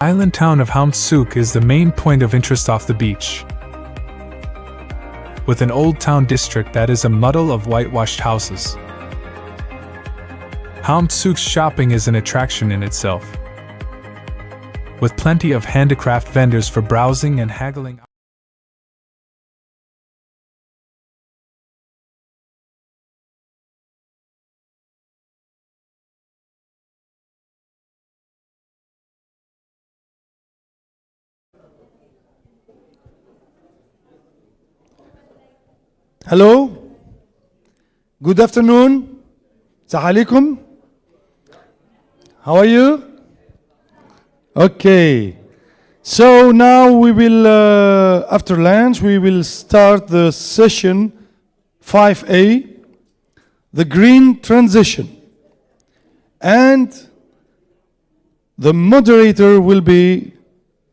Island town of Hamd Souk is the main point of interest off the beach, with an old town district that is a muddle of whitewashed houses. Hamd Souk's shopping is an attraction in itself, with plenty of handicraft vendors for browsing and haggling. Hello, good afternoon. Assalamualaikum. How are you? Okay. So now we will, after lunch, we will start the session 5A, the green transition. And the moderator will be,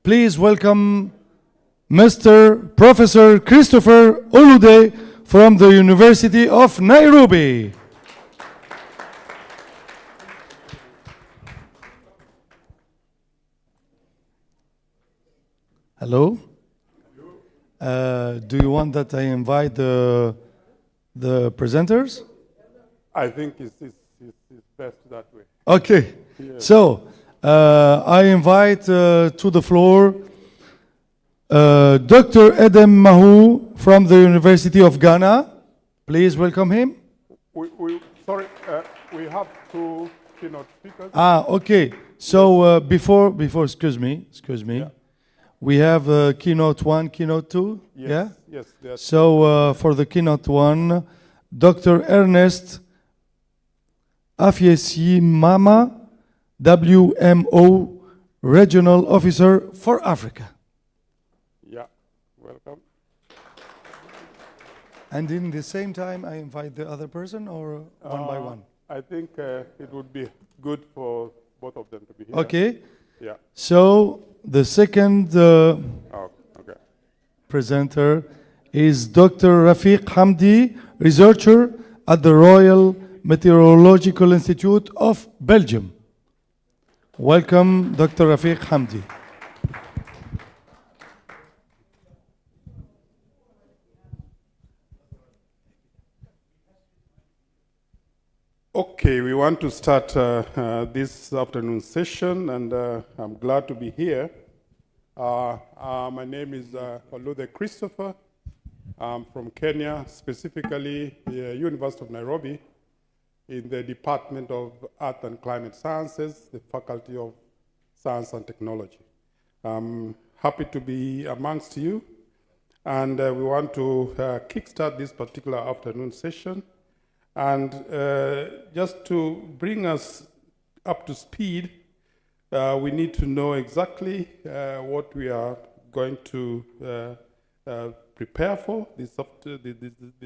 please welcome Mr. Professor Christopher Olude from the University of Nairobi. Hello. Do you want that I invite the presenters? I think it's best that way. Okay. Yeah. So I invite to the floor Dr. Edem Mahu from the University of Ghana. Please welcome him. Sorry, we have two keynote speakers. Okay. So before, excuse me. Yeah. We have keynote 1, keynote 2. Yes, Yeah. yes. So for the keynote 1, Dr. Ernest Afiesi Mama, WMO Regional Officer for Africa. Yeah, welcome. And in the same time, I invite the other person, or one by one? I think it would be good for both of them to be here. Okay. Yeah. So the second Oh, okay. presenter is Dr. Rafiq Hamdi, researcher at the Royal Meteorological Institute of Belgium. Welcome, Dr. Rafiq Hamdi. Okay, we want to start this afternoon session, and I'm glad to be here. My name is Olude Christopher. I'm from Kenya, specifically the University of Nairobi, in the Department of Earth and Climate Sciences, the Faculty of Science and Technology. I'm happy to be amongst you, and we want to kickstart this particular afternoon session. And just to bring us up to speed, we need to know exactly what we are going to prepare for this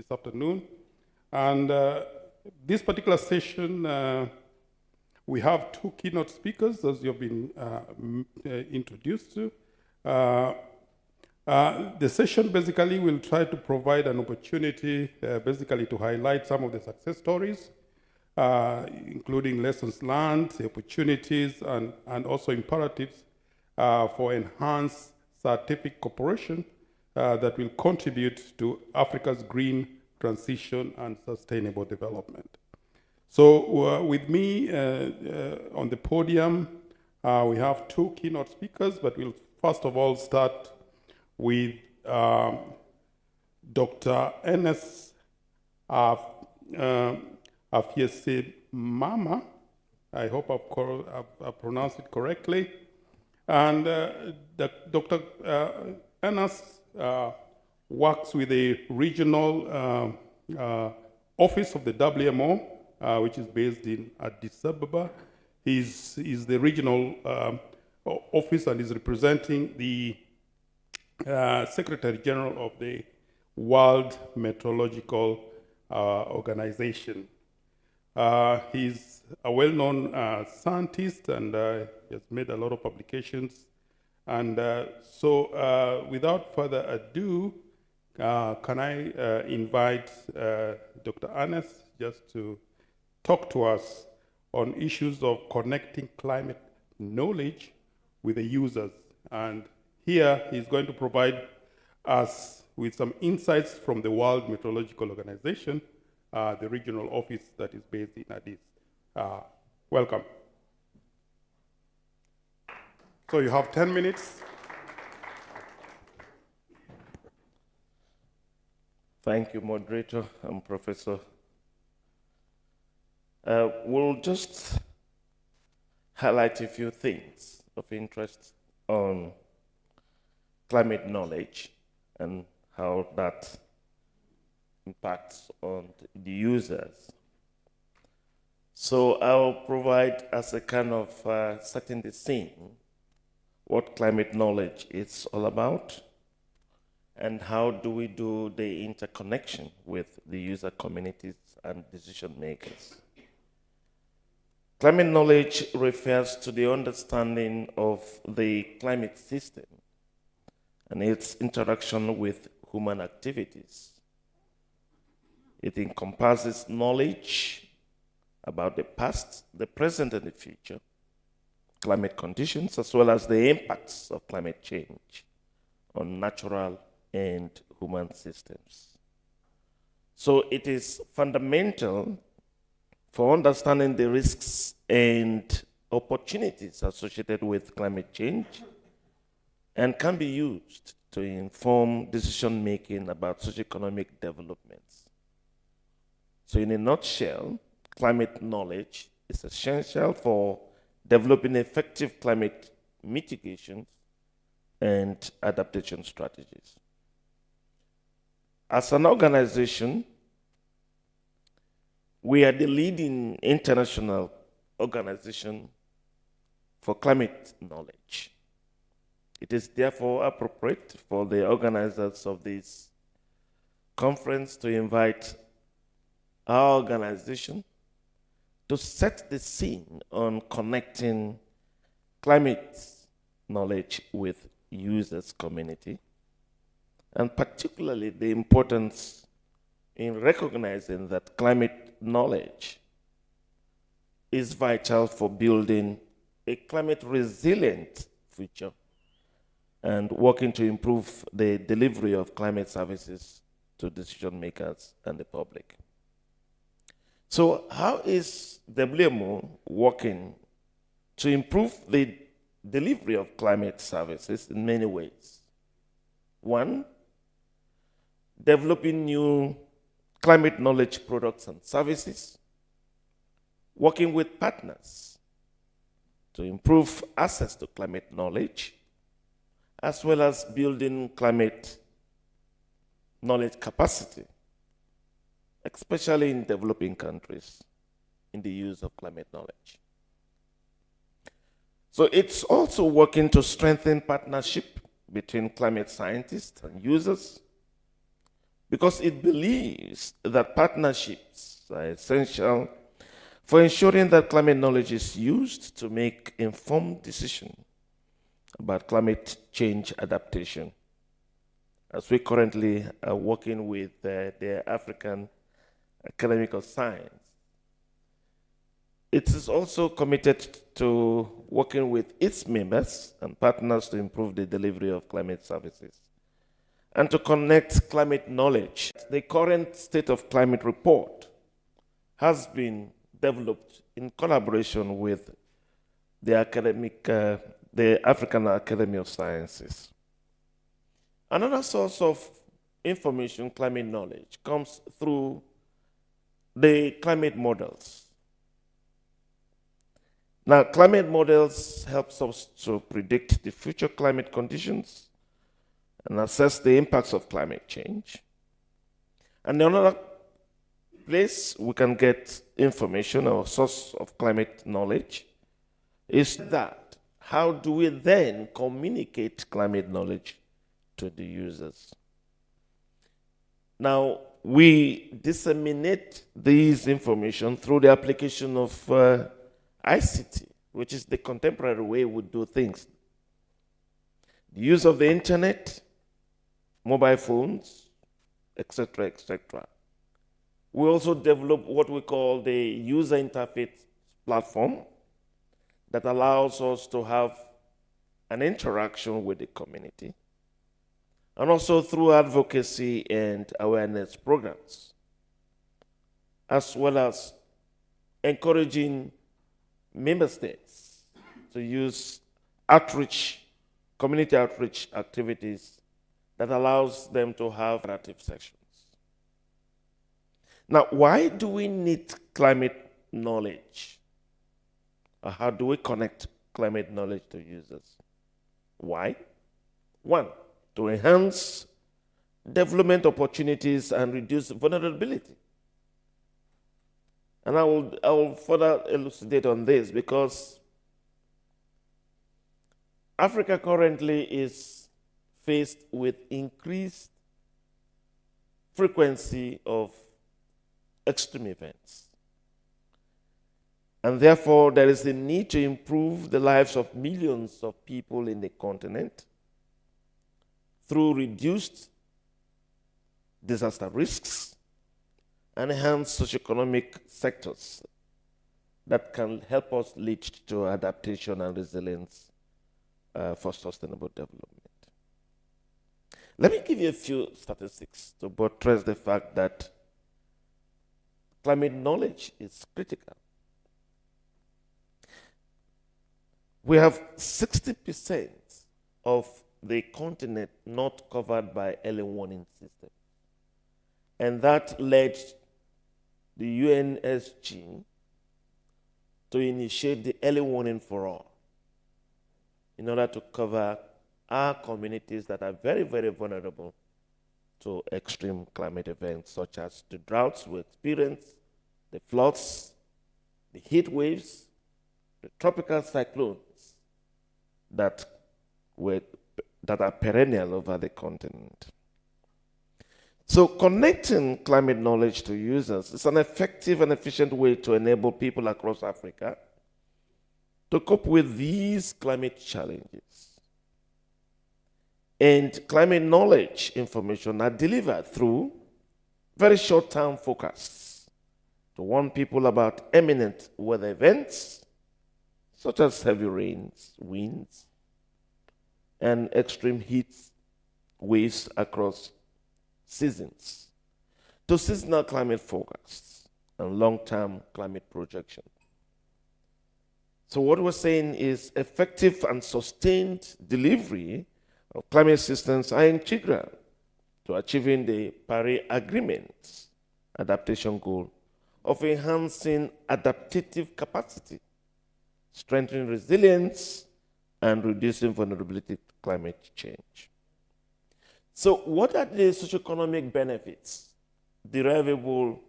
afternoon. And this particular session, we have two keynote speakers, as you've been introduced to. The session basically will try to provide an opportunity basically to highlight some of the success stories, including lessons learned, opportunities, and also imperatives for enhanced scientific cooperation that will contribute to Africa's green transition and sustainable development. So with me on the podium, we have two keynote speakers, but we'll first of all start with Dr. Ernest Afiesi Mama. I hope I've pronounced it correctly. And Dr. Ernest works with a regional office of the WMO, which is based in Addis Ababa. He's the regional office and is representing the Secretary General of the World Meteorological Organization. He's a well-known scientist, and he has made a lot of publications. And so without further ado, can I invite Dr. Ernest just to talk to us on issues of connecting climate knowledge with the users. And here he's going to provide us with some insights from the World Meteorological Organization, the regional office that is based in Addis. Welcome. So you have 10 minutes. Thank you, moderator and professor. We'll just highlight a few things of interest on climate knowledge and how that impacts on the users. So I'll provide as a kind of setting the scene what climate knowledge is all about and how do we do the interconnection with the user communities and decision makers. Climate knowledge refers to the understanding of the climate system and its interaction with human activities. It encompasses knowledge about the past, the present, and the future, climate conditions, as well as the impacts of climate change on natural and human systems. So it is fundamental for understanding the risks and opportunities associated with climate change and can be used to inform decision-making about socioeconomic developments. So in a nutshell, climate knowledge is essential for developing effective climate mitigation and adaptation strategies. As an organization, we are the leading international organization for climate knowledge. It is therefore appropriate for the organizers of this conference to invite our organization to set the scene on connecting climate knowledge with users' community, and particularly the importance in recognizing that climate knowledge is vital for building a climate resilient future and working to improve the delivery of climate services to decision makers and the public. So how is WMO working to improve the delivery of climate services? In many ways. One, developing new climate knowledge products and services, working with partners to improve access to climate knowledge, as well as building climate knowledge capacity, especially in developing countries, in the use of climate knowledge. So it's also working to strengthen partnership between climate scientists and users, because it believes that partnerships are essential for ensuring that climate knowledge is used to make informed decisions about climate change adaptation. As we currently are working with the African Academy of Science, it is also committed to working with its members and partners to improve the delivery of climate services and to connect climate knowledge. The current State of Climate report has been developed in collaboration with the African Academy of Sciences. Another source of information, climate knowledge, comes through the climate models. Now, climate models helps us to predict the future climate conditions and assess the impacts of climate change. And another place we can get information or source of climate knowledge is that how do we then communicate climate knowledge to the users? Now, we disseminate these information through the application of ICT, which is the contemporary way we do things. The use of the internet, mobile phones, etc., etc. We also develop what we call the user interface platform that allows us to have and interaction with the community, and also through advocacy and awareness programs, as well as encouraging member states to use outreach, community outreach activities that allows them to have narrative sessions. Now, why do we need climate knowledge? Or how do we connect climate knowledge to users? Why? One, to enhance development opportunities and reduce vulnerability. And I will further elucidate on this because Africa currently is faced with increased frequency of extreme events. And therefore, there is a need to improve the lives of millions of people in the continent through reduced disaster risks and enhanced socioeconomic sectors that can help us lead to adaptation and resilience for sustainable development. Let me give you a few statistics to buttress the fact that climate knowledge is critical. We have 60% of the continent not covered by early warning systems. And that led the UNSG to initiate the early warning for all in order to cover our communities that are very, very vulnerable to extreme climate events such as the droughts we experience, the floods, the heat waves, the tropical cyclones that are perennial over the continent. So connecting climate knowledge to users is an effective and efficient way to enable people across Africa to cope with these climate challenges. And climate knowledge information are delivered through very short-term forecasts to warn people about imminent weather events, such as heavy rains, winds, and extreme heat waves across seasons, to seasonal climate forecasts and long-term climate projections. So what we're saying is effective and sustained delivery of climate systems are integral to achieving the Paris Agreement's adaptation goal of enhancing adaptive capacity, strengthening resilience, and reducing vulnerability to climate change. So what are the socioeconomic benefits derivable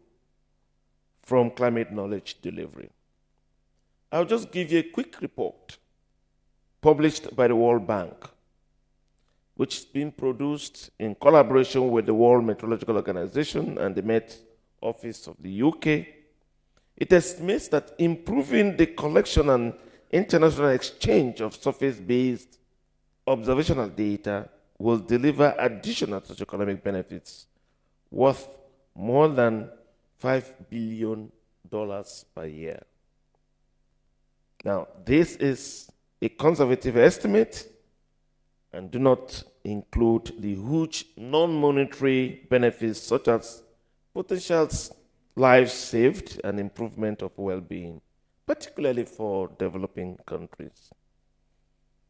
from climate knowledge delivery? I'll just give you a quick report published by the World Bank, which has been produced in collaboration with the World Meteorological Organization and the Met Office of the UK. It estimates that improving the collection and international exchange of surface-based observational data will deliver additional socioeconomic benefits worth more than $5 billion per year. Now, this is a conservative estimate and do not include the huge non-monetary benefits such as potential lives saved and improvement of well-being, particularly for developing countries.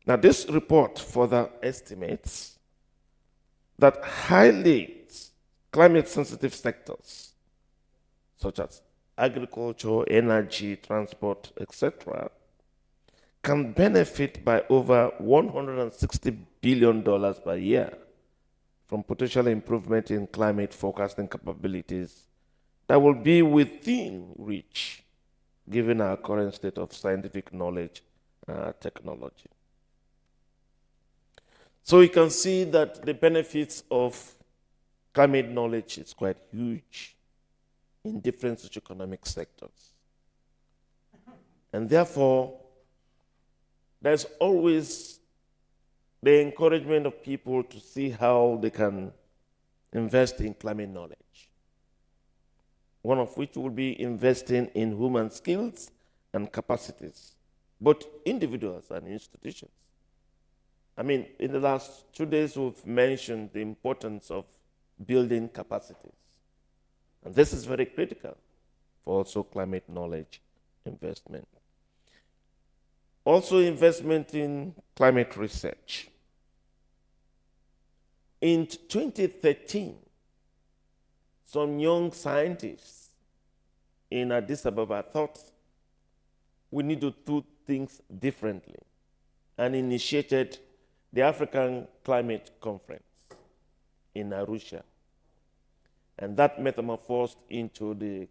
Now, this report further estimates that highly climate-sensitive sectors, such as agriculture, energy, transport, etc., can benefit by over $160 billion per year from potential improvement in climate forecasting capabilities that will be within reach, given our current state of scientific knowledge and technology. So you can see that the benefits of climate knowledge is quite huge in different socioeconomic sectors. And therefore, there's always the encouragement of people to see how they can invest in climate knowledge, one of which will be investing in human skills and capacities, both individuals and institutions. I mean, in the last 2 days, we've mentioned the importance of building capacities. And this is very critical for also climate knowledge investment. Also, investment in climate research. In 2013, some young scientists in Addis Ababa thought we need to do things differently and initiated the African Climate Conference in Arusha. And that metamorphosed into the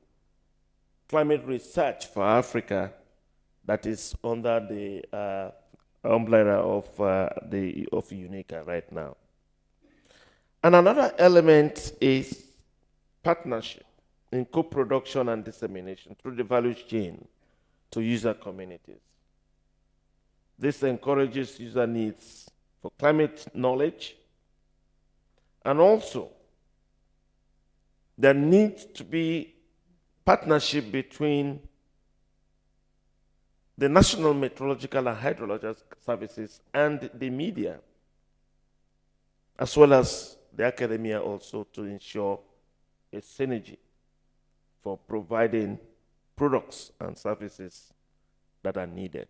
climate research for Africa that is under the umbrella of UNICA right now. And another element is partnership in co-production and dissemination through the value chain to user communities. This encourages user needs for climate knowledge, and also there needs to be partnership between the National Meteorological and Hydrological Services and the media, as well as the academia also, to ensure a synergy for providing products and services that are needed.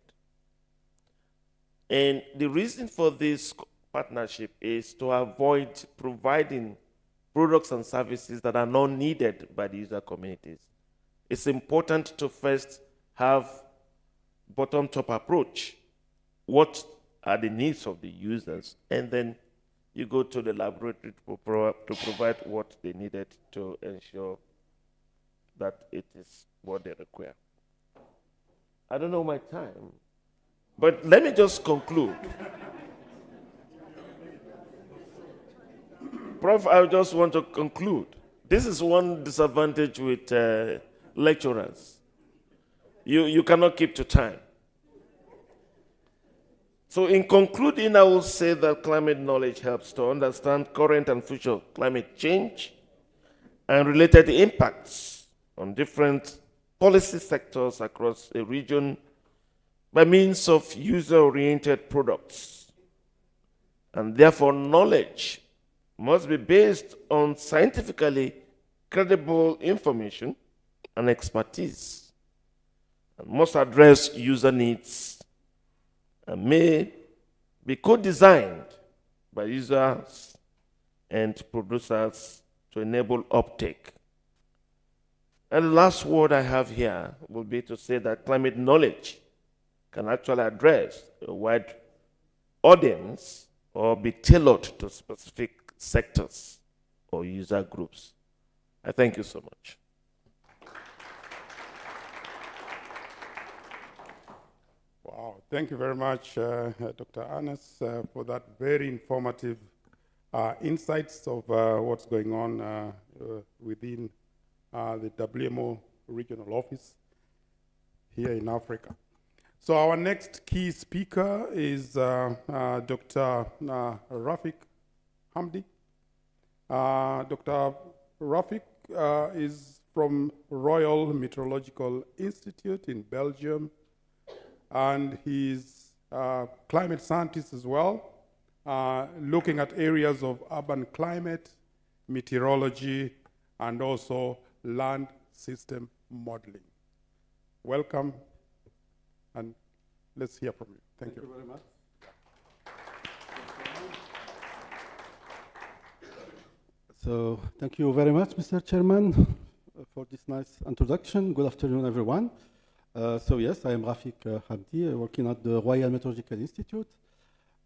And the reason for this partnership is to avoid providing products and services that are not needed by the user communities. It's important to first have bottom-top approach. What are the needs of the users? And then you go to the laboratory to provide what they needed to ensure that it is what they require. I don't know my time, but let me just conclude. Prof, I just want to conclude. This is one disadvantage with lecturers. You cannot keep to time. So in concluding, I will say that climate knowledge helps to understand current and future climate change and related impacts on different policy sectors across a region by means of user-oriented products. And therefore, knowledge must be based on scientifically credible information and expertise, and must address user needs and may be co-designed by users and producers to enable uptake. And the last word I have here will be to say that climate knowledge can actually address a wide audience or be tailored to specific sectors or user groups. I thank you so much. Wow, thank you very much, Dr. Ernest, for that very informative insights of what's going on within the WMO regional office here in Africa. So our next key speaker is Dr. Rafik Hamdi. Dr. Rafik is from Royal Meteorological Institute in Belgium, and he's a climate scientist as well, looking at areas of urban climate, meteorology, and also land system modeling. Welcome, and let's hear from you. Thank you very much. So thank you very much, Mr. Chairman, for this nice introduction. Good afternoon, everyone. So yes, I am Rafik Hamdi, working at the Royal Meteorological Institute.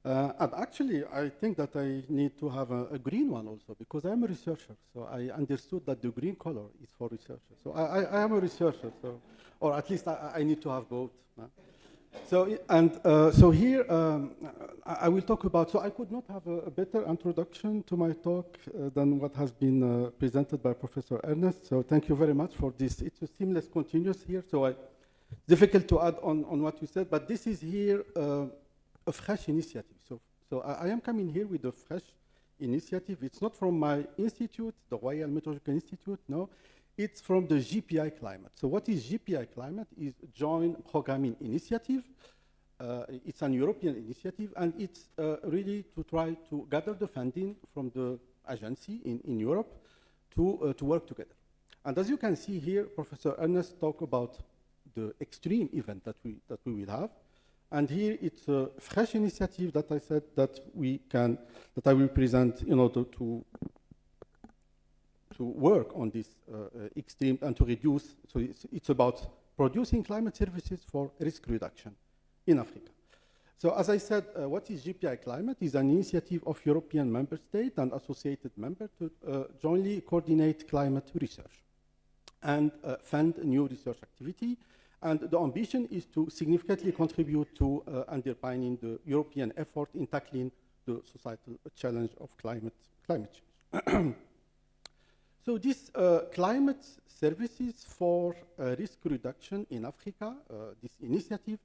And actually, I think that I need to have a green one also, because I am a researcher. So I understood that the green color is for researchers. So I am a researcher, so, or at least I need to have both. So here, I will talk about, so I could not have a better introduction to my talk than what has been presented by Professor Ernest. So thank you very much for this. It's a seamless continuous here, so difficult to add on what you said, but this is here a fresh initiative. So I am coming here with a fresh initiative. It's not from my institute, the Royal Meteorological Institute, no. It's from the JPI Climate. So what is JPI Climate? Is Joint Programming Initiative. It's an European initiative, and it's really to try to gather the funding from the agency in Europe to work together. And as you can see here, Professor Ernest talked about the extreme event that we will have. And here it's a fresh initiative that I said that I will present in order to work on this extreme and to reduce. So it's about producing climate services for risk reduction in Africa. So as I said, what is GPI Climate is an initiative of European member states and associated members to jointly coordinate climate research and fund new research activity. And the ambition is to significantly contribute to underpinning the European effort in tackling the societal challenge of climate change. So this climate services for risk reduction in Africa, this initiative,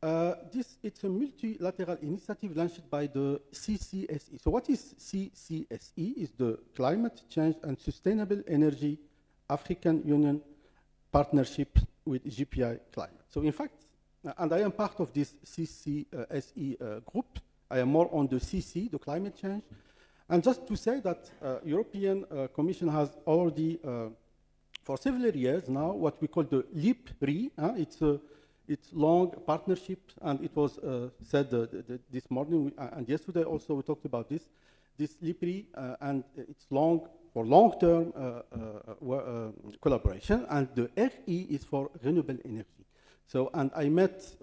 it's a multilateral initiative launched by the CCSE. So what is CCSE? Is the Climate Change and Sustainable Energy African Union Partnership with GPI Climate. So in fact, and I am part of this CCSE group. I am more on the CC, the climate change. And just to say that European Commission has already, for several years now, what we call the LIP-RE. It's long partnership, and it was said this morning, and yesterday also we talked about this LIP-RE, and it's for long-term collaboration, and the RE is for renewable energy. So, and I met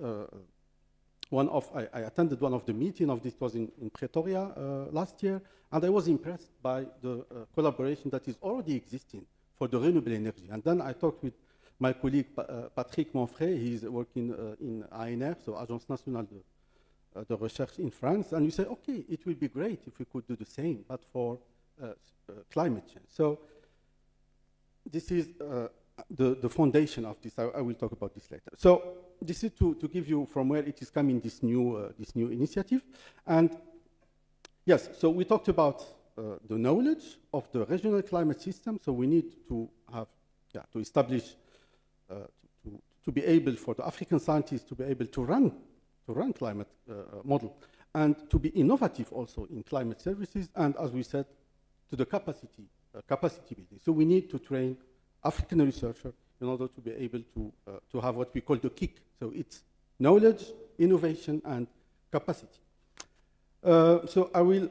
I attended one of the meetings of this, was in Pretoria last year, and I was impressed by the collaboration that is already existing for the renewable energy. And then I talked with my colleague Patrick Monfray. He's working in ANR, so Agence Nationale de Recherche in France, and we said, okay, it will be great if we could do the same, but for climate change. So this is the foundation of this. I will talk about this later. So this is to give you from where it is coming, this new initiative. And yes, so we talked about the knowledge of the regional climate system. So we need to have, to establish, to be able for the African scientists to be able to run climate model, and to be innovative also in climate services. And as we said, to the capacity building. So we need to train African researchers in order to be able to have what we call the KIC. So it's knowledge, innovation, and capacity. So I will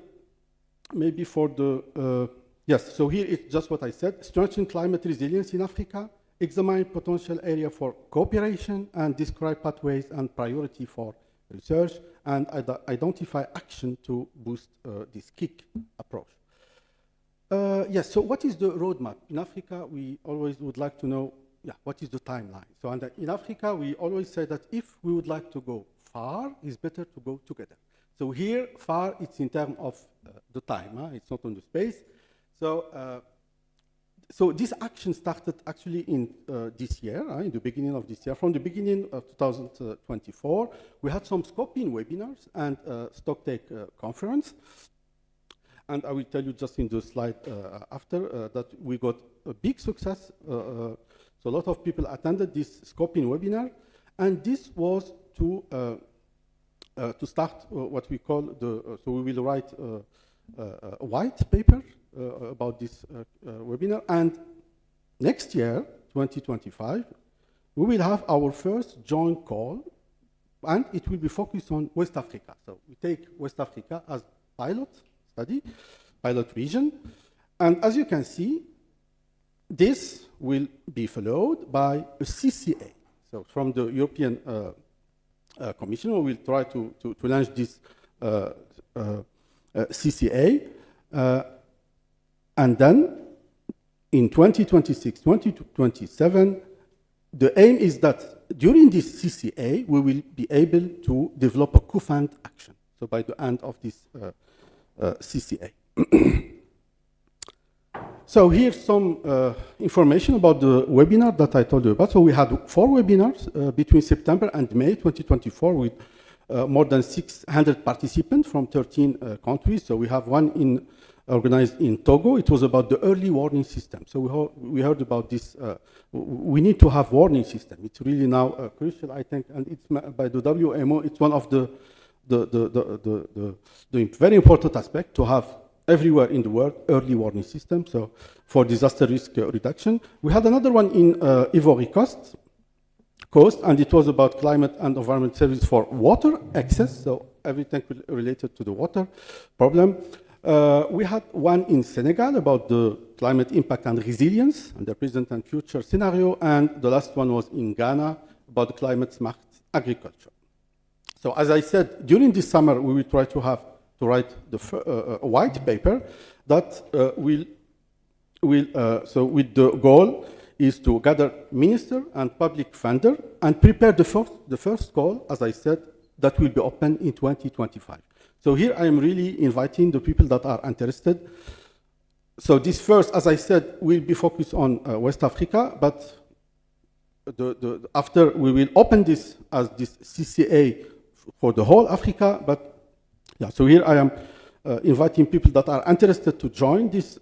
maybe for the, yes, so here it's just what I said, strengthen climate resilience in Africa, examine potential area for cooperation, and describe pathways and priority for research, and identify action to boost this KIC approach. Yes, so what is the roadmap? In Africa, we always would like to know, what is the timeline? So in Africa, we always say that if we would like to go far, it's better to go together. So here, far, it's in terms of the time, it's not on the space. So, so this action started actually in this year, in the beginning of this year. From the beginning of 2024, we had some scoping webinars and Stocktake conference. And I will tell you just in the slide after that we got a big success. So a lot of people attended this scoping webinar, and this was to start what we call the. So we will write a white paper about this webinar, and next year, 2025, we will have our first joint call, and it will be focused on West Africa. So we take West Africa as pilot study, pilot region. And as you can see, this will be followed by a CCA. So from the European Commission, we will try to launch this CCA. And then in 2026, 2027, the aim is that during this CCA, we will be able to develop a co-fund action. So by the end of this CCA. So here's some information about the webinar that I told you about. So we had 4 webinars between September and May 2024 with more than 600 participants from 13 countries. So we have one in organized in Togo. It was about the early warning system. So we heard about this. We need to have warning system. It's really now crucial, I think, and it's by the WMO. It's one of the very important aspect to have everywhere in the world early warning system. So for disaster risk reduction, we had another one in Ivory Coast, and it was about climate and environment service for water access. So everything related to the water problem. We had one in Senegal about the climate impact and resilience and the present and future scenario, and the last one was in Ghana about climate smart agriculture. So as I said, during this summer, we will try to write a white paper that so with the goal is to gather minister and public funder and prepare the first call, as I said, that will be open in 2025. So here I am really inviting the people that are interested. So this first, as I said, will be focused on West Africa, but after we will open this as this CCA for the whole Africa. But yeah, so here I am inviting people that are interested to join this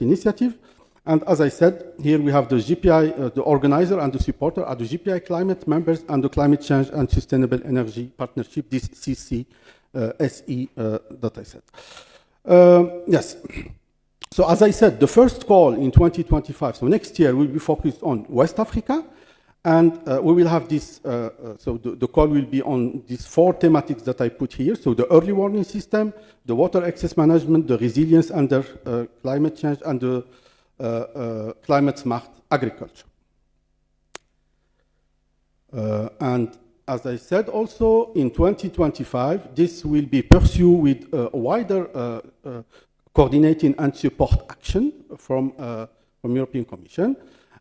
initiative. And as I said, here we have the GPI, the organizer and the supporter are the GPI climate members and the Climate Change and Sustainable Energy Partnership, this CC. SE that I said. Yes. So as I said, the first call in 2025, so next year, will be focused on West Africa, and we will have this, so the call will be on these 4 thematics that I put here. So the early warning system, the water access management, the resilience under climate change, and the climate smart agriculture. And as I said also, in 2025, this will be pursued with a wider coordinating and support action from European Commission.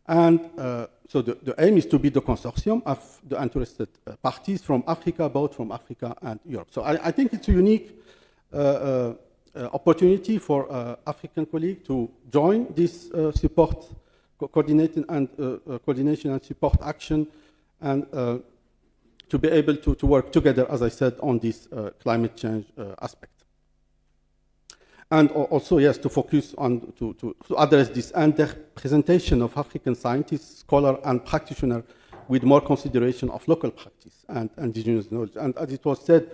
And so the aim is to be the consortium of the interested parties from Africa, both from Africa and Europe. So I think it's a unique opportunity for African colleagues to join this support, coordination and support action, and to be able to work together, as I said, on this climate change aspect. And also, yes, to focus on, to address this under-presentation of African scientists, scholars, and practitioners with more consideration of local practice and indigenous knowledge. And as it was said,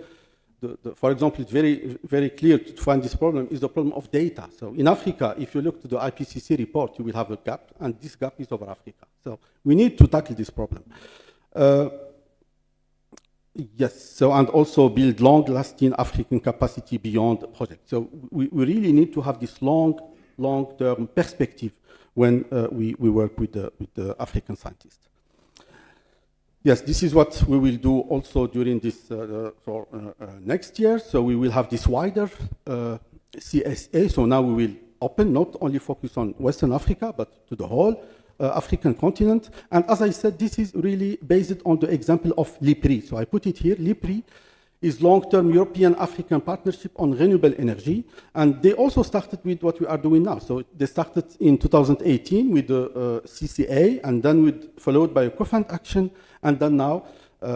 for example, it's very, very clear to find this problem is the problem of data. So in Africa, if you look to the IPCC report, you will have a gap, and this gap is over Africa. So we need to tackle this problem. Yes, so and also build long-lasting African capacity beyond the project. So we really need to have this long-term perspective when we work with the African scientists. Yes, this is what we will do also during this for next year. So we will have this wider CSA. So now we will open, not only focus on Western Africa, but to the whole African continent. And as I said, this is really based on the example of LIPRI. So I put it here. LIPRI is long-term European-African partnership on renewable energy. And they also started with what we are doing now. So they started in 2018 with the CCA, and then followed by a co-fund action. And then now,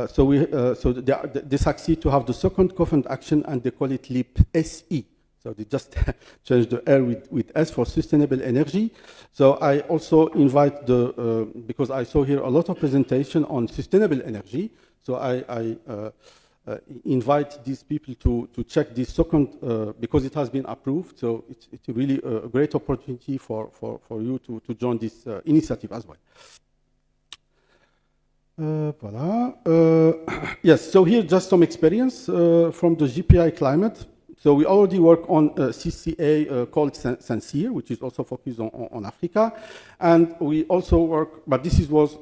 so they succeed to have the second co-fund action, and they call it LIP SE. So they just changed the R with S for sustainable energy. So I also invite because I saw here a lot of presentation on sustainable energy. So I invite these people to check this second, because it has been approved. So it's really a great opportunity for you to join this initiative as well. Voilà. Yes, so here just some experience from the GPI climate. So we already work on a CCA called Sincere, which is also focused on Africa. And we also work, but this was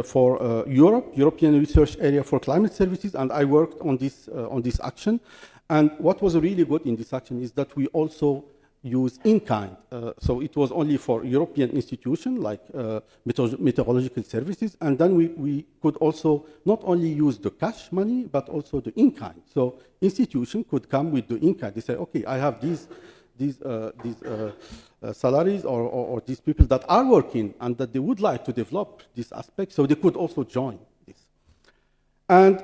for European Research Area for Climate Services, and I worked on this action. And what was really good in this action is that we also use in-kind. So it was only for European institutions like meteorological services, and then we could also not only use the cash money, but also the in-kind. So institutions could come with the in-kind. They say, okay, I have these salaries or these people that are working and that they would like to develop this aspect, so they could also join this. And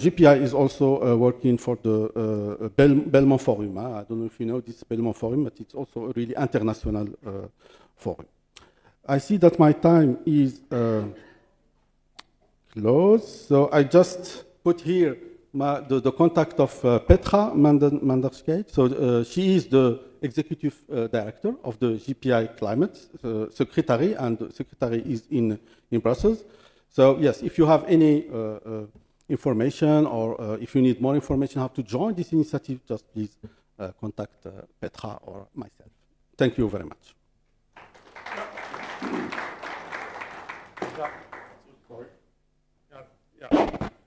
GPI is also working for the Belmont Forum. I don't know if you know this Belmont Forum, but it's also a really international forum. I see that my time is close, so I just put here the contact of Petra Manderskate. So she is the executive director of the GPI Climate Secretary, and the secretary is in Brussels. So yes, if you have any information or if you need more information how to join this initiative, just please contact Petra or myself. Thank you very much.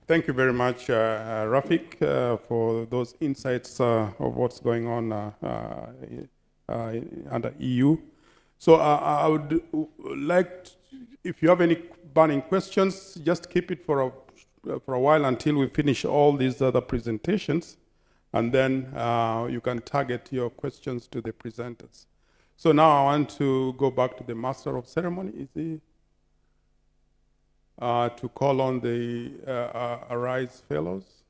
Thank you very much, Rafik, for those insights of what's going on under EU. So I would like, if you have any burning questions, just keep it for a while until we finish all these other presentations, and then you can target your questions to the presenters. So now I want to go back to the Master of Ceremony. Is he? To call on the Arise Fellows.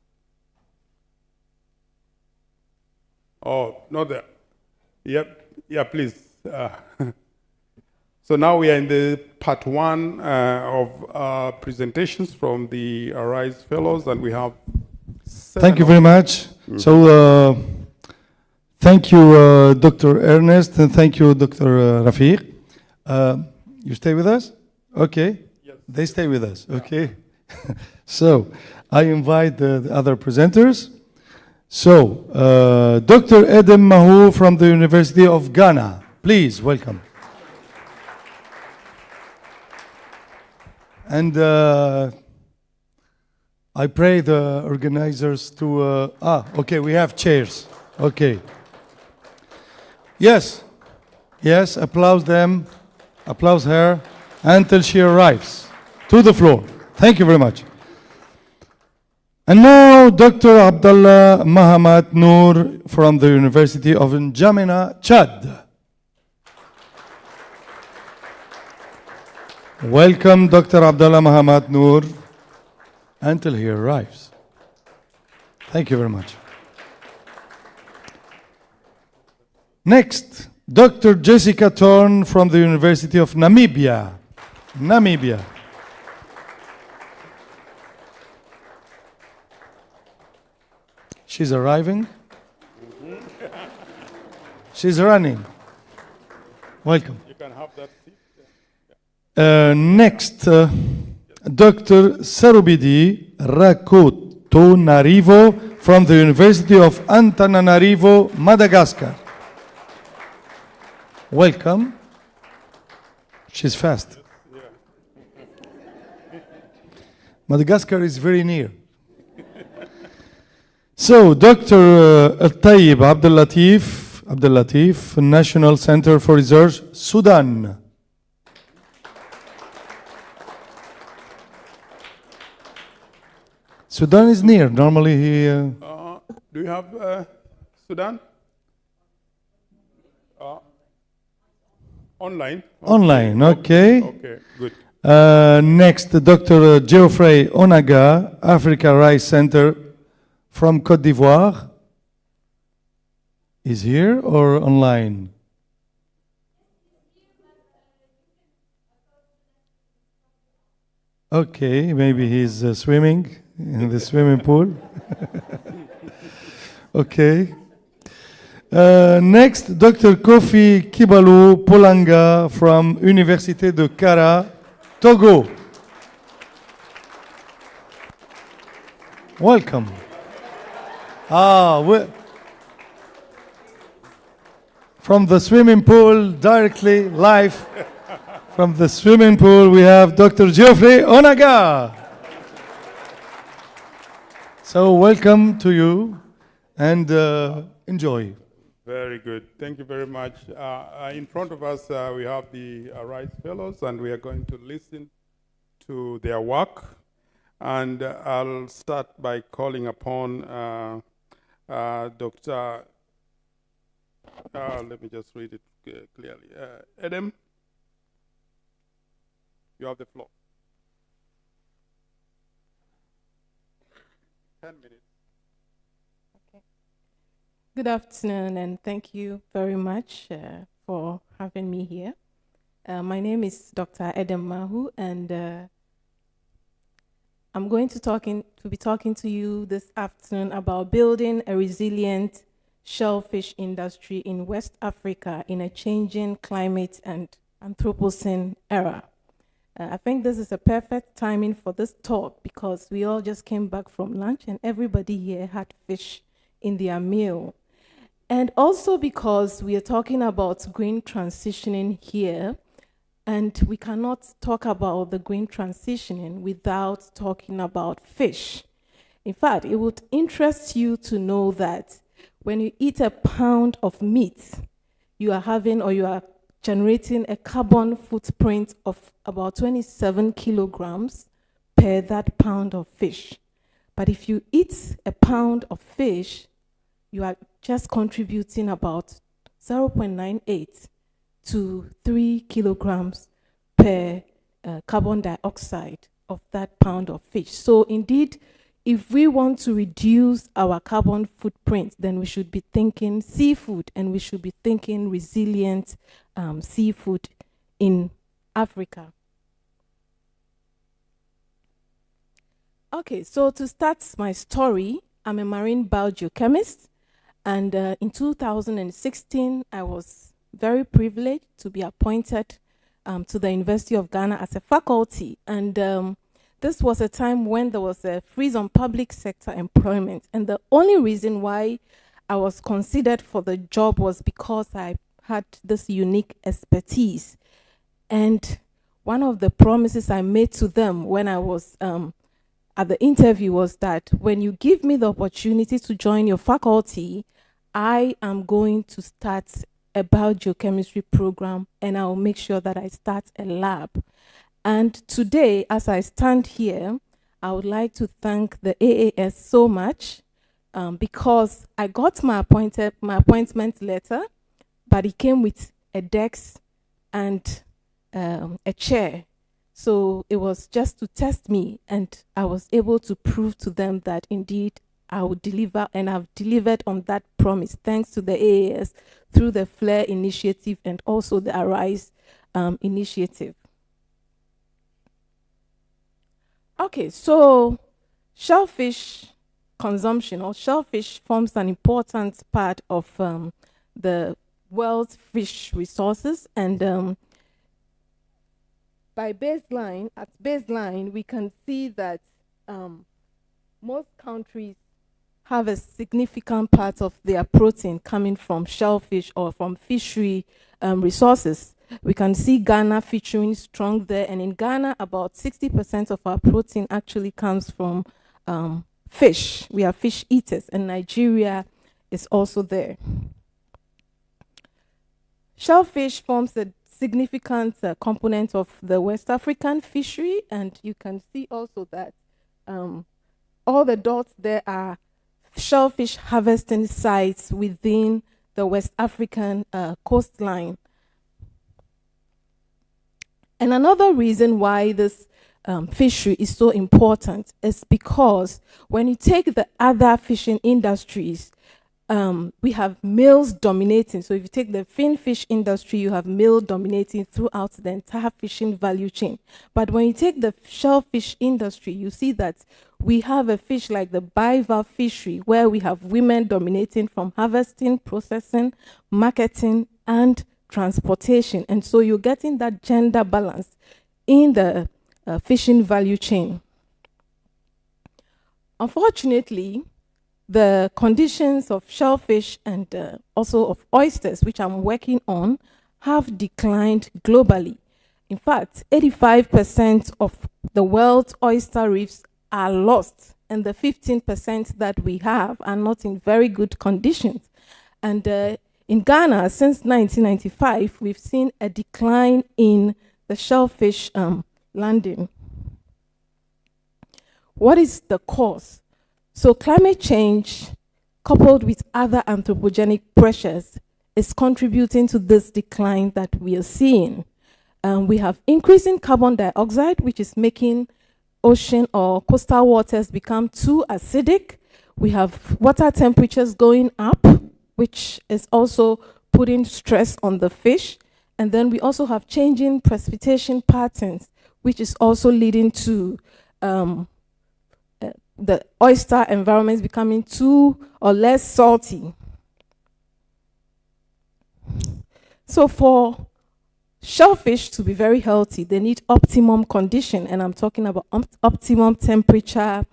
Oh, not there. Yep, yeah, please. So now we are in the part one of presentations from the Arise Fellows, and we have Thank you very much. So, thank you, Dr. Ernest, and thank you, Dr. Rafiq. You stay with us? Okay. Yes. They stay with us, okay. So, I invite the other presenters. So, Dr. Edem Mahou from the University of Ghana. Please, welcome. And I pray the organizers to, okay, we have chairs. Okay. Yes, yes, applause them, applause her until she arrives to the floor. Thank you very much. And now, Dr. Abdallah Mahamat Noor from the University of N'Djamena, Chad. Welcome, Dr. Abdallah Mahamat Noor, until he arrives. Thank you very much. Next, Dr. Jessica Thorne from the University of Namibia. Namibia. She's arriving. She's running. Welcome. You can have that seat. Next, Dr. Sarubidi Rakotonarivo from the University of Antananarivo, Madagascar. Welcome. She's fast. Madagascar is very near. So, Dr. Al-Tayyib Abdel Latif, National Center for Research, Sudan. Sudan is near. Normally he... Do you have Sudan? Online? Online, okay. Okay, good. Next, Dr. Geoffrey Onaga, Africa Rice Center from Côte d'Ivoire. Is here or online? Okay, maybe he's swimming in the swimming pool. Okay. Next, Dr. Kofi Kibalou Polanga from Université de Kara, Togo. Welcome. From the swimming pool, directly live from the swimming pool, we have Dr. Geoffrey Onaga. So welcome to you and enjoy. Very good. Thank you very much. In front of us, we have the Arise Fellows, and we are going to listen to their work. And I'll start by calling upon Dr. Let me just read it clearly. Edem, you have the floor. 10 minutes. Good afternoon, and thank you very much for having me here. My name is Dr. Edem Mahu, and I'm going to be talking to you this afternoon about building a resilient shellfish industry in West Africa in a changing climate and Anthropocene era. I think this is a perfect timing for this talk because we all just came back from lunch and everybody here had fish in their meal. And also because we are talking about green transitioning here, and we cannot talk about the green transitioning without talking about fish. In fact, it would interest you to know that when you eat a pound of meat, you are generating a carbon footprint of about 27 kilograms per that pound of fish. But if you eat a pound of fish, you are just contributing about 0.98 to 3 kilograms per carbon dioxide of that pound of fish. So indeed, if we want to reduce our carbon footprint, then we should be thinking seafood, and we should be thinking resilient seafood in Africa. Okay, so to start my story, I'm a marine biogeochemist, and in 2016, I was very privileged to be appointed to the University of Ghana as a faculty, and this was a time when there was a freeze on public sector employment, and the only reason why I was considered for the job was because I had this unique expertise. And one of the promises I made to them when I was at the interview was that when you give me the opportunity to join your faculty, I am going to start a biogeochemistry program, and I'll make sure that I start a lab. And today, as I stand here, I would like to thank the AAS so much because I got my appointment letter, but it came with a desk and a chair. So it was just to test me, and I was able to prove to them that indeed I would deliver, and I've delivered on that promise thanks to the AAS through the FLAIR initiative and also the ARISE initiative. Okay, so shellfish consumption, or shellfish, forms an important part of the world's fish resources, and at baseline, we can see that most countries have a significant part of their protein coming from shellfish or from fishery resources. We can see Ghana featuring strong there, and in Ghana, about 60% of our protein actually comes from fish. We are fish eaters, and Nigeria is also there. Shellfish forms a significant component of the West African fishery, and you can see also that all the dots there are shellfish harvesting sites within the West African coastline. And another reason why this fishery is so important is because when you take the other fishing industries, we have males dominating. So if you take the fin fish industry, you have male dominating throughout the entire fishing value chain. But when you take the shellfish industry, you see that we have a fish like the bivalve fishery, where we have women dominating from harvesting, processing, marketing, and transportation. And so you're getting that gender balance in the fishing value chain. Unfortunately, the conditions of shellfish and also of oysters, which I'm working on, have declined globally. In fact, 85% of the world's oyster reefs are lost, and the 15% that we have are not in very good conditions. And in Ghana, since 1995, we've seen a decline in the shellfish landing. What is the cause? So climate change, coupled with other anthropogenic pressures, is contributing to this decline that we are seeing. We have increasing carbon dioxide, which is making ocean or coastal waters become too acidic. We have water temperatures going up, which is also putting stress on the fish. And then we also have changing precipitation patterns, which is also leading to the oyster environments becoming too or less salty. So for shellfish to be very healthy, they need optimum condition, and I'm talking about optimum temperature,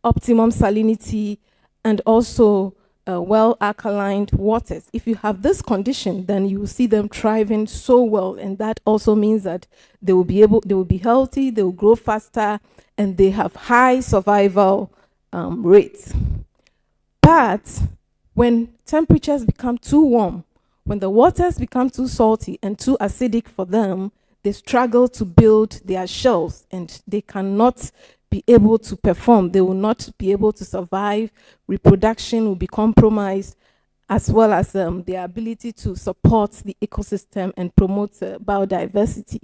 optimum salinity, and also well alkaline waters. If you have this condition, then you will see them thriving so well, and that also means that they will be healthy, they will grow faster, and they have high survival rates. But when temperatures become too warm, when the waters become too salty and too acidic for them, they struggle to build their shells and they cannot be able to perform. They will not be able to survive. Reproduction will be compromised, as well as their ability to support the ecosystem and promote biodiversity.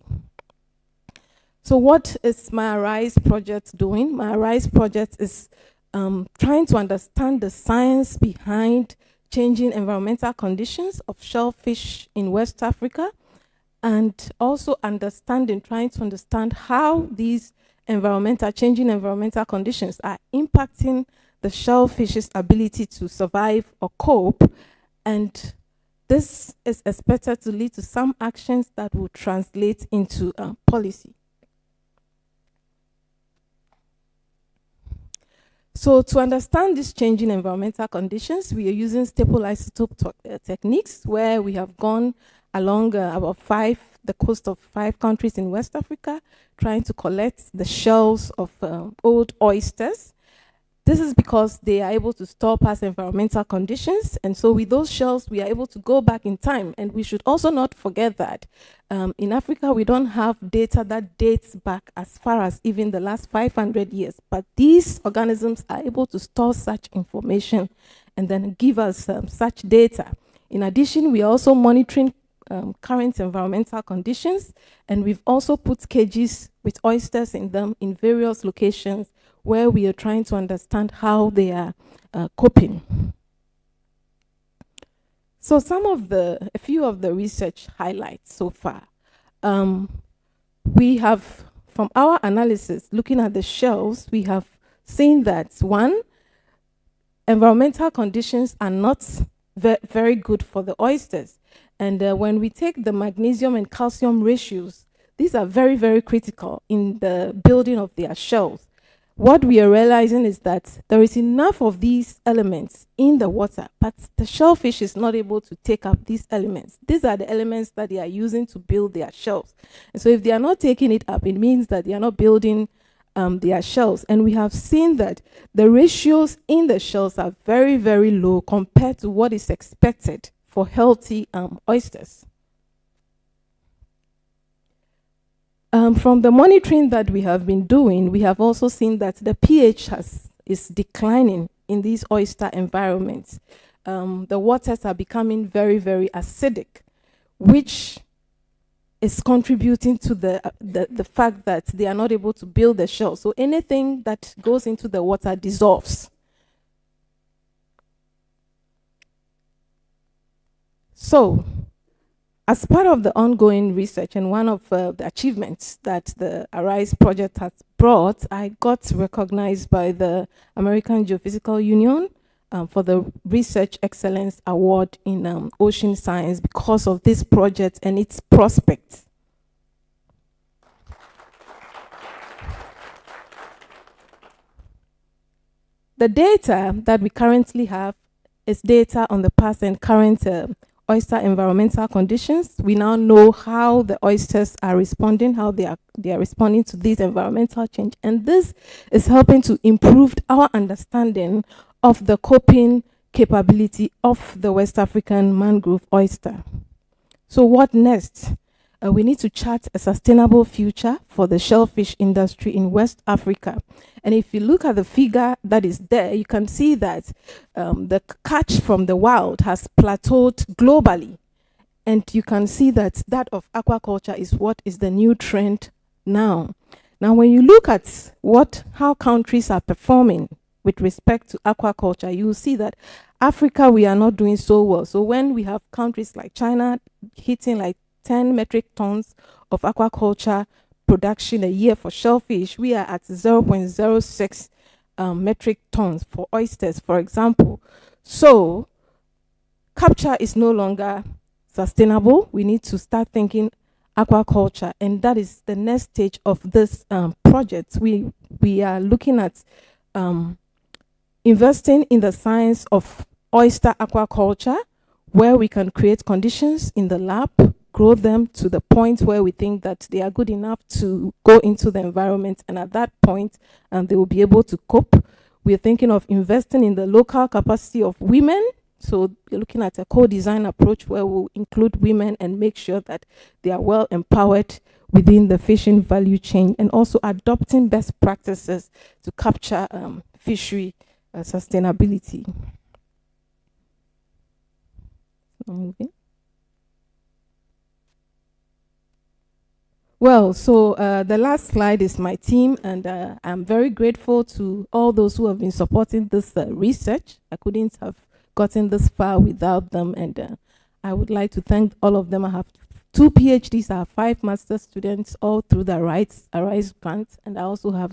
So what is my Arise project doing? My Arise project is trying to understand the science behind changing environmental conditions of shellfish in West Africa, and also trying to understand how these changing environmental conditions are impacting the shellfish's ability to survive or cope. And this is expected to lead to some actions that will translate into policy. So to understand these changing environmental conditions, we are using staple isotope techniques, where we have gone along the coast of 5 countries in West Africa, trying to collect the shells of old oysters. This is because they are able to store past environmental conditions, and so with those shells, we are able to go back in time. And we should also not forget that in Africa, we don't have data that dates back as far as even the last 500 years, but these organisms are able to store such information and then give us such data. In addition, we are also monitoring current environmental conditions, and we've also put cages with oysters in them in various locations where we are trying to understand how they are coping. So a few of the research highlights so far. We have, from our analysis, looking at the shells, we have seen that, one, environmental conditions are not very good for the oysters. And when we take the magnesium and calcium ratios, these are very, very critical in the building of their shells. What we are realizing is that there is enough of these elements in the water, but the shellfish is not able to take up these elements. These are the elements that they are using to build their shells. And so if they are not taking it up, it means that they are not building their shells. And we have seen that the ratios in the shells are very, very low compared to what is expected for healthy oysters. From the monitoring that we have been doing, we have also seen that the pH is declining in these oyster environments. The waters are becoming very, very acidic, which is contributing to the fact that they are not able to build the shell. So anything that goes into the water dissolves. So, as part of the ongoing research and one of the achievements that the Arise project has brought, I got recognized by the American Geophysical Union for the Research Excellence Award in Ocean Science because of this project and its prospects. The data that we currently have is data on the past and current oyster environmental conditions. We now know how the oysters are responding, how they are responding to this environmental change. And this is helping to improve our understanding of the coping capability of the West African mangrove oyster. So what next? We need to chart a sustainable future for the shellfish industry in West Africa. And if you look at the figure that is there, you can see that the catch from the wild has plateaued globally. And you can see that of aquaculture is what is the new trend now. Now, when you look at how countries are performing with respect to aquaculture, you will see that Africa, we are not doing so well. So when we have countries like China hitting like 10 metric tons of aquaculture production a year for shellfish, we are at 0.06 metric tons for oysters, for example. So capture is no longer sustainable. We need to start thinking aquaculture, and that is the next stage of this project. We are looking at investing in the science of oyster aquaculture, where we can create conditions in the lab, grow them to the point where we think that they are good enough to go into the environment, and at that point they will be able to cope. We're thinking of investing in the local capacity of women. So we're looking at a co-design approach where we'll include women and make sure that they are well empowered within the fishing value chain, and also adopting best practices to capture fishery sustainability. Moving. Well, so the last slide is my team, and I'm very grateful to all those who have been supporting this research. I couldn't have gotten this far without them, and I would like to thank all of them. I have 2 PhDs, I have 5 master's students, all through the Arise grant, and I also have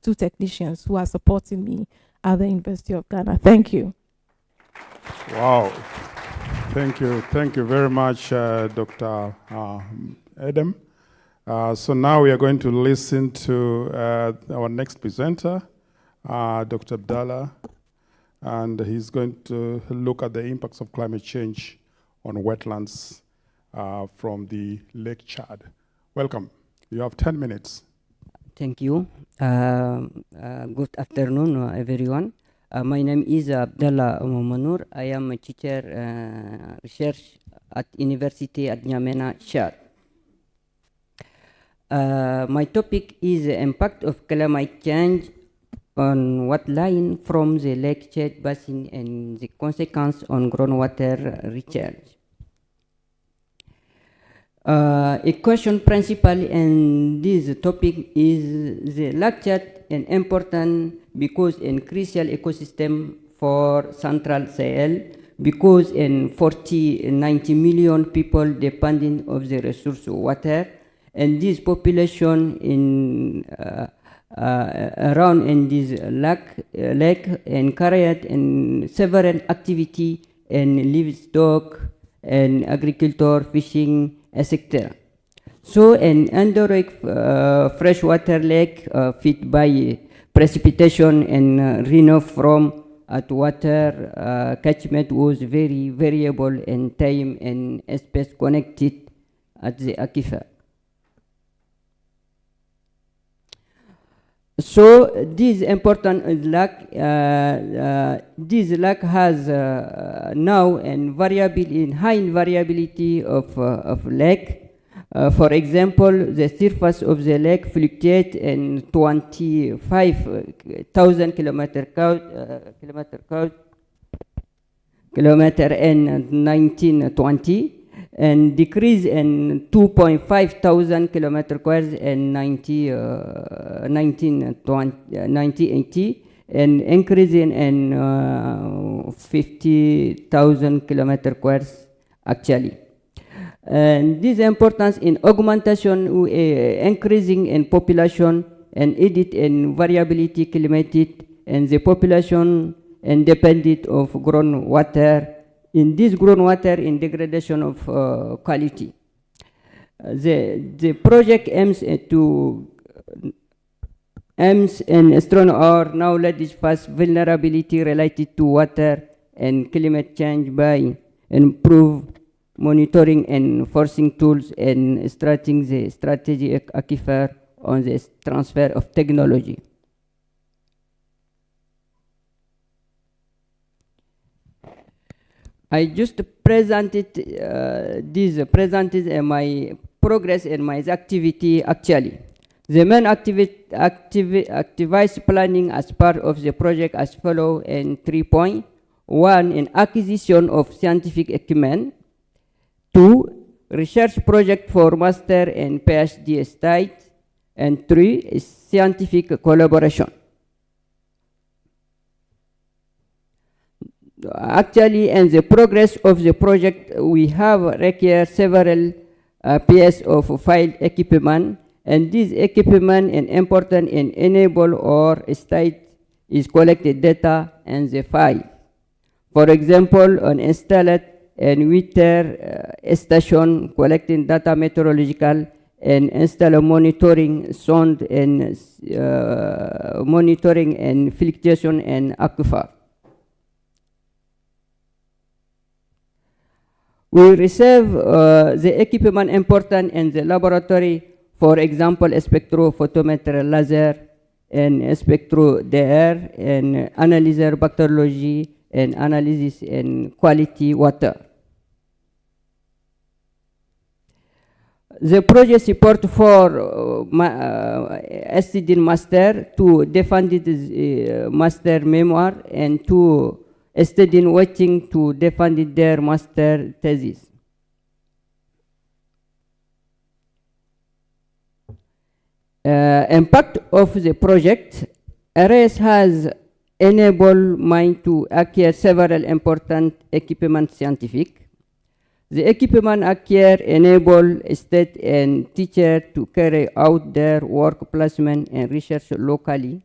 2 technicians who are supporting me at the University of Ghana. Thank you. Wow. Thank you very much, Dr. Adam. So now we are going to listen to our next presenter, Dr. Abdallah, and he's going to look at the impacts of climate change on wetlands from the Lake Chad. Welcome. You have 10 minutes. Thank you. Good afternoon, everyone. My name is Abdallah Manur. I am a teacher research at University at N'Djamena, Chad. My topic is the impact of climate change on wetland from the Lake Chad basin and the consequence on groundwater recharge. A question principal in this topic is the Lake Chad an important because in crucial ecosystem for Central Sahel, because in 90 million people depending of the resource of water, and this population in around in this lake and carried in several activity in livestock and agriculture, fishing, etc. So an endorheic freshwater lake fed by precipitation and runoff from at water catchment was very variable in time and space connected at the aquifer. So this important lake, this lake has now high variability of lake. For example, the surface of the lake fluctuates in 25,000 kilometer in 1920 and decrease in 2,500 kilometer squares in 1980 and increasing in 50,000 kilometer squares actually. And this importance in augmentation, increasing in population and edit in variability climatic and the population independent of groundwater. In this groundwater in degradation of quality. The project aims and strong our knowledge fast vulnerability related to water and climate change by improve monitoring and enforcing tools and starting the strategic aquifer on the transfer of technology. I just presented my progress and my activity actually. The main activist planning as part of the project as follow in 3 points. 1, in acquisition of scientific equipment. 2, research project for master and PhD studies. And 3 is scientific collaboration. Actually, in the progress of the project, we have required several pieces of field equipment, and this equipment is important in enable or state is collected data in the file. For example, an installed and weather station collecting data meteorological and install monitoring sound and monitoring and fluctuation and aquifer. We receive the equipment important in the laboratory, for example, spectrophotometer laser and spectro-DR and analyzer bacteriology and analysis and quality water. The project support for student master to defend the master memoir and to student waiting to defend their master thesis. Impact of the project, ARES has enabled me to acquire several important equipment scientific. The equipment acquired enable state and teacher to carry out their work placement and research locally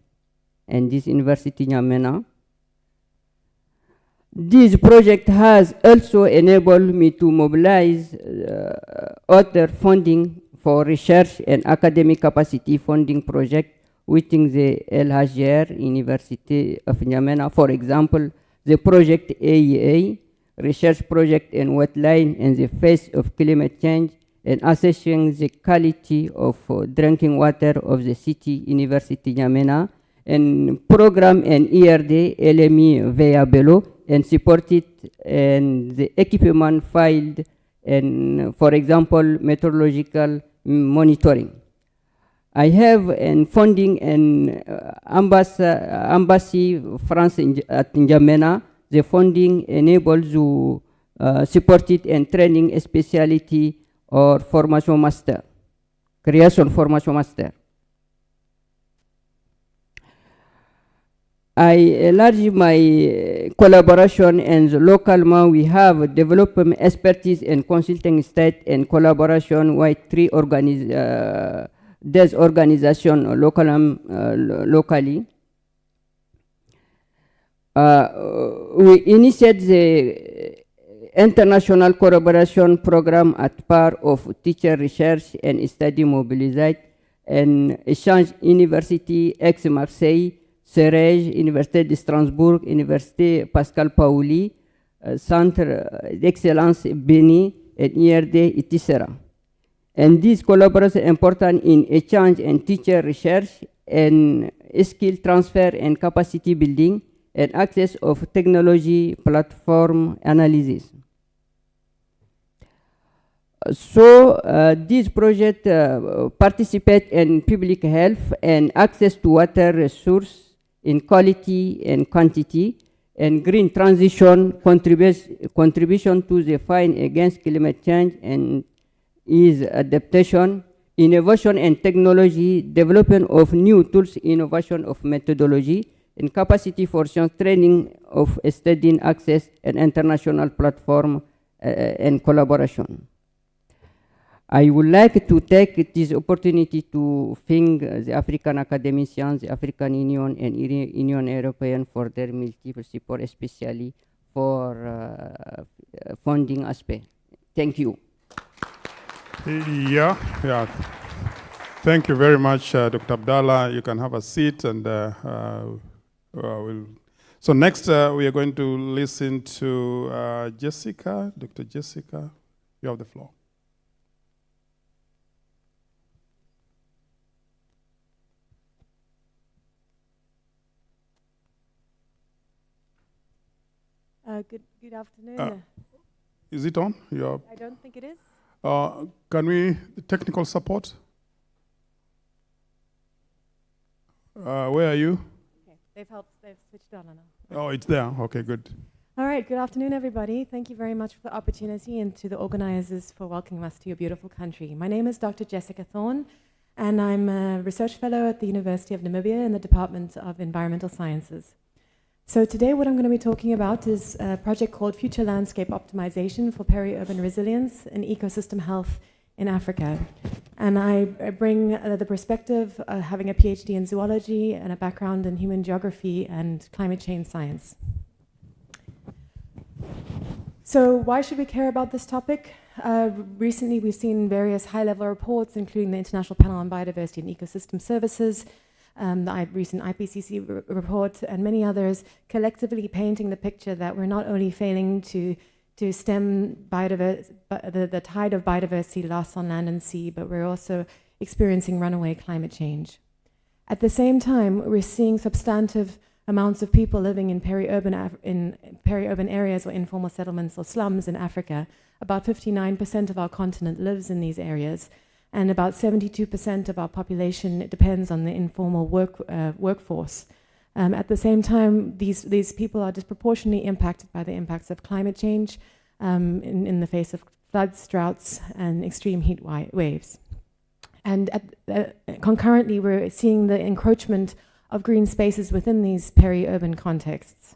in this university N'Djamena. This project has also enabled me to mobilize other funding for research and academic capacity funding project within the LHR University of N'Djamena. For example, the project AEA, research project in wetland in the face of climate change and assessing the quality of drinking water of the city University N'Djamena, and program and ERD LME via Bello and supported and the equipment filed and, for example, meteorological monitoring. I have funding in Embassy France at N'Djamena. The funding enables to support it and training a specialty or formation master, creation formation master. I enlarge my collaboration and local we have development expertise and consulting state and collaboration with 3 organizations locally. We initiate the international collaboration program at part of teacher research and study mobilized and Échange University Aix-Marseille, Cerej, Université de Strasbourg, Université Pascal Paoli, Centre d'Excellence Beni, and IRD, etc. And this collaboration is important in exchange and teacher research and skill transfer and capacity building and access of technology platform analysis. So this project participate in public health and access to water resource in quality and quantity, and green transition contribution to the fight against climate change and is adaptation, innovation and technology, development of new tools, innovation of methodology, and capacity for science training of studying access and international platform and collaboration. I would like to take this opportunity to thank the African academicians, the African Union and Union European for their multiple support, especially for funding aspect. Thank you. Yeah. Thank you very much, Dr. Abdallah. You can have a seat, and so next we are going to listen to Jessica. Dr. Jessica, you have the floor. Good afternoon. Is it on? I don't think it is. Can we technical support? Where are you? Okay, they've switched on now. Oh, it's there. Okay, good. All right, good afternoon, everybody. Thank you very much for the opportunity and to the organizers for welcoming us to your beautiful country. My name is Dr. Jessica Thorne, and I'm a research fellow at the University of Namibia in the Department of Environmental Sciences. So today what I'm going to be talking about is a project called Future Landscape Optimization for Peri-Urban Resilience and Ecosystem Health in Africa. And I bring the perspective of having a PhD in zoology and a background in human geography and climate change science. So why should we care about this topic? Recently we've seen various high-level reports, including the International Panel on Biodiversity and Ecosystem Services, the recent IPCC report, and many others, collectively painting the picture that we're not only failing to stem the tide of biodiversity loss on land and sea, but we're also experiencing runaway climate change. At the same time, we're seeing substantive amounts of people living in peri-urban areas or informal settlements or slums in Africa. About 59% of our continent lives in these areas, and about 72% of our population depends on the informal workforce. At the same time, these people are disproportionately impacted by the impacts of climate change in the face of floods, droughts, and extreme heat waves. And concurrently, we're seeing the encroachment of green spaces within these peri-urban contexts.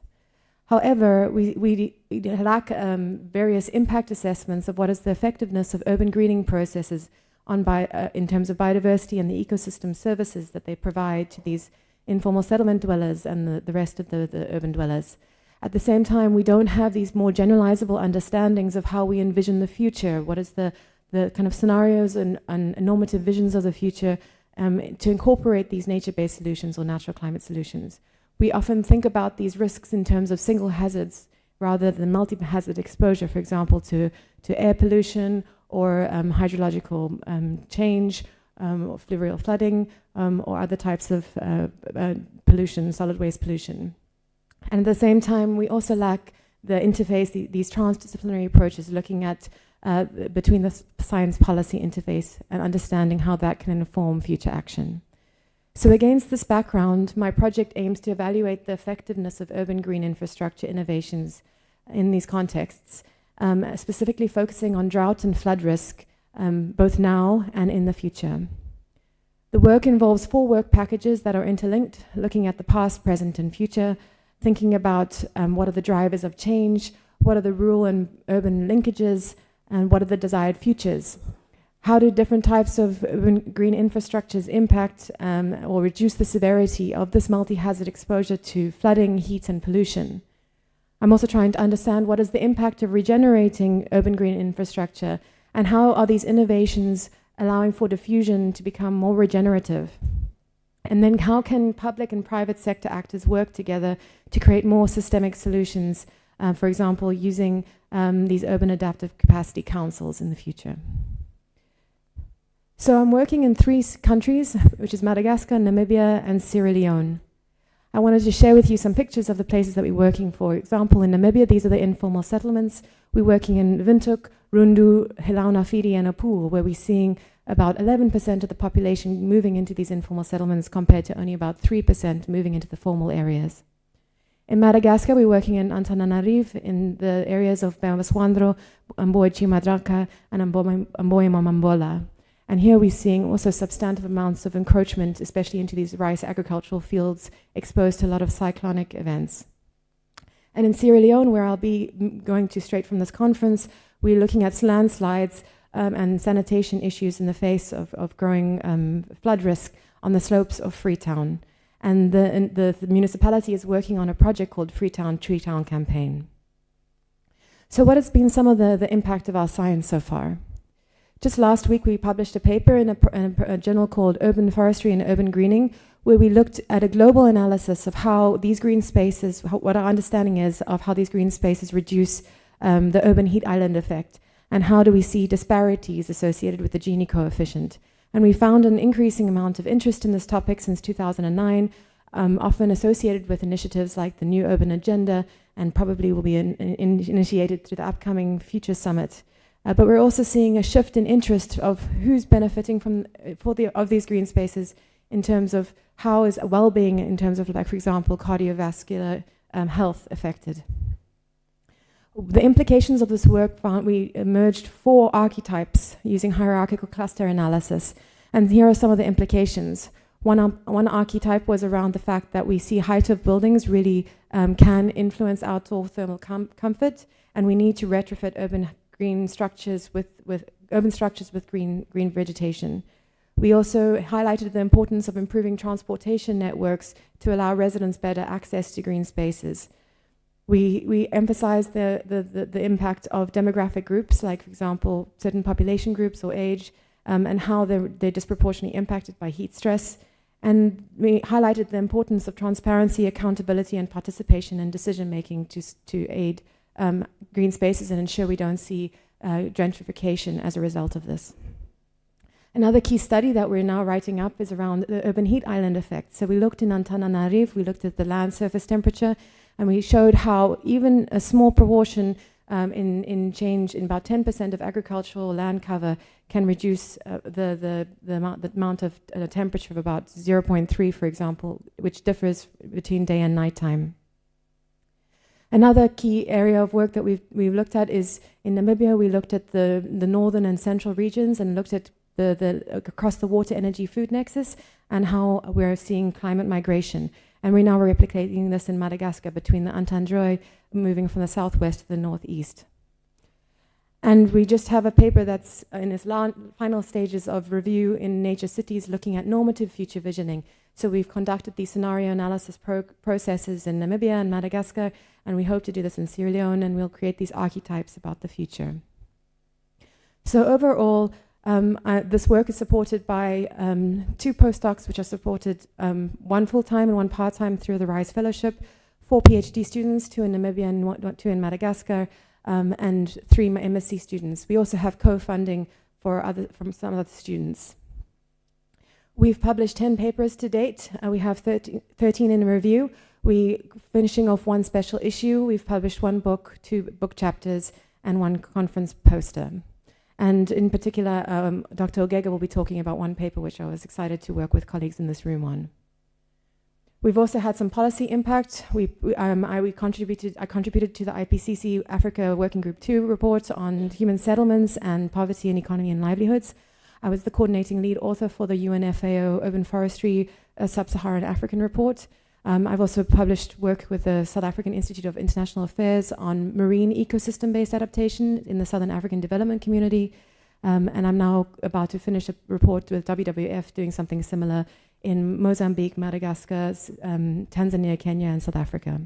However, we lack various impact assessments of what is the effectiveness of urban greening processes in terms of biodiversity and the ecosystem services that they provide to these informal settlement dwellers and the rest of the urban dwellers. At the same time, we don't have these more generalizable understandings of how we envision the future, what is the kind of scenarios and normative visions of the future to incorporate these nature-based solutions or natural climate solutions. We often think about these risks in terms of single hazards rather than multi-hazard exposure, for example, to air pollution or hydrological change, or fluvial flooding, or other types of pollution, solid waste pollution. And at the same time, we also lack the interface, these transdisciplinary approaches looking at between the science policy interface and understanding how that can inform future action. So against this background, my project aims to evaluate the effectiveness of urban green infrastructure innovations in these contexts, specifically focusing on drought and flood risk, both now and in the future. The work involves 4 work packages that are interlinked, looking at the past, present, and future, thinking about what are the drivers of change, what are the rural and urban linkages, and what are the desired futures. How do different types of urban green infrastructures impact or reduce the severity of this multi-hazard exposure to flooding, heat, and pollution? I'm also trying to understand what is the impact of regenerating urban green infrastructure, and how are these innovations allowing for diffusion to become more regenerative? And then how can public and private sector actors work together to create more systemic solutions, for example, using these urban adaptive capacity councils in the future? So I'm working in 3 countries, which is Madagascar, Namibia, and Sierra Leone. I wanted to share with you some pictures of the places that we're working. For example, in Namibia, these are the informal settlements. We're working in Windhoek, Rundu, Hilaunafidi, and Apul, where we're seeing about 11% of the population moving into these informal settlements compared to only about 3% moving into the formal areas. In Madagascar, we're working in Antananarivo in the areas of Bambaswandro, Amboy Chimadraka, and Amboy Mamambola. And here we're seeing also substantive amounts of encroachment, especially into these rice agricultural fields exposed to a lot of cyclonic events. And in Sierra Leone, where I'll be going to straight from this conference, we're looking at landslides and sanitation issues in the face of growing flood risk on the slopes of Freetown. And the municipality is working on a project called Freetown Tree Town Campaign. So what has been some of the impact of our science so far? Just last week, we published a paper in a journal called Urban Forestry and Urban Greening, where we looked at a global analysis of how these green spaces, what our understanding is of how these green spaces reduce the urban heat island effect, and how do we see disparities associated with the Gini coefficient. And we found an increasing amount of interest in this topic since 2009, often associated with initiatives like the New Urban Agenda, and probably will be initiated through the upcoming Future Summit. But we're also seeing a shift in interest of who's benefiting from of these green spaces in terms of how is well-being in terms of, like, for example, cardiovascular health affected. The implications of this work we emerged 4 archetypes using hierarchical cluster analysis. And here are some of the implications. One archetype was around the fact that we see height of buildings really can influence outdoor thermal comfort, and we need to retrofit urban structures with green vegetation. We also highlighted the importance of improving transportation networks to allow residents better access to green spaces. We emphasized the impact of demographic groups, like, for example, certain population groups or age, and how they're disproportionately impacted by heat stress. And we highlighted the importance of transparency, accountability, and participation in decision-making to aid green spaces and ensure we don't see gentrification as a result of this. Another key study that we're now writing up is around the urban heat island effect. So we looked in Antananarivo, we looked at the land surface temperature, and we showed how even a small proportion in change in about 10% of agricultural land cover can reduce the amount of temperature of about 0.3, for example, which differs between day and nighttime. Another key area of work that we've looked at is in Namibia. We looked at the northern and central regions and looked at the across the water, energy, food nexus, and how we're seeing climate migration. And we're now replicating this in Madagascar between the Antandroy, moving from the southwest to the northeast. And we just have a paper that's in its final stages of review in Nature Cities, looking at normative future visioning. So we've conducted these scenario analysis processes in Namibia and Madagascar, and we hope to do this in Sierra Leone, and we'll create these archetypes about the future. So overall, this work is supported by 2 postdocs, which are supported, one full-time and one part-time through the RISE Fellowship, 4 PhD students, 2 in Namibia and 2 in Madagascar, and 3 MSc students. We also have co-funding from some other students. We've published 10 papers to date. We have 13 in review. We're finishing off 1 special issue. We've published 1 book, 2 book chapters, and 1 conference poster. And in particular, Dr. Ogega will be talking about 1 paper which I was excited to work with colleagues in this room on. We've also had some policy impact. I contributed to the IPCC Africa Working Group 2 report on human settlements and poverty and economy and livelihoods. I was the coordinating lead author for the UNFAO Urban Forestry Sub-Saharan African report. I've also published work with the South African Institute of International Affairs on marine ecosystem-based adaptation in the Southern African Development Community. And I'm now about to finish a report with WWF doing something similar in Mozambique, Madagascar, Tanzania, Kenya, and South Africa.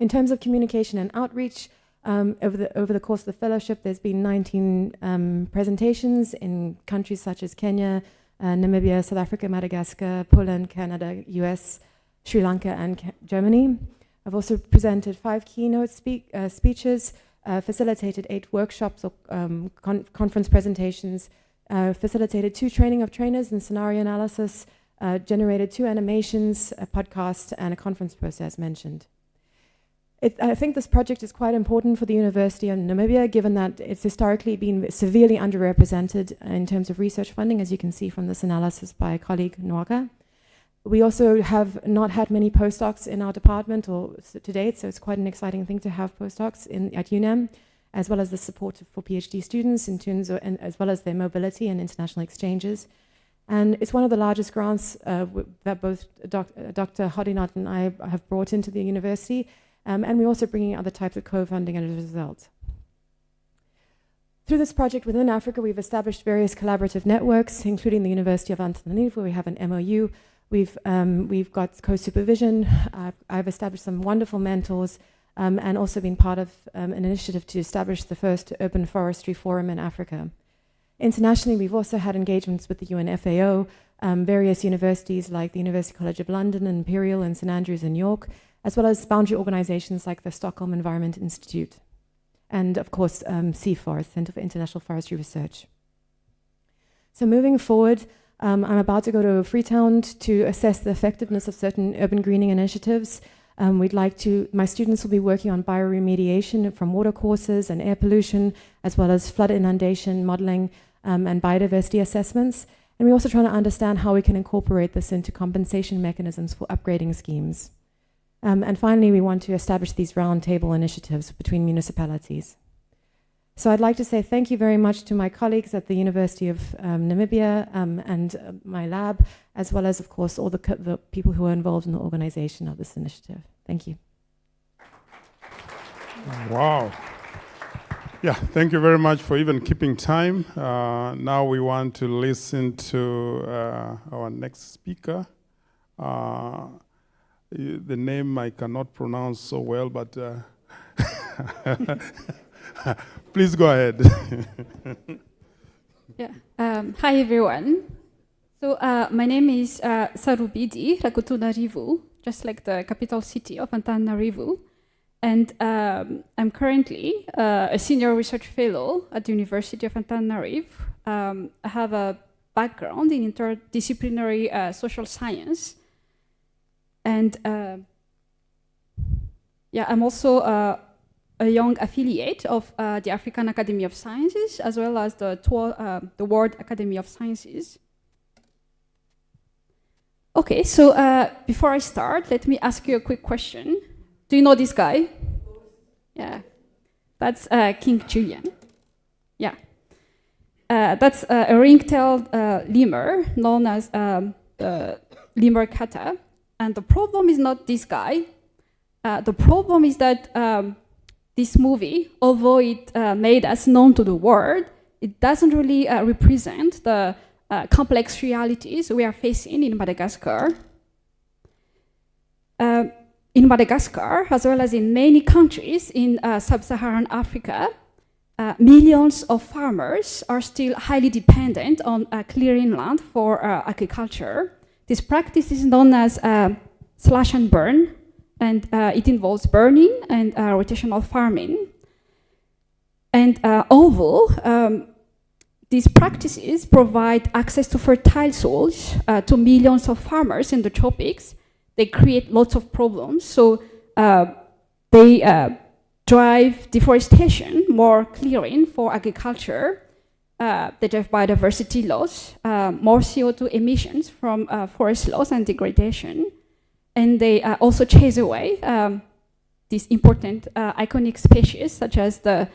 In terms of communication and outreach, over the course of the fellowship, there's been 19 presentations in countries such as Kenya, Namibia, South Africa, Madagascar, Poland, Canada, US, Sri Lanka, and Germany. I've also presented 5 keynote speeches, facilitated 8 workshops or conference presentations, facilitated 2 training of trainers in scenario analysis, generated 2 animations, a podcast, and a conference poster as mentioned. I think this project is quite important for the University of Namibia, given that it's historically been severely underrepresented in terms of research funding, as you can see from this analysis by colleague Nwaka. We also have not had many postdocs in our department to date, so it's quite an exciting thing to have postdocs at UNAM, as well as the support for PhD students in terms of, and as well as their mobility and international exchanges. And it's one of the largest grants that both Dr. Hodinot and I have brought into the university. And we're also bringing other types of co-funding as a result. Through this project within Africa, we've established various collaborative networks, including the University of Antananarivo, where we have an MOU. We've got co-supervision. I've established some wonderful mentors, and also been part of an initiative to establish the first urban forestry forum in Africa. Internationally, we've also had engagements with the UNFAO, various universities like the University College of London, Imperial, and St Andrews in York, as well as boundary organizations like the Stockholm Environment Institute, and of course, CFOREST, Center for International Forestry Research. So moving forward, I'm about to go to Freetown to assess the effectiveness of certain urban greening initiatives. My students will be working on bioremediation from water courses and air pollution, as well as flood inundation modeling and biodiversity assessments. And we're also trying to understand how we can incorporate this into compensation mechanisms for upgrading schemes. And finally, we want to establish these roundtable initiatives between municipalities. So I'd like to say thank you very much to my colleagues at the University of Namibia and my lab, as well as, of course, all the people who are involved in the organization of this initiative. Thank you. Wow. Yeah, thank you very much for even keeping time. Now we want to listen to our next speaker. The name I cannot pronounce so well, but please go ahead. Hi, everyone. So my name is Sarubidi Rakutunarivu, just like the capital city of Antananarivo. And I'm currently a senior research fellow at the University of Antananarivo. I have a background in interdisciplinary social science. And I'm also a young affiliate of the African Academy of Sciences, as well as the World Academy of Sciences. Okay, so before I start, let me ask you a quick question. Do you know this guy? Yeah, that's King Julian. Yeah, that's a ring-tailed lemur known as the lemur kata. And the problem is not this guy. The problem is that this movie, although it made us known to the world, it doesn't really represent the complex realities we are facing in Madagascar. In Madagascar, as well as in many countries in sub-Saharan Africa, millions of farmers are still highly dependent on clearing land for agriculture. This practice is known as slash and burn, and it involves burning and rotational farming. And although these practices provide access to fertile soils to millions of farmers in the tropics, they create lots of problems. So they drive deforestation, more clearing for agriculture. They drive biodiversity loss, more CO2 emissions from forest loss and degradation. And they also chase away these important iconic species, such as the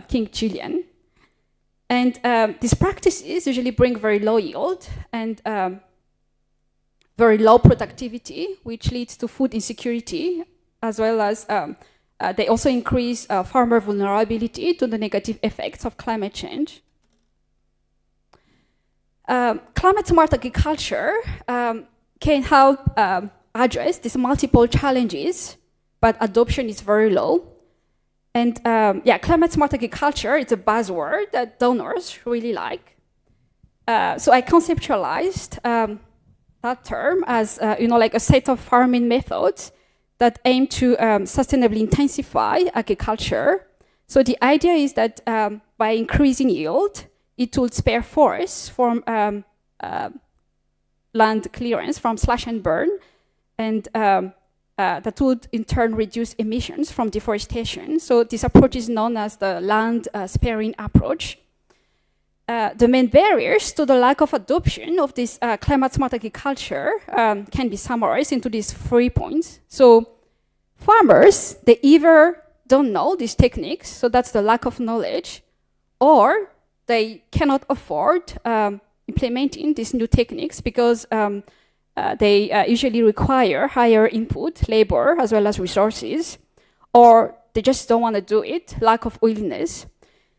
King Julian. And these practices usually bring very low yield and very low productivity, which leads to food insecurity, as well as they also increase farmer vulnerability to the negative effects of climate change. Climate-smart agriculture can help address these multiple challenges, but adoption is very low. And climate-smart agriculture is a buzzword that donors really like. So I conceptualized that term as like a set of farming methods that aim to sustainably intensify agriculture. So the idea is that by increasing yield, it will spare forests from land clearance, from slash and burn, and that would in turn reduce emissions from deforestation. So this approach is known as the land sparing approach. The main barriers to the lack of adoption of this climate-smart agriculture can be summarized into these 3 points. So farmers, they either don't know these techniques, so that's the lack of knowledge, or they cannot afford implementing these new techniques because they usually require higher input, labor, as well as resources, or they just don't want to do it, lack of willingness.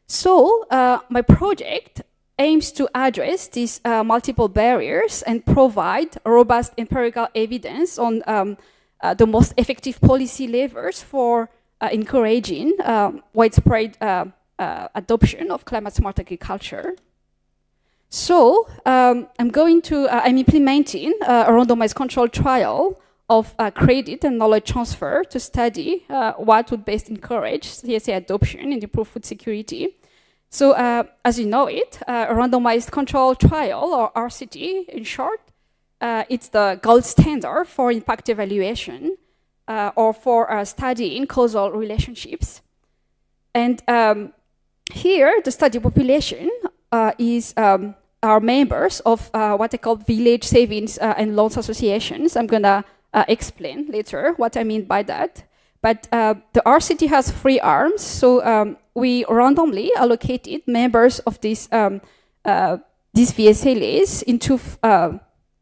So my project aims to address these multiple barriers and provide robust empirical evidence on the most effective policy levers for encouraging widespread adoption of climate-smart agriculture. So I'm implementing a randomized controlled trial of credit and knowledge transfer to study what would best encourage CSA adoption and improve food security. So as you know it, a randomized controlled trial, or RCT in short, it's the gold standard for impact evaluation or for studying causal relationships. And here, the study population is are members of what I call village savings and loans associations. I'm gonna explain later what I mean by that. But the RCT has 3 arms. So we randomly allocated members of these VSLAs into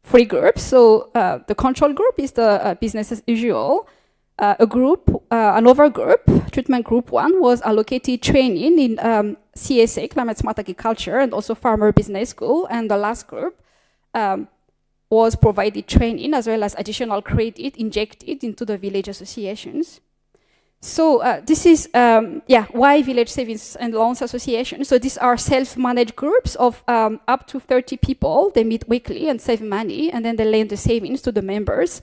3 groups. So the control group is the business as usual. Another group, treatment group 1, was allocated training in CSA, Climate Smart Agriculture, and also Farmer Business School. And the last group was provided training as well as additional credit injected into the village associations. So this is, why Village Savings and Loans Association. So these are self-managed groups of up to 30 people. They meet weekly and save money, and then they lend the savings to the members.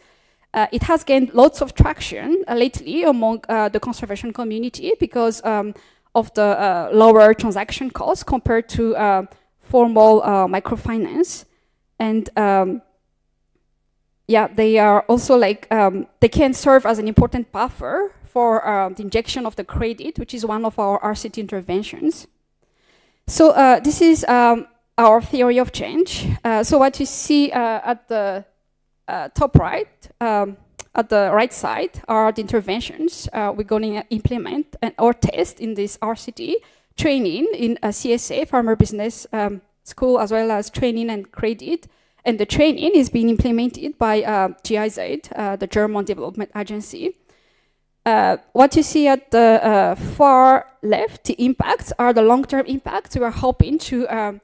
It has gained lots of traction lately among the conservation community because of the lower transaction costs compared to formal microfinance. And they are also they can serve as an important buffer for the injection of the credit, which is one of our RCT interventions. So this is our theory of change. So what you see at the top right, at the right side are the interventions we're going to implement or test in this RCT training in CSA, Farmer Business School, as well as training and credit. And the training is being implemented by GIZ, the German Development Agency. What you see at the far left, the impacts are the long-term impacts we are hoping to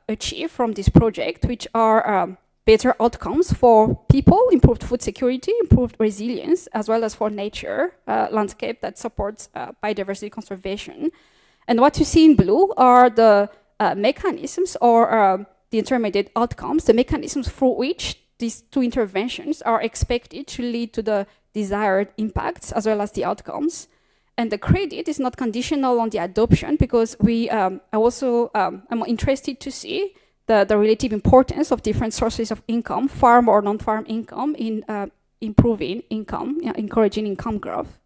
achieve from this project, which are better outcomes for people, improved food security, improved resilience, as well as for nature, landscape that supports biodiversity conservation. And what you see in blue are the mechanisms or the intermediate outcomes, the mechanisms through which these 2 interventions are expected to lead to the desired impacts as well as the outcomes. And the credit is not conditional on the adoption because I'm interested to see the relative importance of different sources of income, farm or non-farm income, in improving income, encouraging income growth.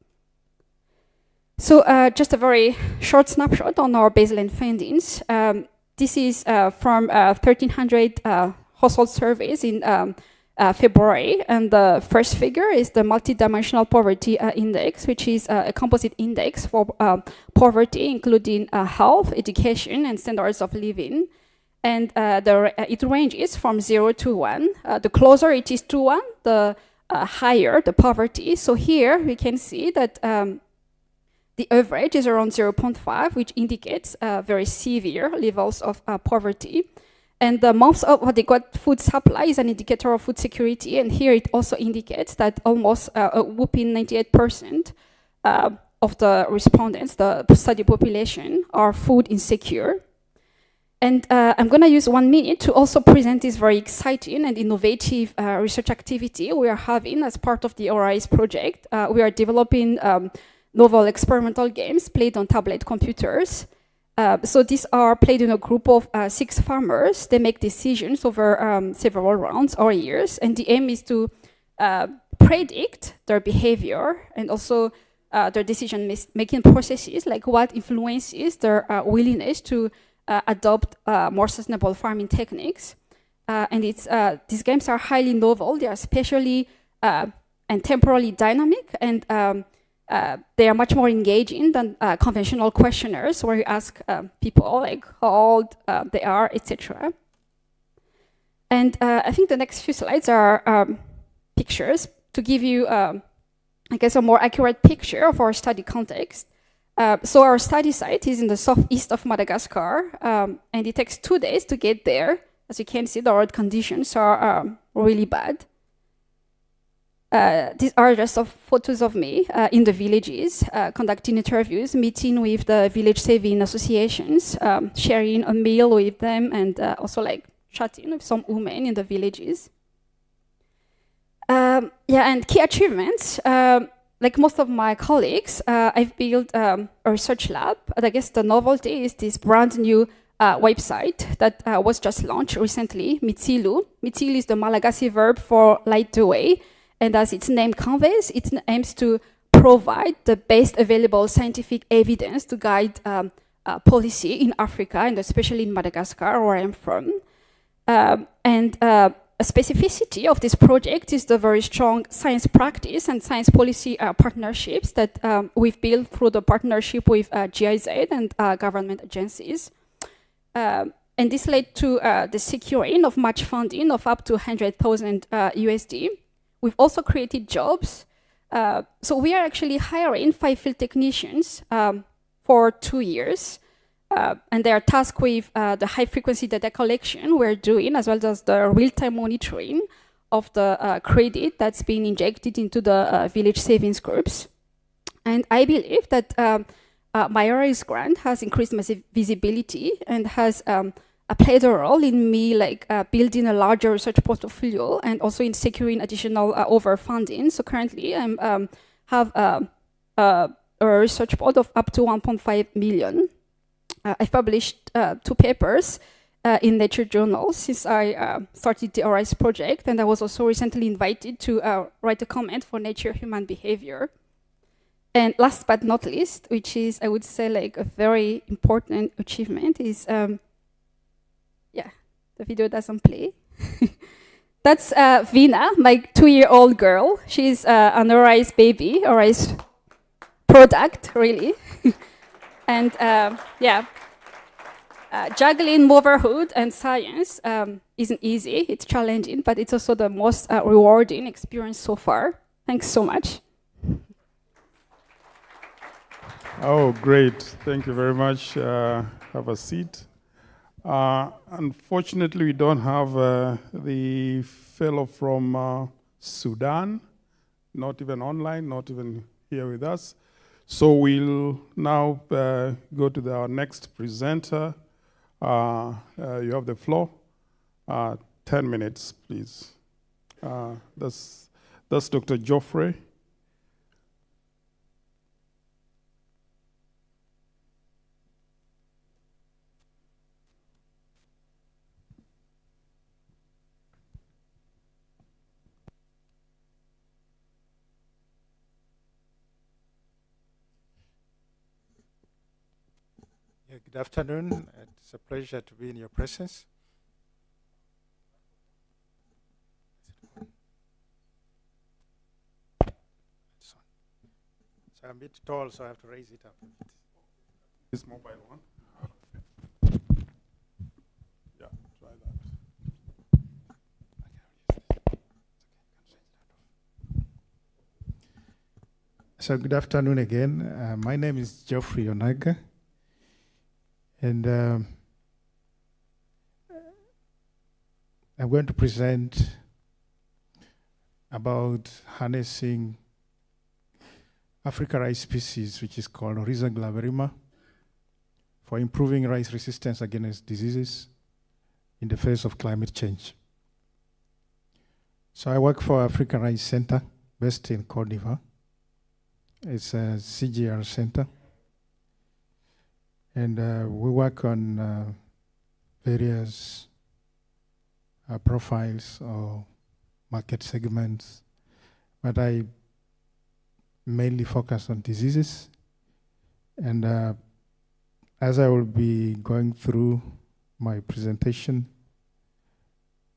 So just a very short snapshot on our baseline findings. This is from 1,300 household surveys in February, and the first figure is the multidimensional poverty index, which is a composite index for poverty, including health, education, and standards of living. And it ranges from 0 to 1. The closer it is to 1, the higher the poverty. So here we can see that the average is around 0.5, which indicates very severe levels of poverty. And the months of adequate food supply is an indicator of food security. And here it also indicates that almost a whopping 98% of the respondents, the study population, are food insecure. And I'm going to use 1 minute to also present this very exciting and innovative research activity we are having as part of the ORISE project. We are developing novel experimental games played on tablet computers. So these are played in a group of 6 farmers. They make decisions over several rounds or years, and the aim is to predict their behavior and also their decision-making processes, like what influences their willingness to adopt more sustainable farming techniques. And these games are highly novel. They are spatially and temporally dynamic, and they are much more engaging than conventional questionnaires where you ask people like how old they are, etc. And I think the next few slides are pictures to give you, I guess, a more accurate picture of our study context. So our study site is in the southeast of Madagascar, and it takes 2 days to get there. As you can see, the road conditions are really bad. These are just photos of me in the villages, conducting interviews, meeting with the village saving associations, sharing a meal with them, and also like chatting with some women in the villages. And key achievements. Like most of my colleagues, I've built a research lab. And I guess the novelty is this brand new website that was just launched recently, Mitsilu. Mitsilu is the Malagasy verb for light the way. And as its name conveys, it aims to provide the best available scientific evidence to guide policy in Africa, and especially in Madagascar, where I'm from. a specificity of this project is the very strong science practice and science policy partnerships that we've built through the partnership with GIZ and government agencies. And this led to the securing of match funding of up to 100,000 USD. We've also created jobs. So we are actually hiring 5 field technicians for 2 years. And they are tasked with the high-frequency data collection we're doing, as well as the real-time monitoring of the credit that's being injected into the village savings groups. And I believe that my RISE grant has increased my visibility and has played a role in me building a larger research portfolio and also in securing additional overfunding. So currently I have a research pod of up to 1.5 million. I've published 2 papers in Nature journals since I started the RISE project, and I was also recently invited to write a comment for Nature Human Behavior. And last but not least, which is, I would say, a very important achievement, is, the video doesn't play. That's Vina, my 2-year-old girl. She's an RISE baby, RISE product, really. And juggling motherhood and science isn't easy. It's challenging, but it's also the most rewarding experience so far. Thanks so much. Oh, great. Thank you very much. Have a seat. Unfortunately, we don't have the fellow from Sudan, not even online, not even here with us. So we'll now go to our next presenter. You have the floor. 10 minutes, please. That's Dr. Geoffrey. Good afternoon. It's a pleasure to be in your presence. So I'm a bit tall, so I have to raise it up a bit. This mobile one. Yeah, try that. So good afternoon again. My name is Geoffrey Onaga. And I'm going to present about harnessing Africa rice species, which is called Oryza glaberrima, for improving rice resistance against diseases in the face of climate change. So I work for Africa Rice Center, based in Côte d'Ivoire. It's a CGR center. And we work on various profiles or market segments, but I mainly focus on diseases. And as I will be going through my presentation,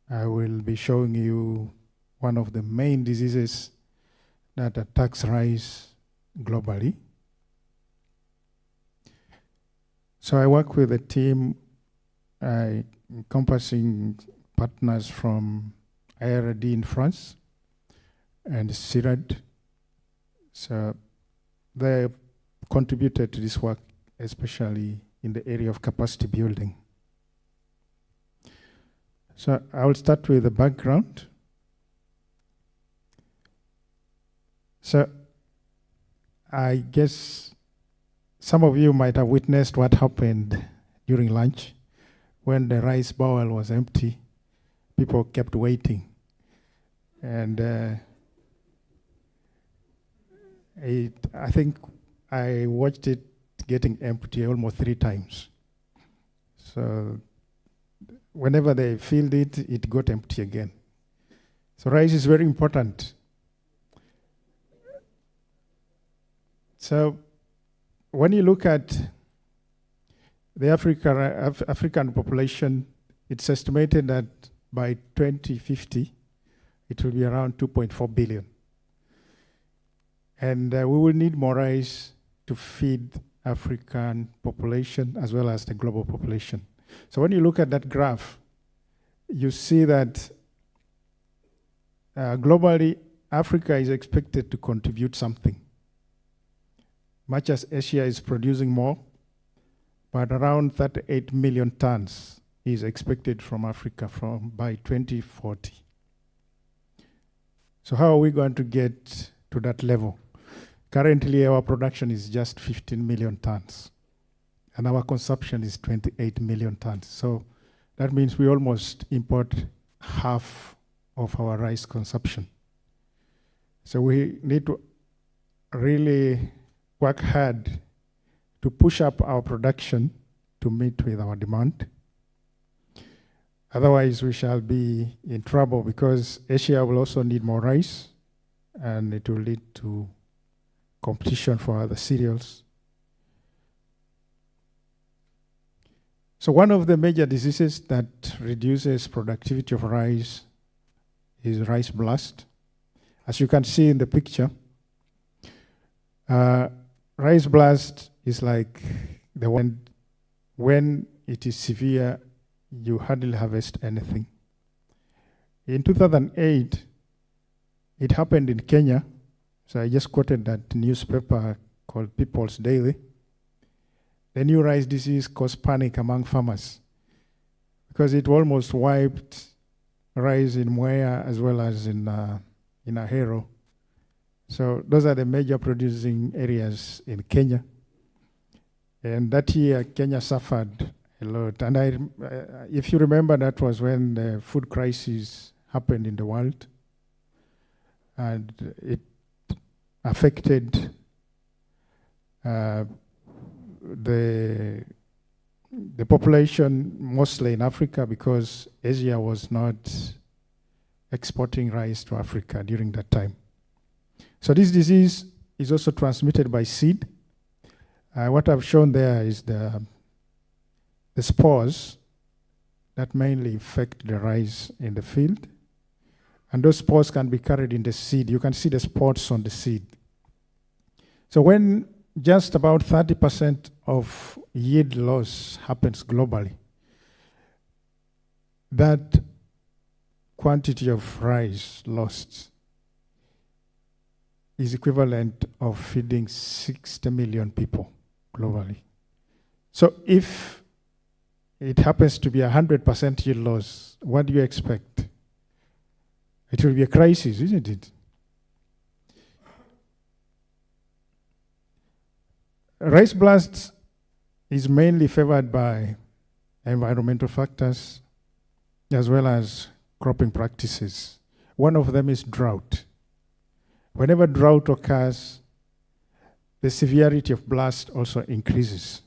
I will be showing you one of the main diseases that attacks rice globally. So I work with a team encompassing partners from IRD in France and CIRAD. So they contributed to this work, especially in the area of capacity building. So I will start with the background. So I guess some of you might have witnessed what happened during lunch when the rice bowl was empty. People kept waiting. And I think I watched it getting empty almost 3 times. So whenever they filled it, it got empty again. So rice is very important. So when you look at the African population, it's estimated that by 2050, it will be around 2.4 billion. And we will need more rice to feed African population as well as the global population. So when you look at that graph, you see that globally, Africa is expected to contribute something. Much as Asia is producing more, but around 38 million tons is expected from Africa by 2040. So how are we going to get to that level? Currently, our production is just 15 million tons, and our consumption is 28 million tons. So that means we almost import half of our rice consumption. So we need to really work hard to push up our production to meet with our demand. Otherwise, we shall be in trouble because Asia will also need more rice, and it will lead to competition for other cereals. So one of the major diseases that reduces productivity of rice is rice blast. As you can see in the picture, rice blast is like the one when it is severe, you hardly harvest anything. In 2008, it happened in Kenya. So I just quoted that newspaper called People's Daily. The new rice disease caused panic among farmers because it almost wiped rice in Mwea as well as in Ahero. So those are the major producing areas in Kenya. And that year, Kenya suffered a lot. And if you remember, that was when the food crisis happened in the world. And it affected the population mostly in Africa because Asia was not exporting rice to Africa during that time. So this disease is also transmitted by seed. What I've shown there is the spores that mainly infect the rice in the field. And those spores can be carried in the seed. You can see the spots on the seed. So when just about 30% of yield loss happens globally, that quantity of rice lost is equivalent of feeding 60 million people globally. So if it happens to be 100% yield loss, what do you expect? It will be a crisis, isn't it? Rice blast is mainly favored by environmental factors as well as cropping practices. One of them is drought. Whenever drought occurs, the severity of blast also increases.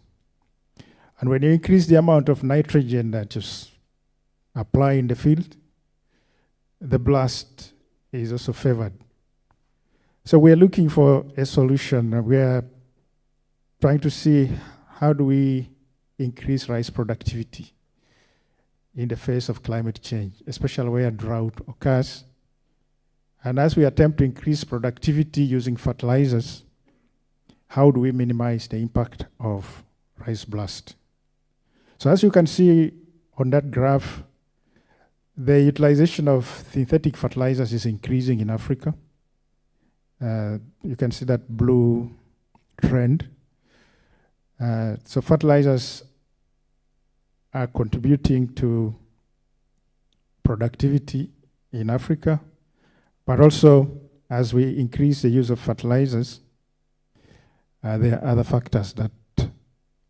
And when you increase the amount of nitrogen that you apply in the field, the blast is also favored. So we are looking for a solution. We are trying to see how do we increase rice productivity in the face of climate change, especially where drought occurs. And as we attempt to increase productivity using fertilizers, how do we minimize the impact of rice blast? So as you can see on that graph, the utilization of synthetic fertilizers is increasing in Africa. You can see that blue trend. So fertilizers are contributing to productivity in Africa, but also as we increase the use of fertilizers, there are other factors that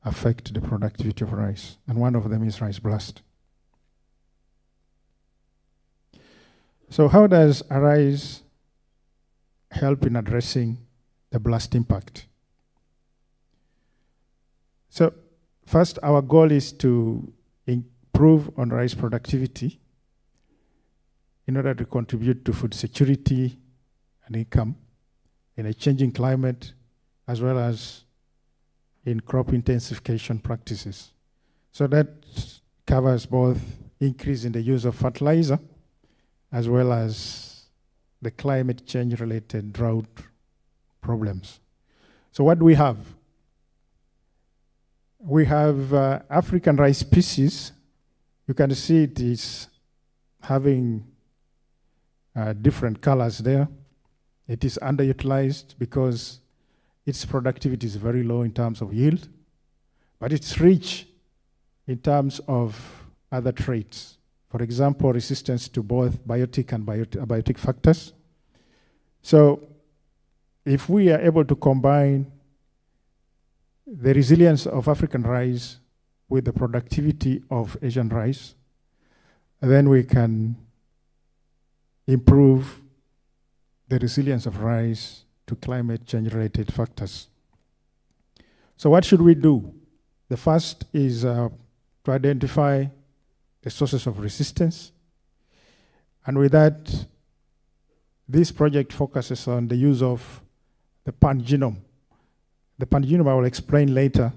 affect the productivity of rice, and one of them is rice blast. So how does ARISE help in addressing the blast impact? So first, our goal is to improve on rice productivity in order to contribute to food security and income in a changing climate, as well as in crop intensification practices. So that covers both increase in the use of fertilizer, as well as the climate change related drought problems. So what do we have? We have African rice species. You can see it is having different colors there. It is underutilized because its productivity is very low in terms of yield, but it's rich in terms of other traits. For example, resistance to both biotic and abiotic factors. So if we are able to combine the resilience of African rice with the productivity of Asian rice, then we can improve the resilience of rice to climate change related factors. So what should we do? The first is to identify the sources of resistance. And with that, this project focuses on the use of the pangenome. The pangenome I will explain later,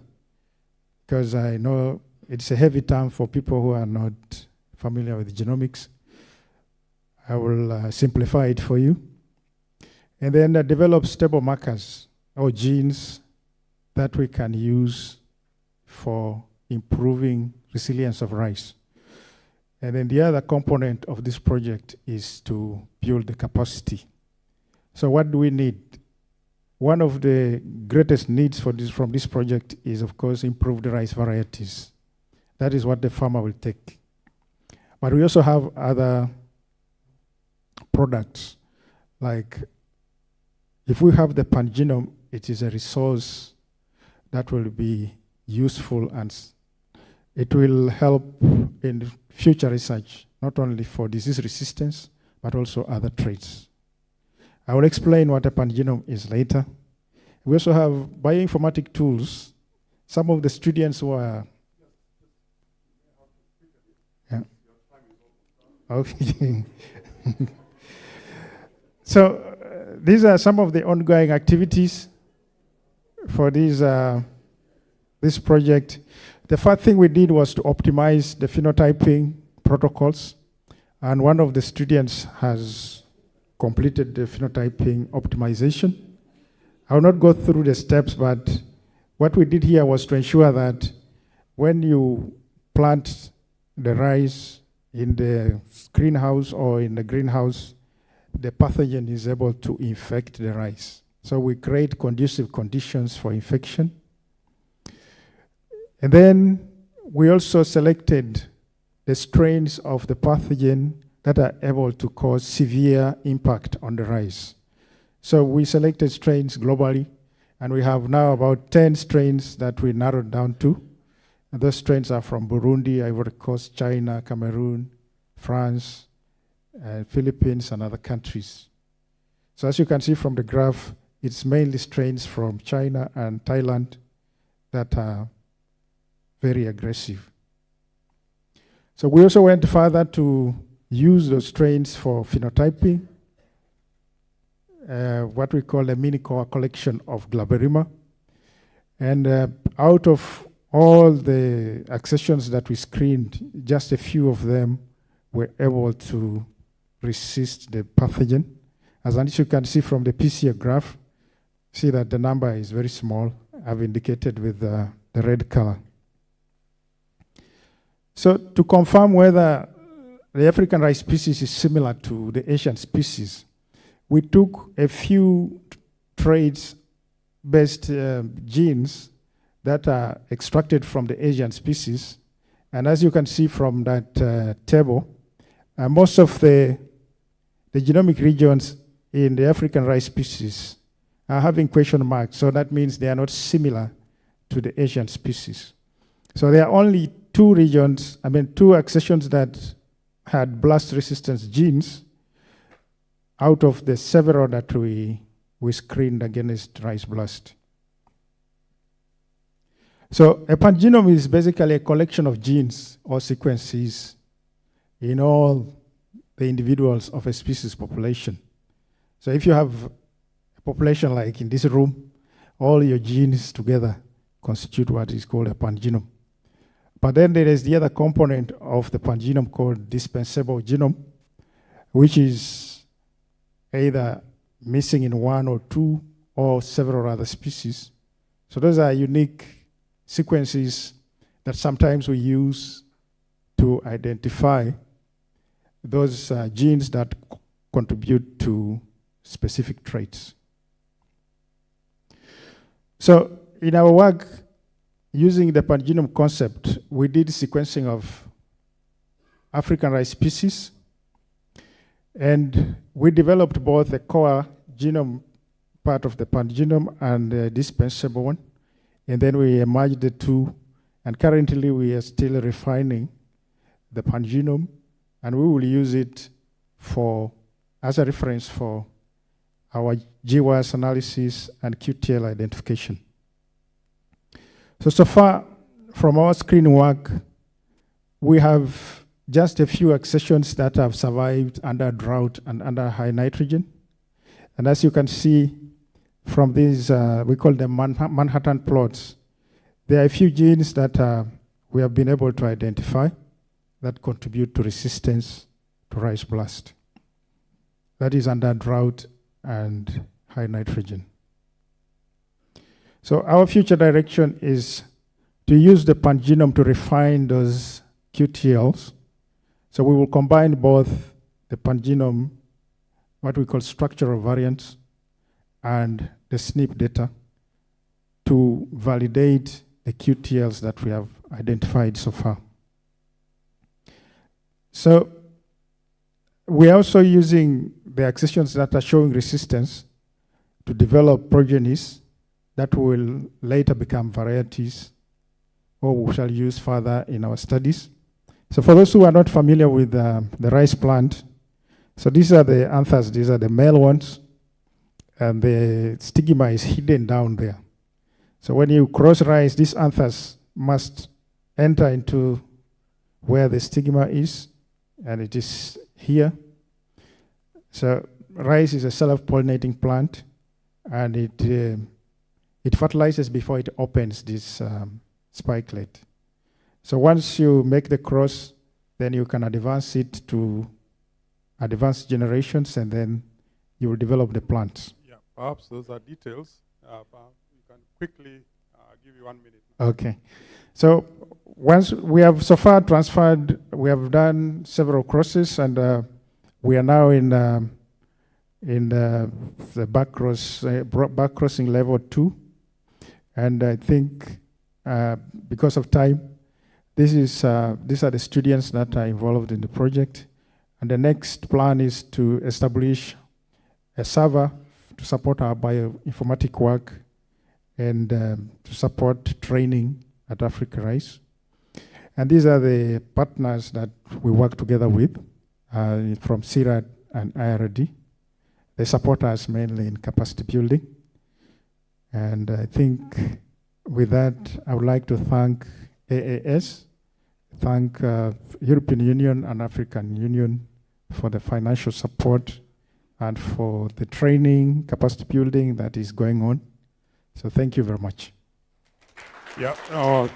because I know it's a heavy term for people who are not familiar with genomics. I will simplify it for you. And then develop stable markers or genes that we can use for improving resilience of rice. And then the other component of this project is to build the capacity. So what do we need? One of the greatest needs from this project is, of course, improved rice varieties. That is what the farmer will take. But we also have other products, like if we have the pangenome, it is a resource that will be useful and it will help in future research, not only for disease resistance, but also other traits. I will explain what a pangenome is later. We also have bioinformatic tools. Some of the students were... Yeah. Okay. So these are some of the ongoing activities for this project. The first thing we did was to optimize the phenotyping protocols. And one of the students has completed the phenotyping optimization. I will not go through the steps, but what we did here was to ensure that when you plant the rice in the greenhouse or in the greenhouse, the pathogen is able to infect the rice. So we create conducive conditions for infection. And then we also selected the strains of the pathogen that are able to cause severe impact on the rice. So we selected strains globally, and we have now about 10 strains that we narrowed down to. And those strains are from Burundi, Ivory Coast, China, Cameroon, France, Philippines, and other countries. So as you can see from the graph, it's mainly strains from China and Thailand that are very aggressive. So we also went further to use those strains for phenotyping, what we call a mini-core collection of Glaberrima. And out of all the accessions that we screened, just a few of them were able to resist the pathogen. As you can see from the PCR graph, see that the number is very small. I've indicated with the red color. So to confirm whether the African rice species is similar to the Asian species, we took a few traits-based genes that are extracted from the Asian species. And as you can see from that table, most of the genomic regions in the African rice species are having question marks. So that means they are not similar to the Asian species. So there are only two regions, two accessions that had blast resistance genes out of the several that we screened against rice blast. So a pangenome is basically a collection of genes or sequences in all the individuals of a species population. So if you have a population like in this room, all your genes together constitute what is called a pangenome. But then there is the other component of the pangenome called dispensable genome, which is either missing in one or two or several other species. So those are unique sequences that sometimes we use to identify those genes that contribute to specific traits. So in our work, using the pangenome concept, we did sequencing of African rice species, and we developed both the core genome part of the pangenome and the dispensable one, and then we merged the two, and currently we are still refining the pangenome, and we will use it as a reference for our GWAS analysis and QTL identification. So far from our screening work, we have just a few accessions that have survived under drought and under high nitrogen. And as you can see from these, we call them Manhattan plots, there are a few genes that we have been able to identify that contribute to resistance to rice blast. That is under drought and high nitrogen. So our future direction is to use the pangenome to refine those QTLs. So we will combine both the pangenome, what we call structural variants, and the SNP data to validate the QTLs that we have identified so far. So we are also using the accessions that are showing resistance to develop progenies that will later become varieties or we shall use further in our studies. So for those who are not familiar with the rice plant, so these are the anthers, these are the male ones, and the stigma is hidden down there. So when you cross rice, these anthers must enter into where the stigma is, and it is here. So rice is a self-pollinating plant, and it fertilizes before it opens this spikelet. So once you make the cross, then you can advance it to advanced generations, and then you will develop the plants. Yeah, perhaps those are details. We can quickly give you 1 minute. Okay. So once we have so far transferred, we have done several crosses, and we are now in the back crossing level 2. And I think because of time, these are the students that are involved in the project. And the next plan is to establish a server to support our bioinformatic work and to support training at Africa Rice. And these are the partners that we work together with from CIRAD and IRD. They support us mainly in capacity building. And I think with that, I would like to thank AAS, thank European Union and African Union for the financial support and for the training, capacity building that is going on. So thank you very much. Yeah,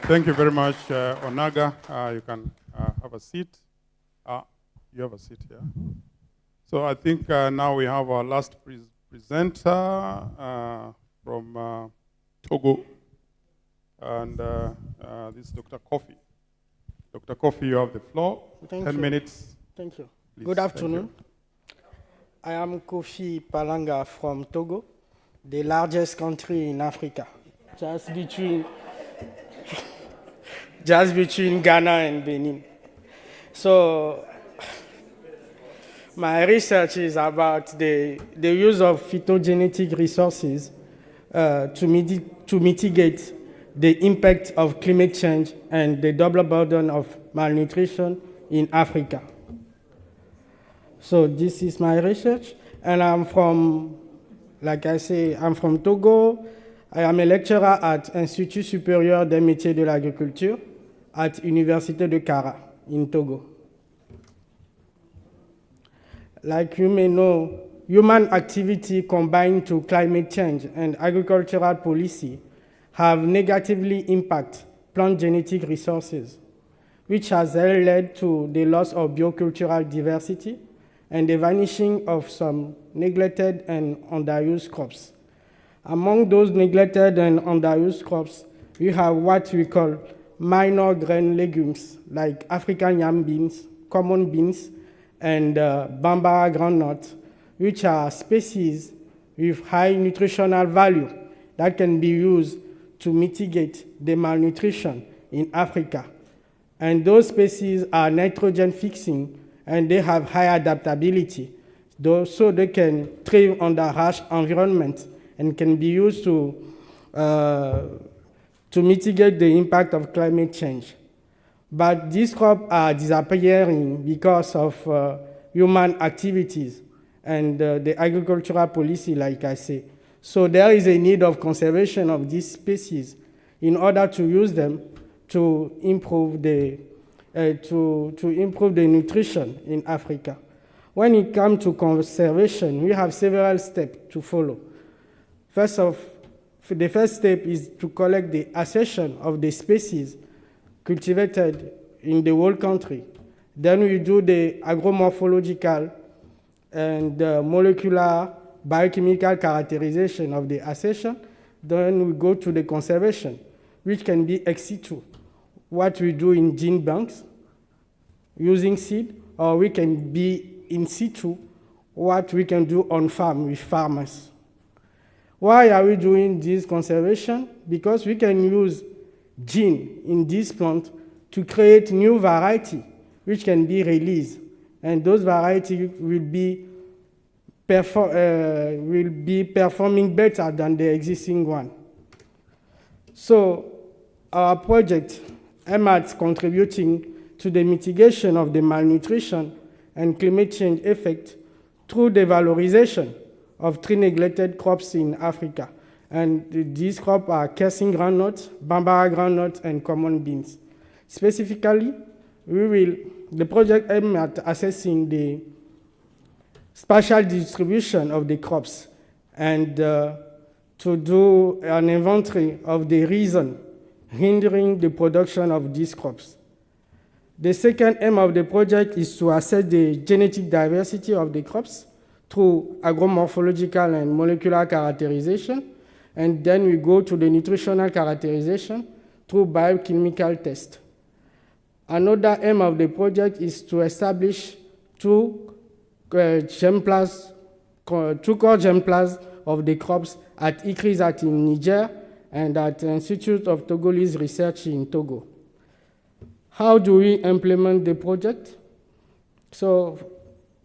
thank you very much, Onaga. You can have a seat. You have a seat here. So I think now we have our last presenter from Togo, and this is Dr. Kofi. Dr. Kofi, you have the floor. 10 minutes. Thank you. Please. Good afternoon. I am Kofi Palanga from Togo, the largest country in Africa, just between Ghana and Benin. So my research is about the use of phytogenetic resources to mitigate the impact of climate change and the double burden of malnutrition in Africa. So this is my research, and I'm from, like I say, I'm from Togo. I am a lecturer at Institut Supérieur des Métiers de l'Agriculture at Université de Kara in Togo. Like you may know, human activity combined to climate change and agricultural policy have negatively impacted plant genetic resources which has led to the loss of biocultural diversity and the vanishing of some neglected and underused crops. Among those neglected and underused crops, we have what we call minor grain legumes, like African yam beans, common beans, and Bambara groundnut, which are species with high nutritional value that can be used to mitigate the malnutrition in Africa. And those species are nitrogen fixing, and they have high adaptability, so they can thrive under harsh environments and can be used to mitigate the impact of climate change. But these crops are disappearing because of human activities and the agricultural policy, like I say. So there is a need of conservation of these species in order to use them to improve the nutrition in Africa. When it comes to conservation, we have several steps to follow. The first step is to collect the accession of the species cultivated in the whole country. Then we do the agromorphological and molecular biochemical characterization of the accession. Then we go to the conservation, which can be ex situ, what we do in gene banks using seed, or we can be in situ, what we can do on farm with farmers. Why are we doing this conservation? Because we can use gene in this plant to create new variety, which can be released. And those varieties will be performing better than the existing one. So our project aims at contributing to the mitigation of the malnutrition and climate change effect through the valorization of three neglected crops in Africa. And these crops are Kersing groundnut, Bambara groundnut, and common beans. Specifically, the project aims at assessing the spatial distribution of the crops and to do an inventory of the reason hindering the production of these crops. The second aim of the project is to assess the genetic diversity of the crops through agromorphological and molecular characterization, and then we go to the nutritional characterization through biochemical test. Another aim of the project is to establish two core exemplars of the crops at ICRISAT in Niger and at the Institute of Togolese Research in Togo. How do we implement the project? So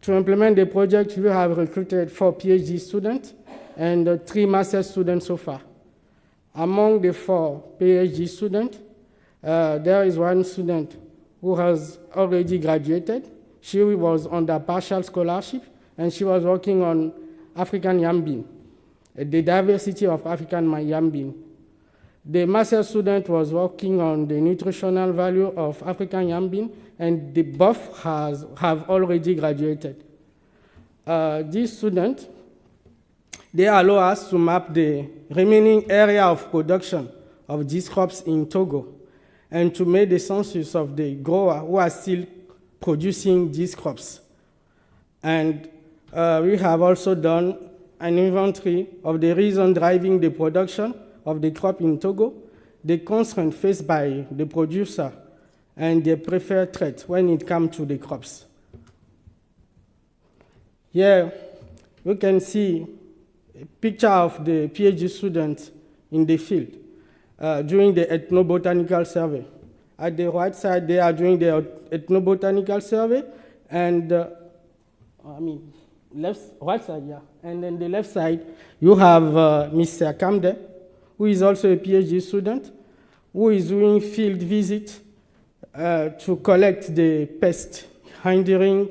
to implement the project, we have recruited 4 PhD students and 3 master students so far. Among the 4 PhD students, there is one student who has already graduated. She was on the partial scholarship, and she was working on African yam bean, the diversity of African yam bean. The master student was working on the nutritional value of African yam bean, and the both have already graduated. These students, they allow us to map the remaining area of production of these crops in Togo and to make the census of the growers who are still producing these crops. And we have also done an inventory of the reason driving the production of the crop in Togo, the constraints faced by the producer, and the preferred threat when it comes to the crops. Here, you can see a picture of the PhD students in the field during the ethnobotanical survey. At the right side, they are doing the ethnobotanical survey, and right side, yeah. And then the left side, you have Mr. Kamde, who is also a PhD student, who is doing field visit to collect the pest hindering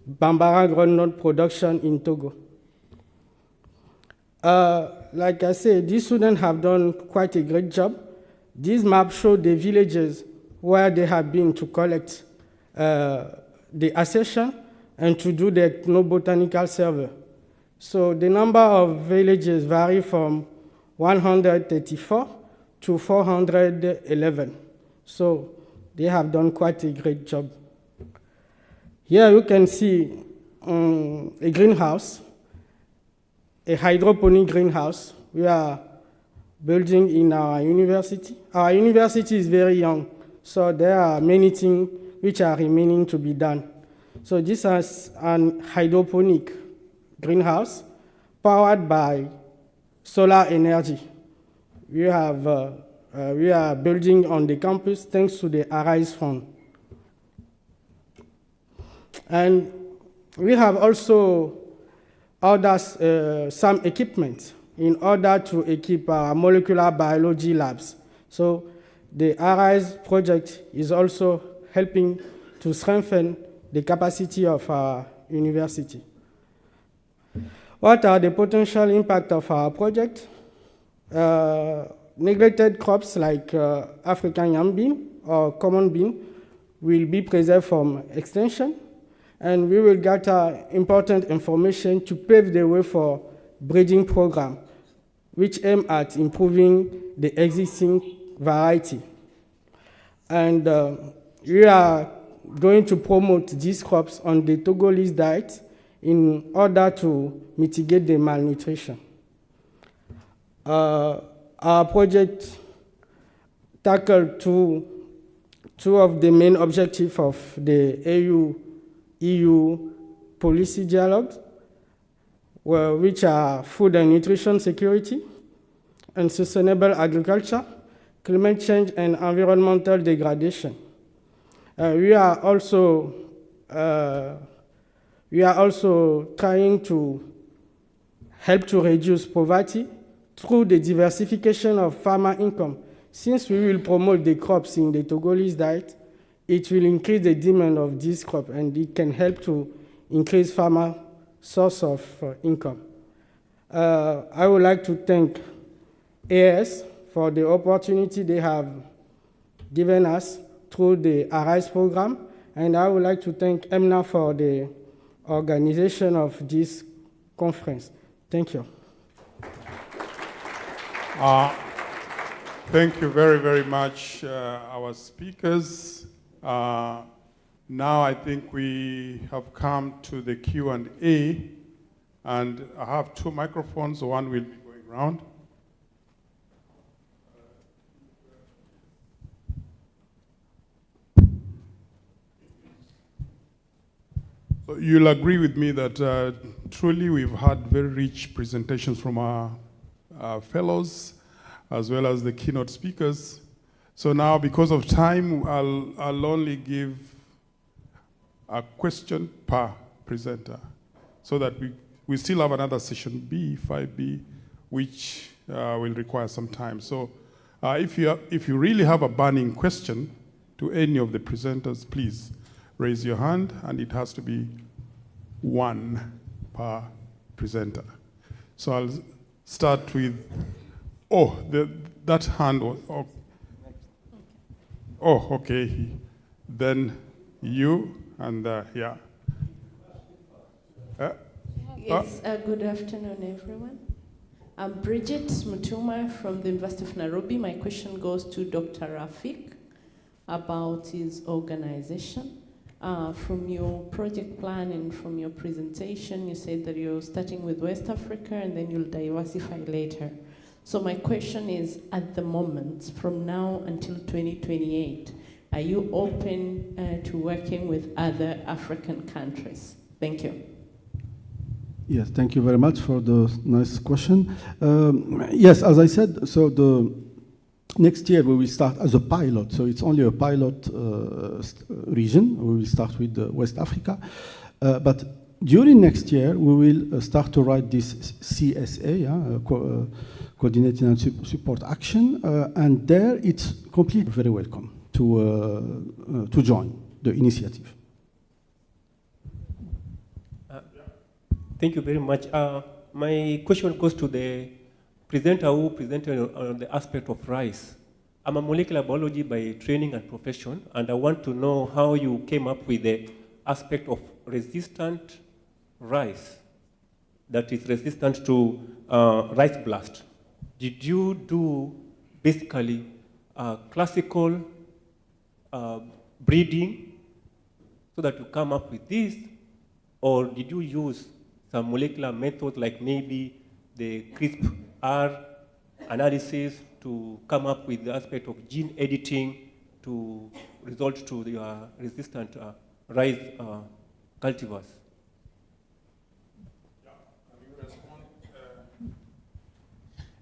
Bambara groundnut production in Togo. Like I said, these students have done quite a great job. These maps show the villages where they have been to collect the accession and to do the ethnobotanical survey. So the number of villages vary from 134 to 411. So They have done quite a great job. Here you can see a greenhouse, a hydroponic greenhouse. We are building in our university. Our university is very young, so there are many things which are remaining to be done. So this is an hydroponic greenhouse powered by solar energy. We are building on the campus thanks to the Arise Fund. And we have also ordered some equipment in order to equip our molecular biology labs. So the Arise project is also helping to strengthen the capacity of our university. What are the potential impact of our project? Neglected crops like African yam bean or common bean will be preserved from extinction, and we will gather important information to pave the way for breeding program, which aim at improving the existing variety. And we are going to promote these crops on the Togolese diet in order to mitigate the malnutrition. Our project tackled two of the main objectives of the EU policy dialogue, which are food and nutrition security and sustainable agriculture, climate change and environmental degradation. We are also trying to help to reduce poverty through the diversification of farmer income. Since we will promote the crops in the Togolese diet, it will increase the demand of this crop, and it can help to increase farmer source of income. I would like to thank AS for the opportunity they have given us through the Arise program, and I would like to thank EMNA for the organization of this conference. Thank you. Thank you very, very much, our speakers. Now I think we have come to the Q&A, and I have two microphones. One will be going around. So you'll agree with me that truly we've had very rich presentations from our fellows, as well as the keynote speakers. So now, because of time, I'll only give a question per presenter, so that we still have another session B, 5B, which will require some time. So if you really have a burning question to any of the presenters, please raise your hand, and it has to be one per presenter. So I'll start with, that hand was, okay. Then you, and yeah. Yes, good afternoon, everyone. I'm Bridget Mutuma from the University of Nairobi. My question goes to Dr. Rafik about his organization. From your project plan and from your presentation, you said that you're starting with West Africa and then you'll diversify later. So my question is, at the moment, from now until 2028, are you open to working with other African countries? Thank you. Yes, thank you very much for the nice question. Yes, as I said, so the next year we will start as a pilot. So it's only a pilot region. We will start with West Africa. But during next year, we will start to write this CSA, Coordinating and Support Action. And there it's completely very welcome to join the initiative. Thank you very much. My question goes to the presenter who presented on the aspect of rice. I'm a molecular biology by training and profession, and I want to know how you came up with the aspect of resistant rice that is resistant to rice blast. Did you do basically classical breeding so that you come up with this? Or did you use some molecular method like maybe the CRISPR analysis to come up with the aspect of gene editing to result to the resistant rice cultivars?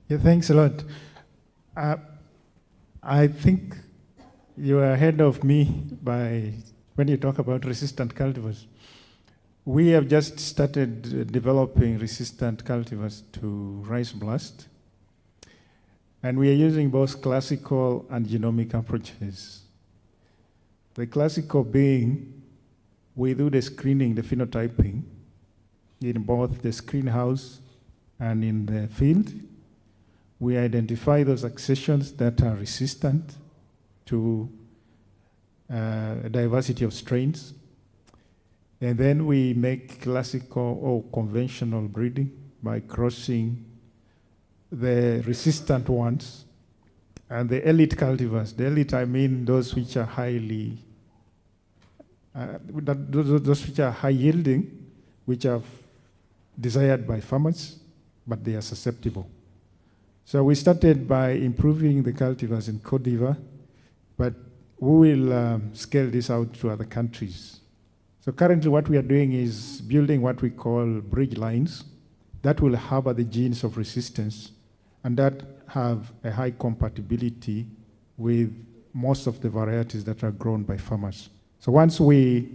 Yeah, thanks a lot. I think you are ahead of me when you talk about resistant cultivars. We have just started developing resistant cultivars to rice blast. And we are using both classical and genomic approaches. The classical being, we do the screening, the phenotyping, in both the screen house and in the field. We identify those accessions that are resistant to a diversity of strains. And then we make classical or conventional breeding by crossing the resistant ones and the elite cultivars. The elite, I mean those which are highly, those which are high yielding, which are desired by farmers, but they are susceptible. So we started by improving the cultivars in Côte d'Ivoire, but we will scale this out to other countries. So currently what we are doing is building what we call bridge lines that will harbor the genes of resistance and that have a high compatibility with most of the varieties that are grown by farmers. So once we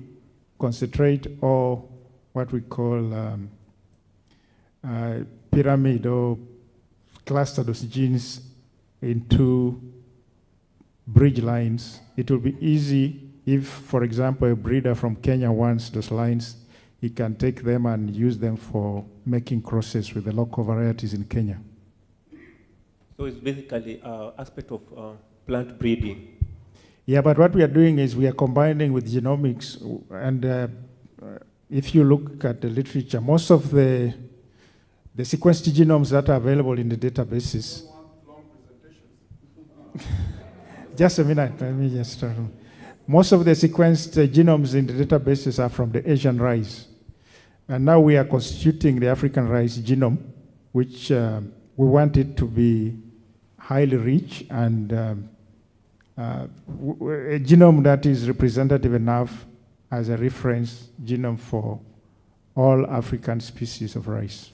concentrate all what we call pyramid or cluster those genes into bridge lines, it will be easy if, for example, a breeder from Kenya wants those lines, he can take them and use them for making crosses with the local varieties in Kenya. So it's basically an aspect of plant breeding. Yeah, but what we are doing is we are combining with genomics, and if you look at the literature, most of the sequenced genomes that are available in the databases. Just a minute, let me just start. Most of the sequenced genomes in the databases are from the Asian rice. And now we are constituting the African rice genome, which we want it to be highly rich and a genome that is representative enough as a reference genome for all African species of rice.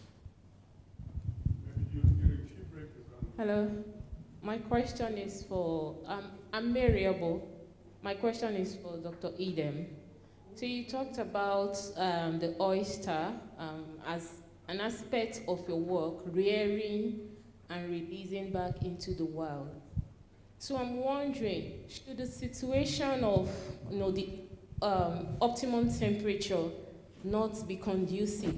Hello. My question is for, I'm variable. My question is for Dr. Edem. So you talked about the oyster as an aspect of your work, rearing and releasing back into the wild. So I'm wondering, should the situation of the optimum temperature not be conducive,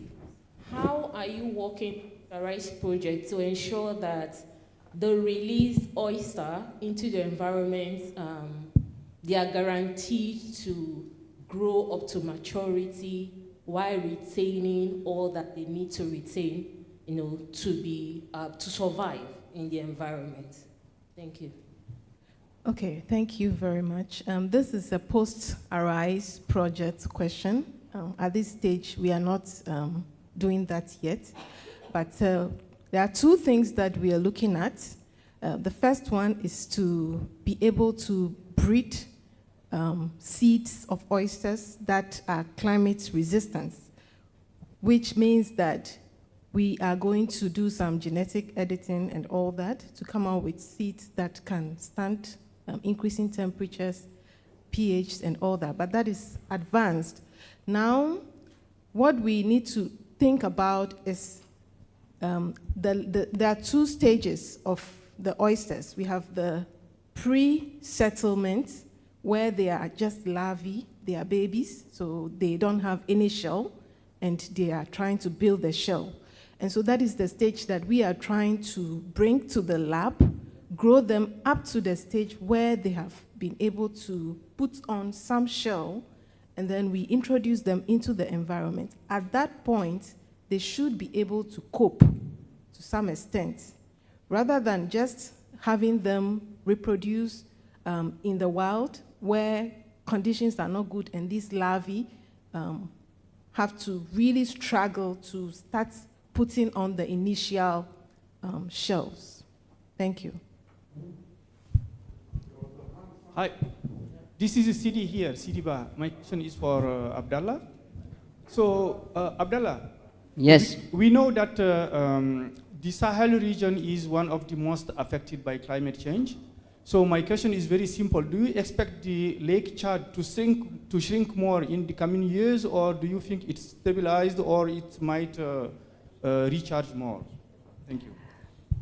how are you working the rice project to ensure that the released oyster into the environment, they are guaranteed to grow up to maturity while retaining all that they need to retain, to survive in the environment? Thank you. Okay, thank you very much. This is a post-Arise project question. At this stage, we are not doing that yet, but there are two things that we are looking at. The first one is to be able to breed seeds of oysters that are climate resistant, which means that we are going to do some genetic editing and all that to come out with seeds that can stand increasing temperatures, pH, and all that. But that is advanced. Now, what we need to think about is there are two stages of the oysters. We have the pre-settlement, where they are just larvae, they are babies, so they don't have any shell, and they are trying to build the shell. And so that is the stage that we are trying to bring to the lab, grow them up to the stage where they have been able to put on some shell, and then we introduce them into the environment. At that point, they should be able to cope to some extent, rather than just having them reproduce in the wild where conditions are not good and these larvae have to really struggle to start putting on the initial shells. Thank you. Hi, this is Sidi here, Sidi Ba. My question is for Abdallah. So, Abdallah. Yes. We know that the Sahel region is one of the most affected by climate change. So my question is very simple. Do you expect the Lake Chad to shrink more in the coming years, or do you think it's stabilized or it might recharge more? Thank you.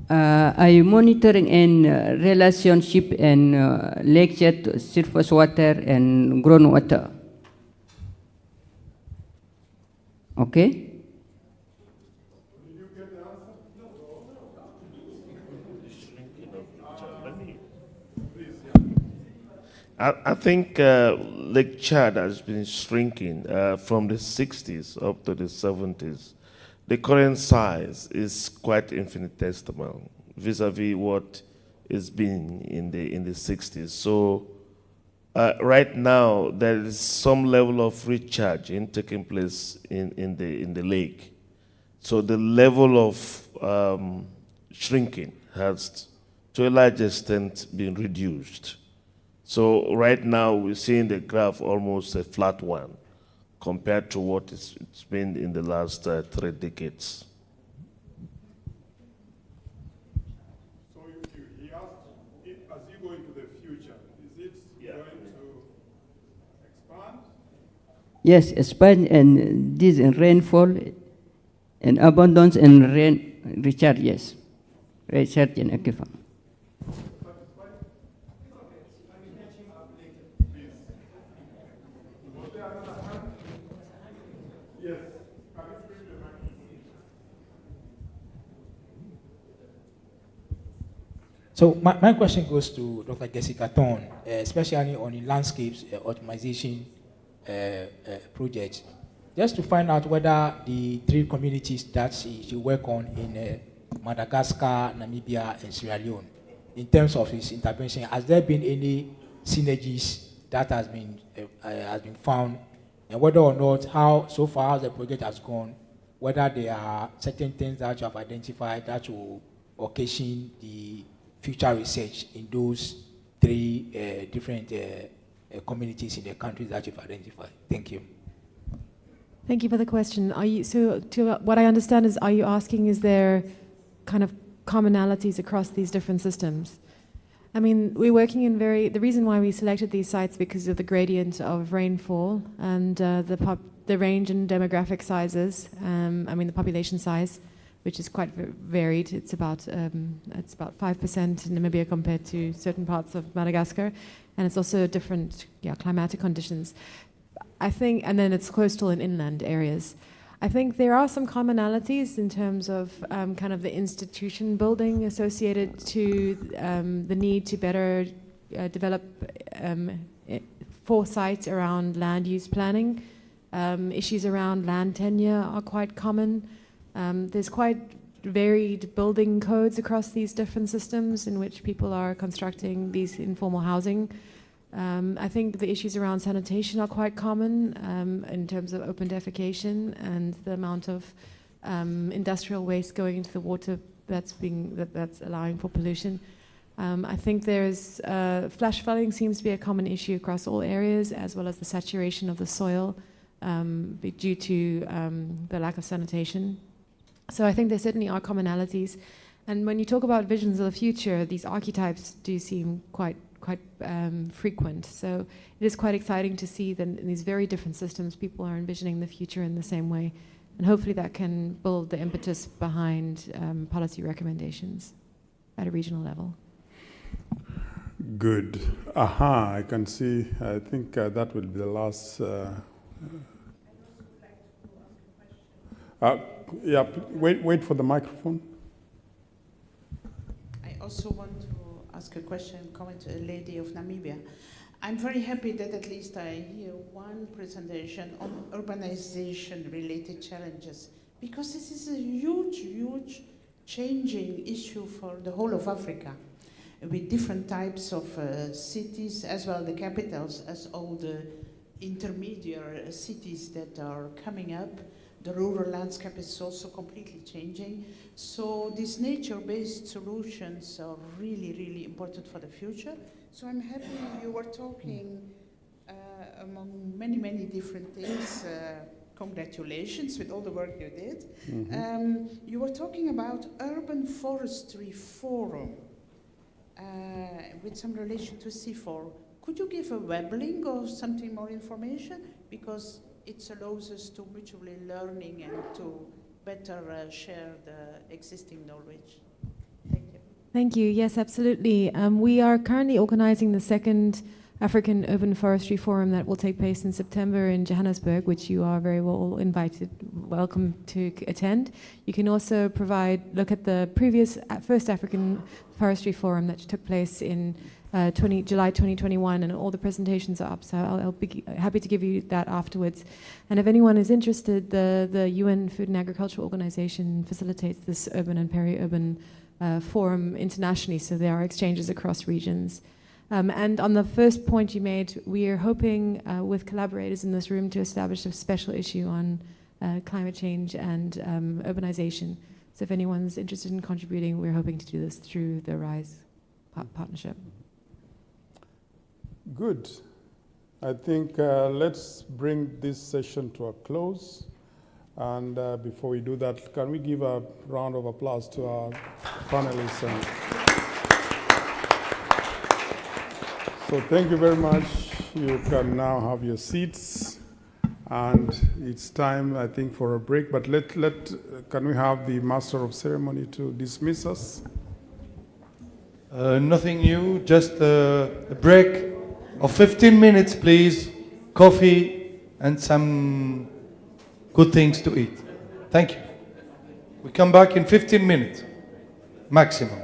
I monitoring in relationship in Lake Chad, surface water and groundwater. Okay? I think Lake Chad has been shrinking from the 60s up to the 70s. The current size is quite infinitesimal vis-a-vis what it's been in the 60s. So right now there is some level of recharging taking place in the lake. So the level of shrinking has to a large extent been reduced. So right now we're seeing the graph almost a flat one compared to what it's been in the last 3 decades. So he asked, as you go into the future, is it going to expand? Yes, expand and this in rainfall and abundance and rain recharge, yes. Recharge in aquifer. So my question goes to Dr. Jessica Thorne, especially on the landscapes optimization project, just to find out whether the 3 communities that she work on in Madagascar, Namibia, and Sierra Leone, in terms of his intervention, has there been any synergies that has been found, and whether or not how so far the project has gone, whether there are certain things that you have identified that will occasion the future research in those 3 different communities in the countries that you've identified. Thank you. Thank you for the question. What I understand is, are you asking, is there kind of commonalities across these different systems? I mean, we're working in the reason why we selected these sites because of the gradient of rainfall and the range in demographic sizes, the population size, which is quite varied. It's about 5% in Namibia compared to certain parts of Madagascar, and it's also different climatic conditions. I think, and then it's coastal and inland areas. I think there are some commonalities in terms of kind of the institution building associated to the need to better develop foresight around land use planning. Issues around land tenure are quite common. There's quite varied building codes across these different systems in which people are constructing these informal housing. I think the issues around sanitation are quite common in terms of open defecation and the amount of industrial waste going into the water that's allowing for pollution. I think there's flash flooding seems to be a common issue across all areas, as well as the saturation of the soil due to the lack of sanitation. So I think there certainly are commonalities. And when you talk about visions of the future, these archetypes do seem quite frequent. So it is quite exciting to see that in these very different systems, people are envisioning the future in the same way. And hopefully that can build the impetus behind policy recommendations at a regional level. Good. I can see. I think that will be the last. Wait for the microphone. I also want to ask a question, comment to a lady of Namibia. I'm very happy that at least I hear one presentation on urbanization-related challenges, because this is a huge changing issue for the whole of Africa. with different types of cities, as well the capitals, as all the intermediate cities that are coming up. The rural landscape is also completely changing. So these nature-based solutions are really, really important for the future. So I'm happy you were talking among many, many different things. Congratulations with all the work you did. You were talking about Urban Forestry Forum with some relation to C4. Could you give a web link or something more information? Because it allows us to mutually learning and to better share the existing knowledge. Thank you. Thank you. Yes, absolutely. We are currently organizing the second African Urban Forestry Forum that will take place in September in Johannesburg, which you are very well invited, welcome to attend. You can also look at the previous first African Forestry Forum that took place in July 2021, and all the presentations are up, so I'll be happy to give you that afterwards. And if anyone is interested, the UN Food and Agriculture Organization facilitates this urban and peri-urban forum internationally, so there are exchanges across regions. And on the first point you made, we are hoping with collaborators in this room to establish a special issue on climate change and urbanization. So if anyone's interested in contributing, we're hoping to do this through the RISE partnership. Good. I think let's bring this session to a close. And before we do that, can we give a round of applause to our panelists? So thank you very much. You can now have your seats. And it's time, I think, for a break. But can we have the Master of Ceremony to dismiss us? Nothing new, just a break of 15 minutes, please. Coffee and some good things to eat. Thank you. We come back in 15 minutes, maximum.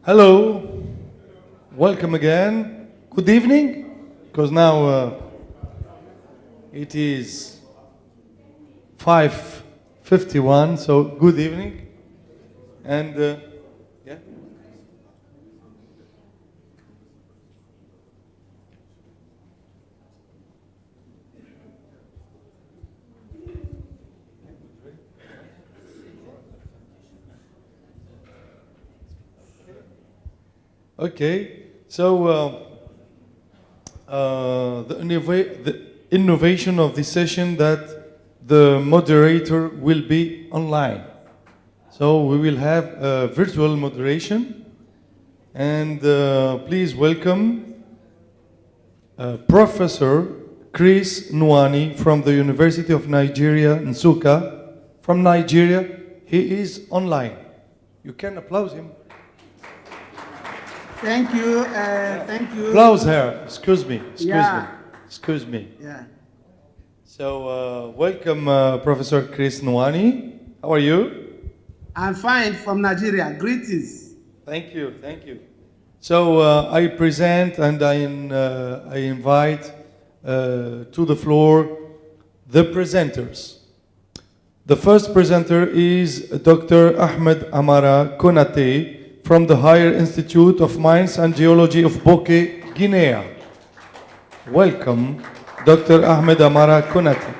Hello, welcome again. Good evening, because now it is 5:51, so good evening. And yeah. Okay, so the innovation of this session that the moderator will be online. So we will have a virtual moderation, and please welcome Professor Chris Nwani from the University of Nigeria, Nsukka, from Nigeria. He is online. You can applaud him. Thank you. Thank you. Applause here. Excuse me. Yeah. Excuse me. Yeah. So, welcome, Professor Chris Nwani. How are you? I'm fine, from Nigeria. Greetings. Thank you. Thank you. So, I present and I invite to the floor the presenters. The first presenter is Dr. Ahmed Amara Konate from the Higher Institute of Mines and Geology of Bokeh, Guinea. Welcome, Dr. Ahmed Amara Konate.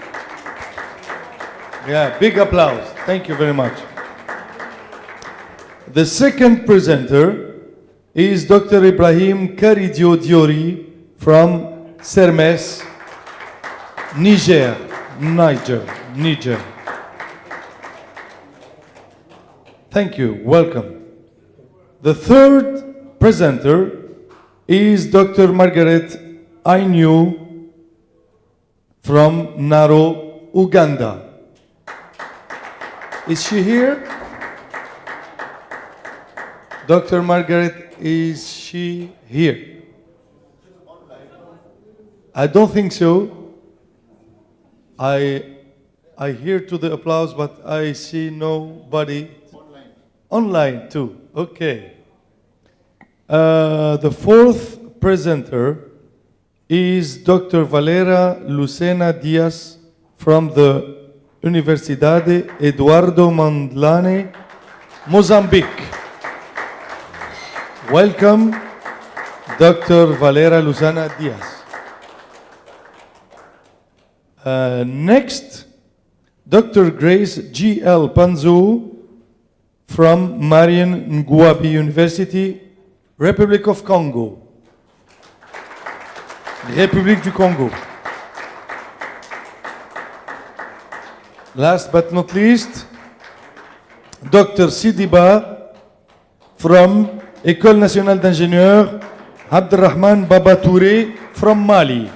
Yeah, big applause. Thank you very much. The second presenter is Dr. Ibrahim Karidio Diori from Sermes, Niger. Thank you. Welcome. The third presenter is Dr. Margaret Ainyu from Naro, Uganda. Is she here? Dr. Margaret, is she here? I don't think so. I hear to the applause, but I see nobody. Online too. Okay. The fourth presenter is Dr. Valera Lucena Diaz from the Universidade Eduardo Mondlane, Mozambique. Welcome, Dr. Valera Lucena Diaz. Next, Dr. Grace G.L. Panzu from Marian Ngouabi University, Republic of Congo. République du Congo. Last but not least, Dr. Sidiba from École Nationale d'Ingénieurs, Abdelrahman Baba Touré from Mali.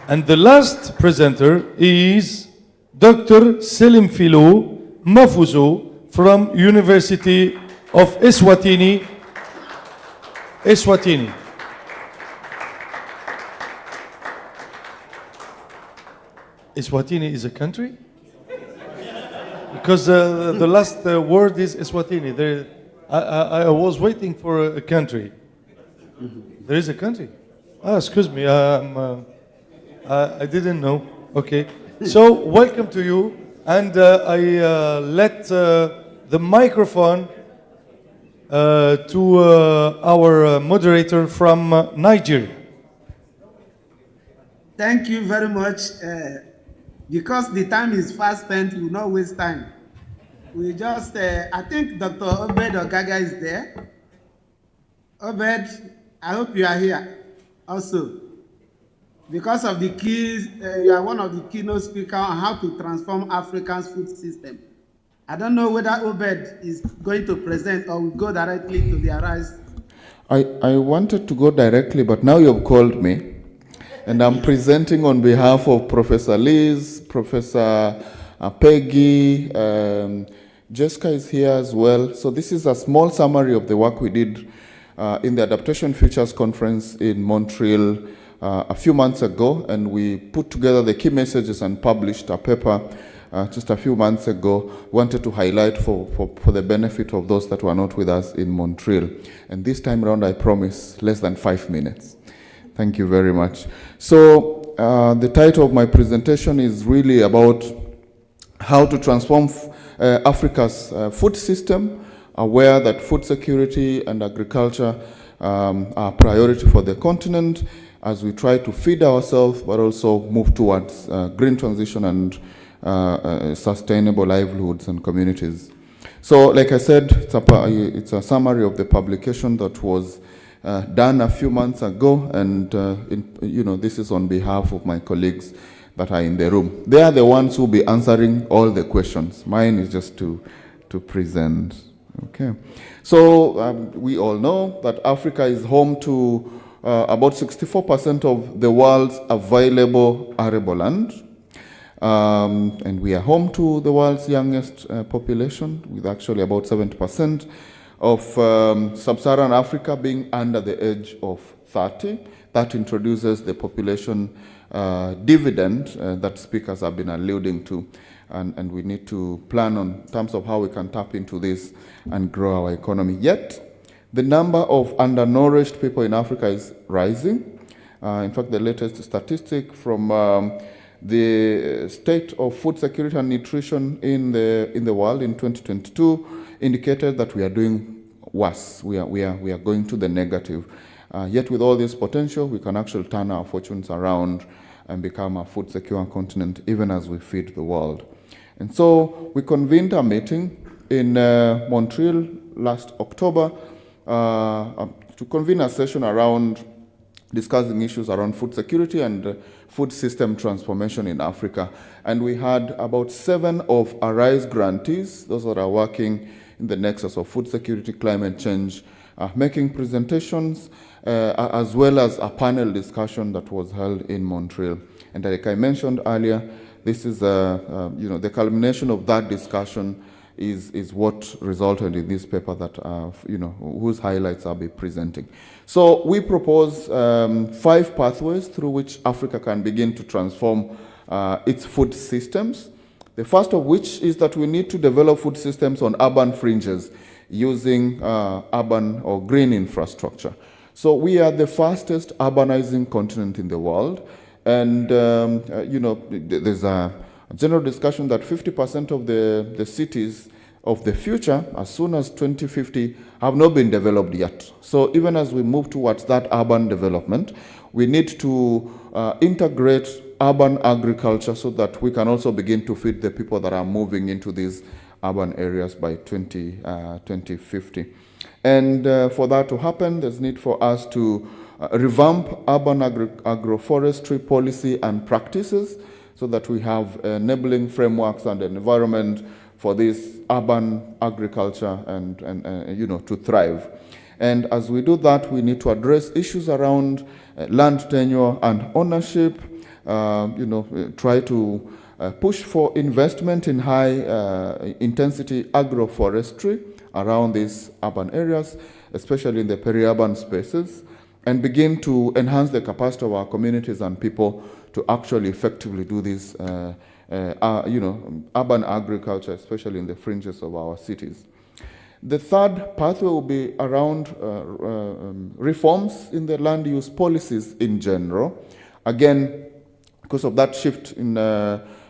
And the last presenter is Dr. Selim Philo Mafuzo from University of Eswatini. Eswatini. Eswatini is a country? Because the last word is Eswatini. I was waiting for a country. There is a country? Ah, excuse me. I didn't know. Okay. So, welcome to you. And I let the microphone to our moderator from Nigeria. Thank you very much. Because the time is fast spent, we will not waste time. We just, I think Dr. Obed Ogaga is there. Obed, I hope you are here also. Because of the keys, you are one of the keynote speakers on how to transform Africa's food system. I don't know whether Obed is going to present or will go directly to the Arise. I wanted to go directly, but now you've called me. And I'm presenting on behalf of Professor Liz, Professor Peggy, Jessica is here as well. So this is a small summary of the work we did in the Adaptation Futures Conference in Montreal a few months ago, and we put together the key messages and published a paper just a few months ago, wanted to highlight for the benefit of those that were not with us in Montreal. And this time around, I promise less than 5 minutes. Thank you very much. So the title of my presentation is really about how to transform Africa's food system, aware that food security and agriculture are priority for the continent as we try to feed ourselves, but also move towards green transition and sustainable livelihoods and communities. So, like I said, it's a summary of the publication that was done a few months ago, and this is on behalf of my colleagues that are in the room. They are the ones who will be answering all the questions. Mine is just to present. Okay. So we all know that Africa is home to about 64% of the world's available arable land. And we are home to the world's youngest population, with actually about 70% of sub-Saharan Africa being under the age of 30. That introduces the population dividend that speakers have been alluding to. And we need to plan on terms of how we can tap into this and grow our economy. Yet, the number of undernourished people in Africa is rising. In fact, the latest statistic from the state of food security and nutrition in the world in 2022 indicated that we are doing worse. We are going to the negative. Yet with all this potential, we can actually turn our fortunes around and become a food secure continent, even as we feed the world. And so we convened a meeting in Montreal last October to convene a session around discussing issues around food security and food system transformation in Africa. And we had about 7 of ARISE grantees, those that are working in the nexus of food security, climate change, making presentations, as well as a panel discussion that was held in Montreal. And like I mentioned earlier, this is the culmination of that discussion is what resulted in this paper that whose highlights I'll be presenting. So we propose 5 pathways through which Africa can begin to transform its food systems. The first of which is that we need to develop food systems on urban fringes using urban or green infrastructure. So we are the fastest urbanizing continent in the world. And, there's a general discussion that 50% of the cities of the future, as soon as 2050, have not been developed yet. So even as we move towards that urban development, we need to integrate urban agriculture so that we can also begin to feed the people that are moving into these urban areas by 2050. And for that to happen, there's need for us to revamp urban agroforestry policy and practices so that we have enabling frameworks and an environment for this urban agriculture and to thrive. And as we do that, we need to address issues around land tenure and ownership, try to push for investment in high intensity agroforestry around these urban areas, especially in the peri-urban spaces, and begin to enhance the capacity of our communities and people to actually effectively do this, urban agriculture, especially in the fringes of our cities. The third pathway will be around reforms in the land use policies in general. Again, because of that shift in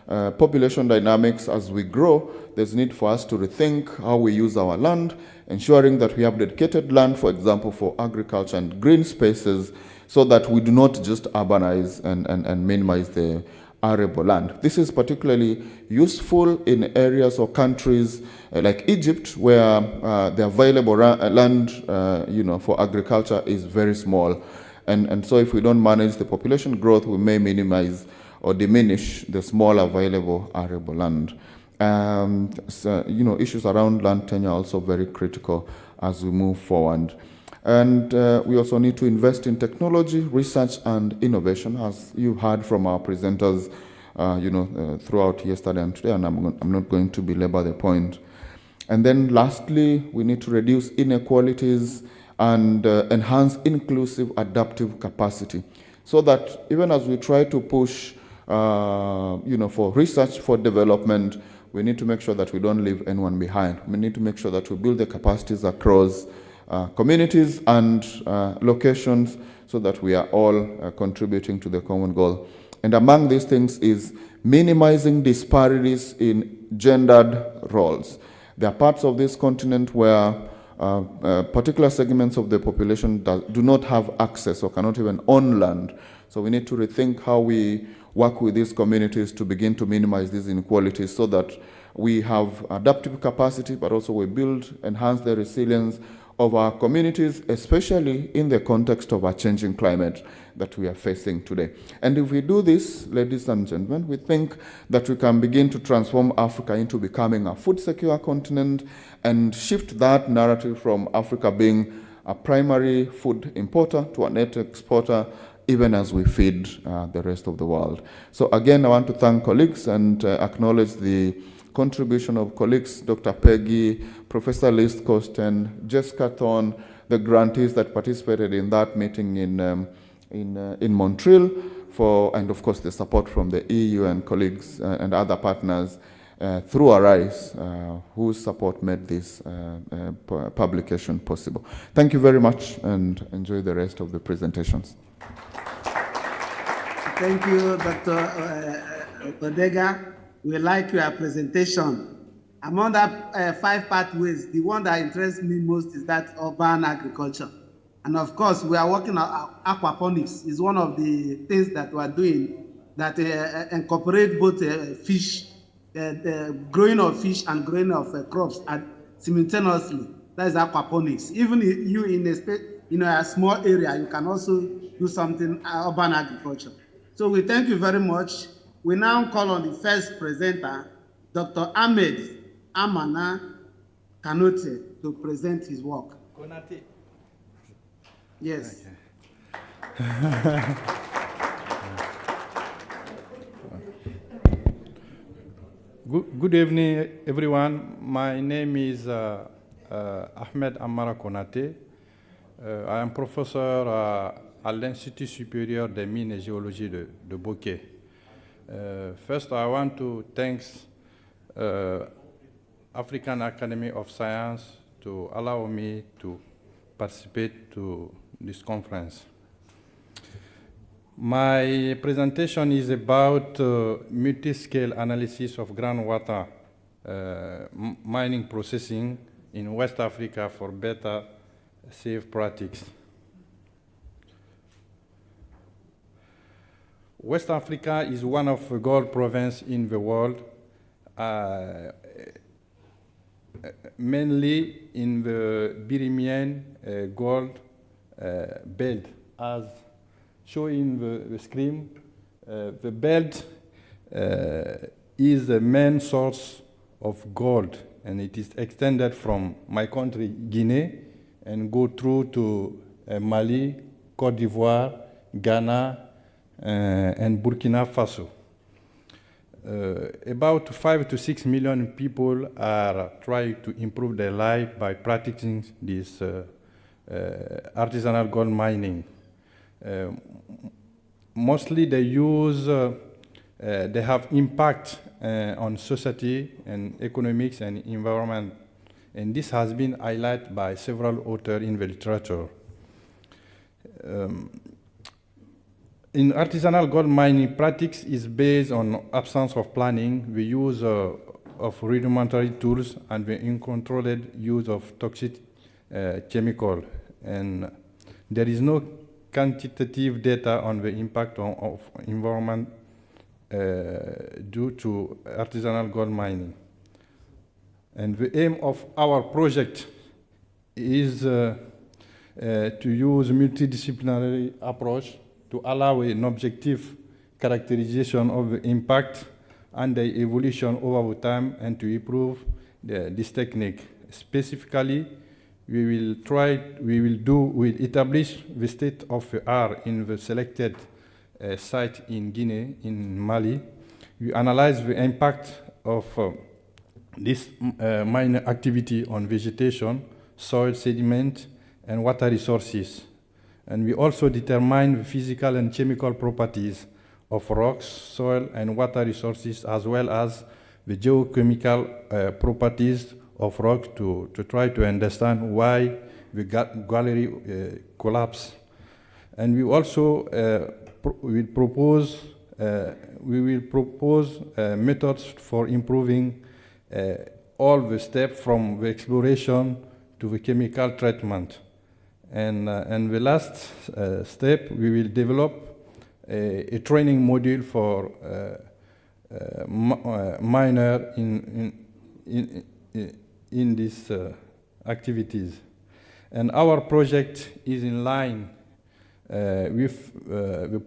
population dynamics as we grow, there's need for us to rethink how we use our land, ensuring that we have dedicated land, for example, for agriculture and green spaces, so that we do not just urbanize and minimize the arable land. This is particularly useful in areas or countries like Egypt, where the available land for agriculture is very small. And so if we don't manage the population growth, we may minimize or diminish the small available arable land. Issues around land tenure are also very critical as we move forward. And we also need to invest in technology, research, and innovation, as you heard from our presenters, throughout yesterday and today, and I'm not going to belabor the point. And then lastly, we need to reduce inequalities and enhance inclusive adaptive capacity, so that even as we try to push for research, for development, we need to make sure that we don't leave anyone behind. We need to make sure that we build the capacities across communities and locations so that we are all contributing to the common goal. And among these things is minimizing disparities in gendered roles. There are parts of this continent where particular segments of the population do not have access or cannot even own land. So we need to rethink how we work with these communities to begin to minimize these inequalities so that we have adaptive capacity, but also we build, enhance the resilience of our communities, especially in the context of a changing climate that we are facing today. And if we do this, ladies and gentlemen, we think that we can begin to transform Africa into becoming a food secure continent and shift that narrative from Africa being a primary food importer to a net exporter, even as we feed the rest of the world. So again, I want to thank colleagues and acknowledge the contribution of colleagues, Dr. Peggy, Professor Liz Kosten, Jessica Thorne, the grantees that participated in that meeting in Montreal, and of course the support from the EU and colleagues and other partners through ARISE, whose support made this publication possible. Thank you very much and enjoy the rest of the presentations. Thank you, Dr. Odega. We like your presentation. Among that 5 pathways, the one that interests me most is that urban agriculture. And of course, we are working on aquaponics. Is one of the things that we are doing that incorporate both fish, growing of fish and growing of crops simultaneously. That is aquaponics. Even you in a small area, you can also do something urban agriculture. So we thank you very much. We now call on the first presenter, Dr. Ahmed Amana Kanote, to present his work. Konate. Yes. Good evening, everyone. My name is Ahmed Amara Konate. I am professor à l'Institut supérieur des mines et géologie de Bokeh. First, I want to thank African Academy of Science to allow me to participate to this conference. My presentation is about multi-scale analysis of groundwater mining processing in West Africa for better, safe practice. West Africa is one of the gold provinces in the world, mainly in the Birimian gold belt. As shown in the screen, the belt is the main source of gold, and it is extended from my country, Guinea, and go through to Mali, Cote d'Ivoire, Ghana, and Burkina Faso. About 5 to 6 million people are trying to improve their life by practicing this artisanal gold mining. Mostly they use, they have impact on society and economics and environment, and this has been highlighted by several authors in the literature. In artisanal gold mining, practice is based on absence of planning, the use of rudimentary tools, and the uncontrolled use of toxic chemical. And there is no quantitative data on the impact of environment due to artisanal gold mining. And the aim of our project is to use multidisciplinary approach to allow an objective characterization of the impact and the evolution over time, and to improve this technique. Specifically, we will establish the state of the art in the selected site in Guinea, in Mali. We analyze the impact of this mining activity on vegetation, soil, sediment, and water resources. And we also determine the physical and chemical properties of rocks, soil, and water resources, as well as the geochemical properties of rocks to try to understand why the gallery collapsed. And we also will propose methods for improving all the steps from the exploration to the chemical treatment. And the last step, we will develop a training module for minor in these activities. And our project is in line with the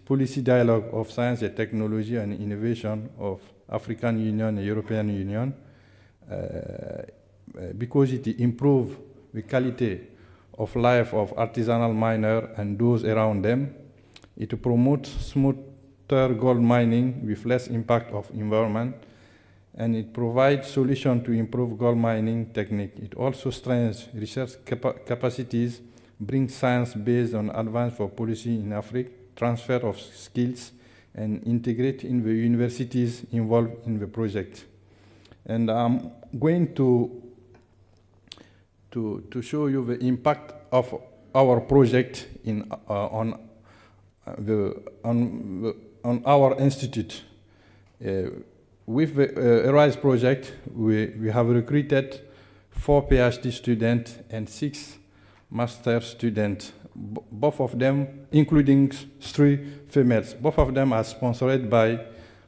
policy dialogue of science and technology and innovation of African Union and European Union because it improves the quality of life of artisanal miners and those around them. It promotes smoother gold mining with less impact of environment, and it provides solutions to improve gold mining technique. It also strengthens research capacities, brings science based on advance for policy in Africa, transfer of skills, and integrate in the universities involved in the project. And I'm going to show you the impact of our project on our institute. With the ARISE project, we have recruited 4 PhD students and 6 master students, both of them, including 3 females. Both of them are sponsored by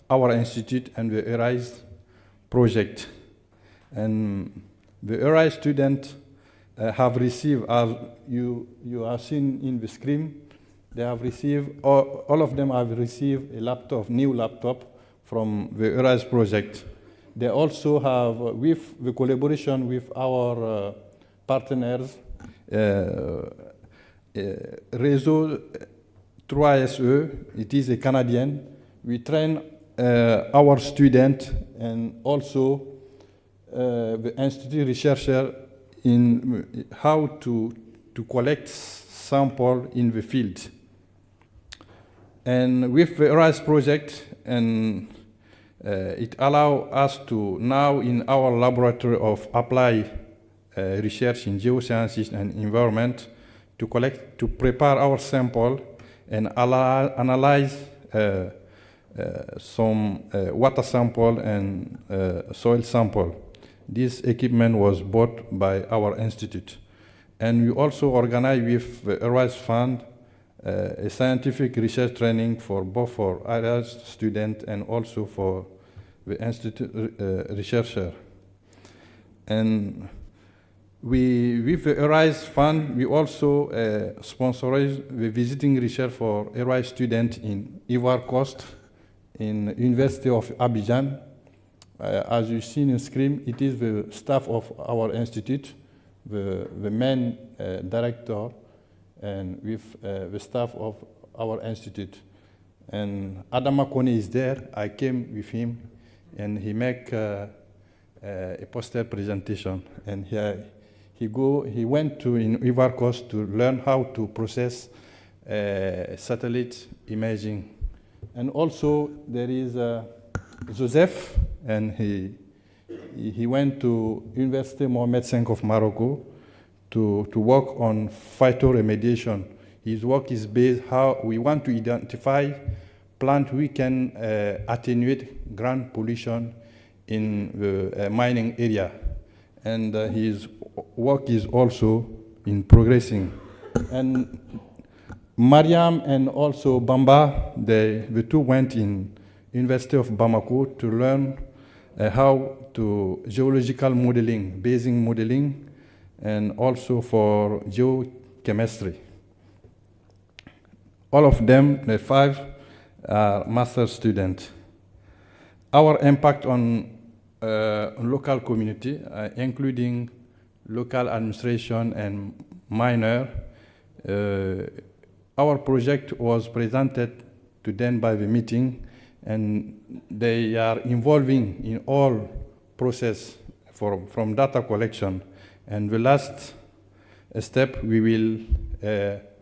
our institute and the ARISE project. And the ARISE students have received, as you have seen in the screen, they have received, all of them have received a laptop, new laptop from the ARISE project. They also have, with the collaboration with our partners, Réseau 3SE, it is a Canadian. We train our students and also the institute researcher in how to collect sample in the field. And with the ARISE project, and it allows us to now in our laboratory of applied research in geosciences and environment to prepare our sample and analyze some water sample and soil sample. This equipment was bought by our institute. And we also organize with the ARISE Fund a scientific research training for both for ARISE students and also for the institute researcher. And with the ARISE Fund, we also sponsorize the visiting research for ARISE students in Ivory Coast, in University of Abidjan. As you see in the screen, it is the staff of our institute, the main director, and with the staff of our institute. And Adam Makone is there. I came with him, and he make a poster presentation. And he went to Ivory Coast to learn how to process satellite imaging. And also there is Joseph, and he went to University Mohamed V of Morocco to work on phytoremediation. His work is based how we want to identify plants we can attenuate ground pollution in the mining area. And his work is also in progressing. And Mariam and also Bamba, the two went in University of Bamako to learn how to geological modeling, basing modeling, and also for geochemistry. All of them, the 5, are master students. Our impact on local community, including local administration and minor, our project was presented to them by the meeting, and they are involving in all process from data collection. And the last step, we will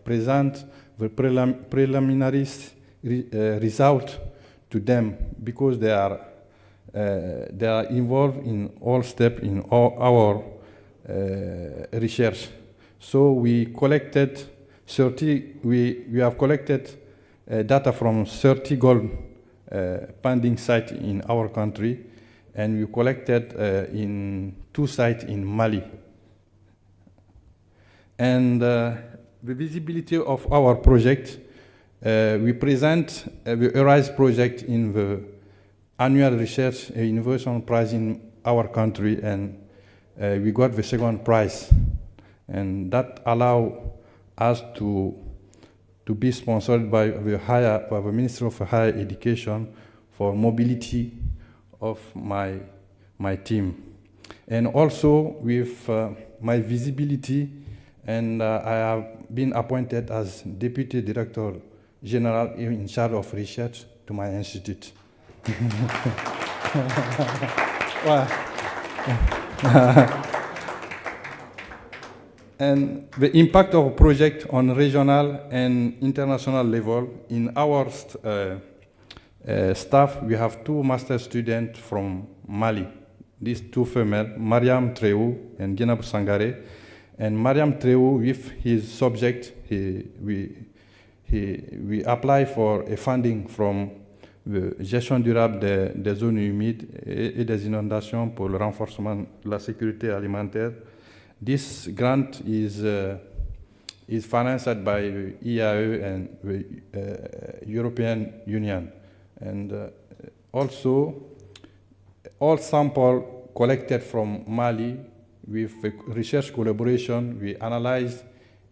present the preliminary result to them because they are involved in all steps in our research. So we collected 30. We have collected data from 30 gold pending sites in our country, and we collected in 2 sites in Mali. And the visibility of our project, we present the ARISE project in the annual research innovation prize in our country, and we got the 2nd prize. And that allow us to be sponsored by the Ministry of Higher Education for mobility of my team. And also with my visibility, and I have been appointed as Deputy Director General in charge of research to my institute. And the impact of a project on regional and international level, in our staff, we have 2 master students from Mali. These 2 female, Mariam Treou and Guinab Sangare. And Mariam Treou, with his subject, we apply for a funding from the gestion durable des zones humides et des inondations pour le renforcement de la sécurité alimentaire. This grant is financed by the EAE and the European Union. And also, all samples collected from Mali with research collaboration, we analyzed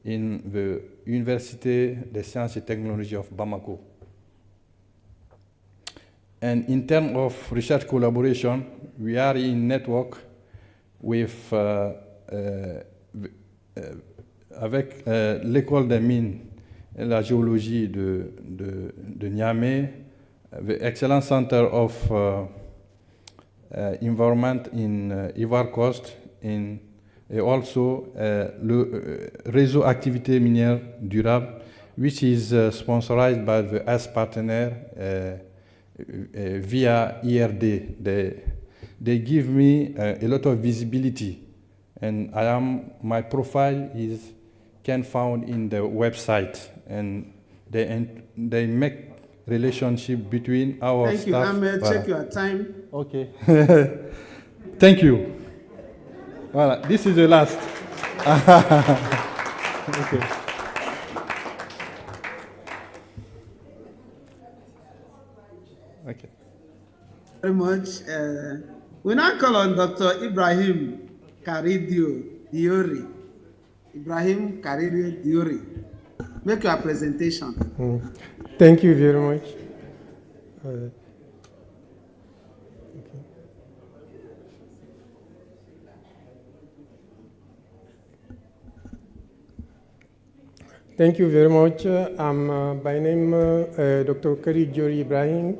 in the Université des Sciences et Technologies of Bamako. And in terms of research collaboration, we are in network with avec l'école des mines et la géologie de Niamey, the Excellence Center of Environment in Ivoire Coast, and also le réseau activité minière durable, which is sponsored by the as partner via ERD. They give me a lot of visibility, and my profile can found in the website, and they make relationship between our Thank staff. Thank you, Ahmed. Voilà. Check your time. Okay. Thank you. Voilà, this is the last. Okay. Okay. Very much. We now call on Dr. Ibrahim Karidio Diori. Ibrahim Karidio Diori. Make your presentation. Thank you very much. Thank you very much. I'm by name Dr. Karidio Ibrahim,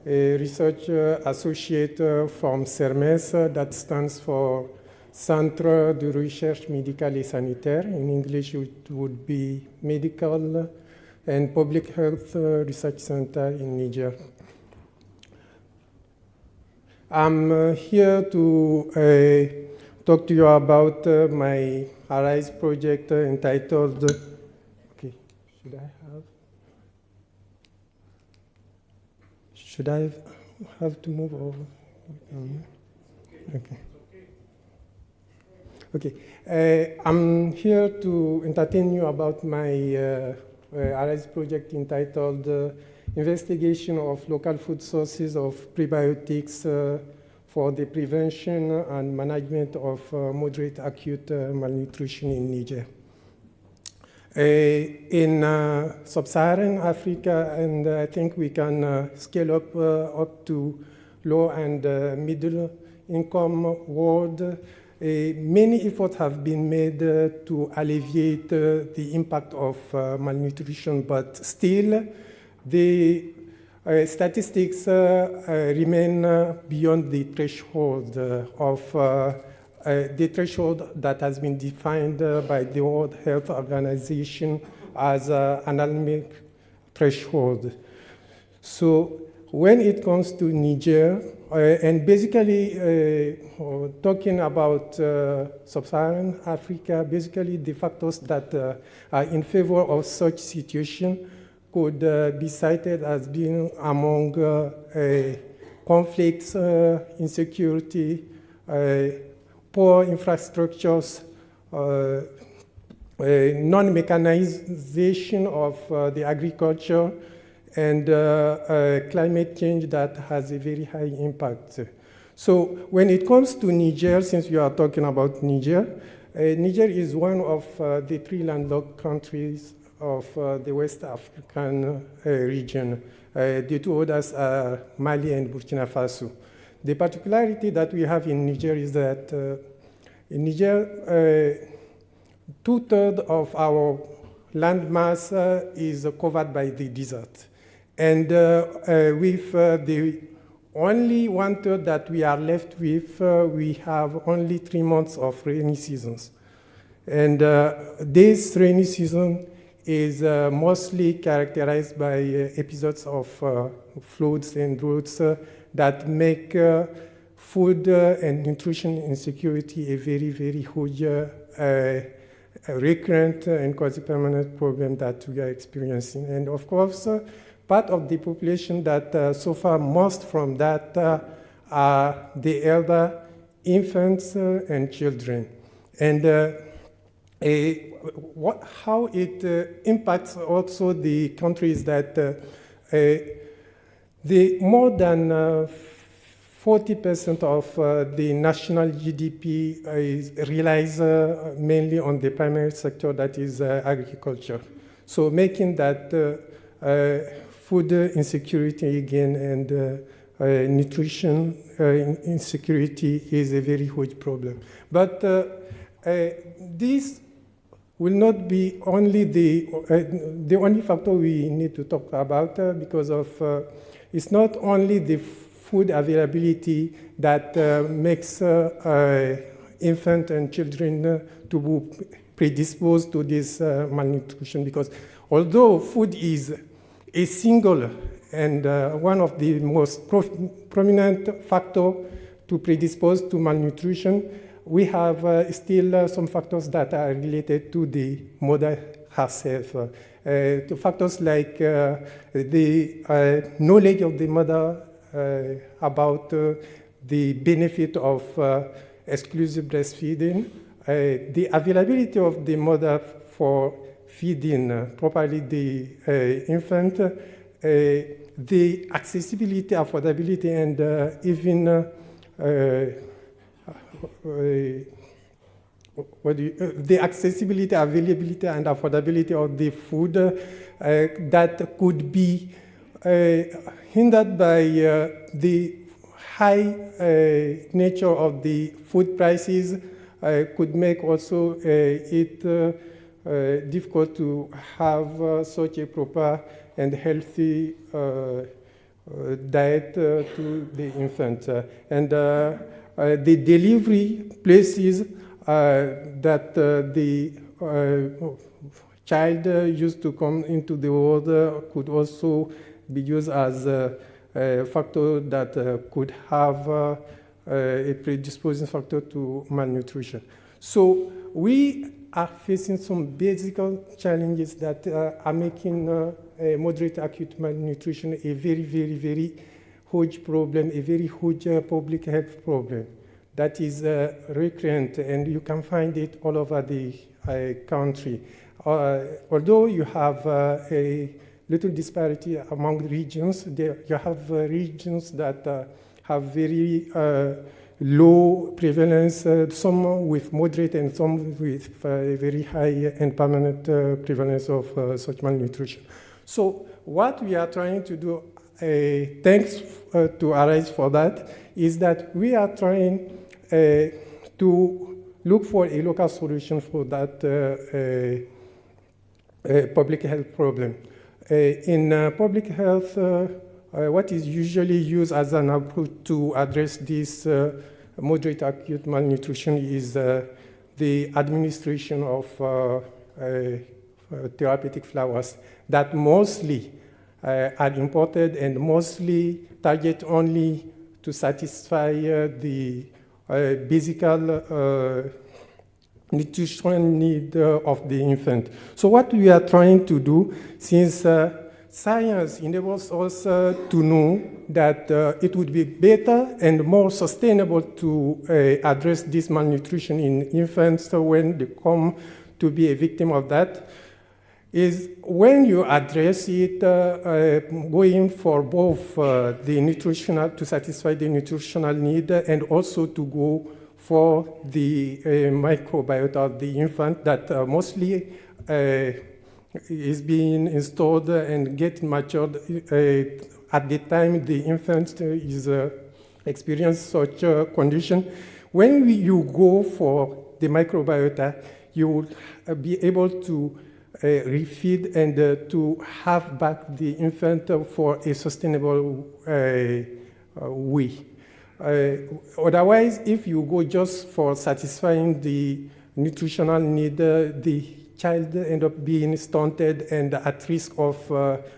a research associate from CERMES, that stands for Centre de Recherche Médicale et Sanitaire. In English, it would be Medical and Public Health Research Center in Niger. I'm here to talk to you about my ARISE project entitled, okay, should I have to move over? Okay. Okay, I'm here to entertain you about my ARISE project entitled Investigation of Local Food Sources of Prebiotics for the Prevention and Management of Moderate Acute Malnutrition in Niger. In sub-Saharan Africa, and I think we can scale up to low and middle income world, many efforts have been made to alleviate the impact of malnutrition, but still the statistics remain beyond the threshold that has been defined by the World Health Organization as an alarming threshold. So when it comes to Niger, and basically talking about sub-Saharan Africa, basically the factors that are in favor of such situation could be cited as being among conflicts, insecurity, poor infrastructures, non-mechanization of the agriculture, and climate change that has a very high impact. So when it comes to Niger, since we are talking about Niger, Niger is one of the 3 landlocked countries of the West African region. The 2 others are Mali and Burkina Faso. The particularity that we have in Niger is that in Niger, 2/3 of our land mass is covered by the desert. And with the only 1/3 that we are left with, we have only 3 months of rainy seasons. And this rainy season is mostly characterized by episodes of floods and droughts that make food and nutrition insecurity a very, very huge, recurrent and quasi-permanent problem that we are experiencing. And of course, part of the population that suffer most from that are the elder, infants, and children. And how it impacts also the countries that the more than 40% of the national GDP relies mainly on the primary sector, that is agriculture. So making that food insecurity again and nutrition insecurity is a very huge problem. But this will not be only the only factor we need to talk about because of it's not only the food availability that makes infants and children to be predisposed to this malnutrition, because although food is a single and one of the most prominent factors to predispose to malnutrition, we have still some factors that are related to the mother herself. To factors like the knowledge of the mother about the benefit of exclusive breastfeeding, the availability of the mother for feeding properly the infant, the accessibility, affordability, and even the accessibility, availability, and affordability of the food that could be hindered by the high nature of the food prices, could make also it difficult to have such a proper and healthy diet to the infant. And the delivery places that the child used to come into the world could also be used as a factor that could have a predisposing factor to malnutrition. So we are facing some basic challenges that are making moderate acute malnutrition a very, very, very huge problem, a very huge public health problem that is recurrent, and you can find it all over the country. Although you have a little disparity among regions, you have regions that have very low prevalence, some with moderate and some with very high and permanent prevalence of such malnutrition. So what we are trying to do, thanks to Arise for that, is that we are trying to look for a local solution for that public health problem. In public health, what is usually used as an approach to address this moderate acute malnutrition is the administration of therapeutic flowers that mostly are imported and mostly target only to satisfy the basic nutrition need of the infant. So what we are trying to do, since science enables us to know that it would be better and more sustainable to address this malnutrition in infants when they come to be a victim of that, is when you address it, going for both the nutritional, to satisfy the nutritional need and also to go for the microbiota of the infant that mostly is being installed and getting matured at the time the infant is experiencing such a condition. When you go for the microbiota, you will be able to refeed and to have back the infant for a sustainable way. Otherwise, if you go just for satisfying the nutritional need, the child end up being stunted and at risk of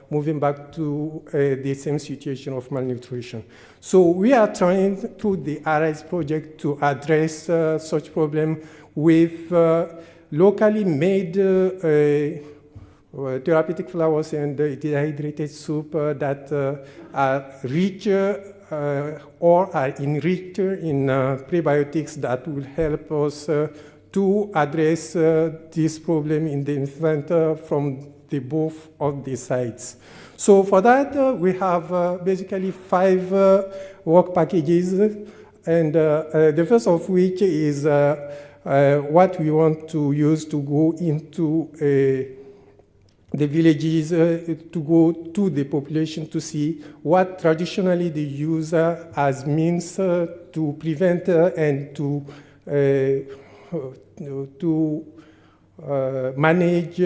moving back to the same situation of malnutrition. So we are trying through the ARISE project to address such problem with locally made therapeutic flours and dehydrated soup that are rich or are enriched in prebiotics that will help us to address this problem in the infant from the both of the sides. So for that, we have basically 5 work packages, and the first of which is what we want to use to go into the villages, to go to the population to see what traditionally they use as means to prevent and to manage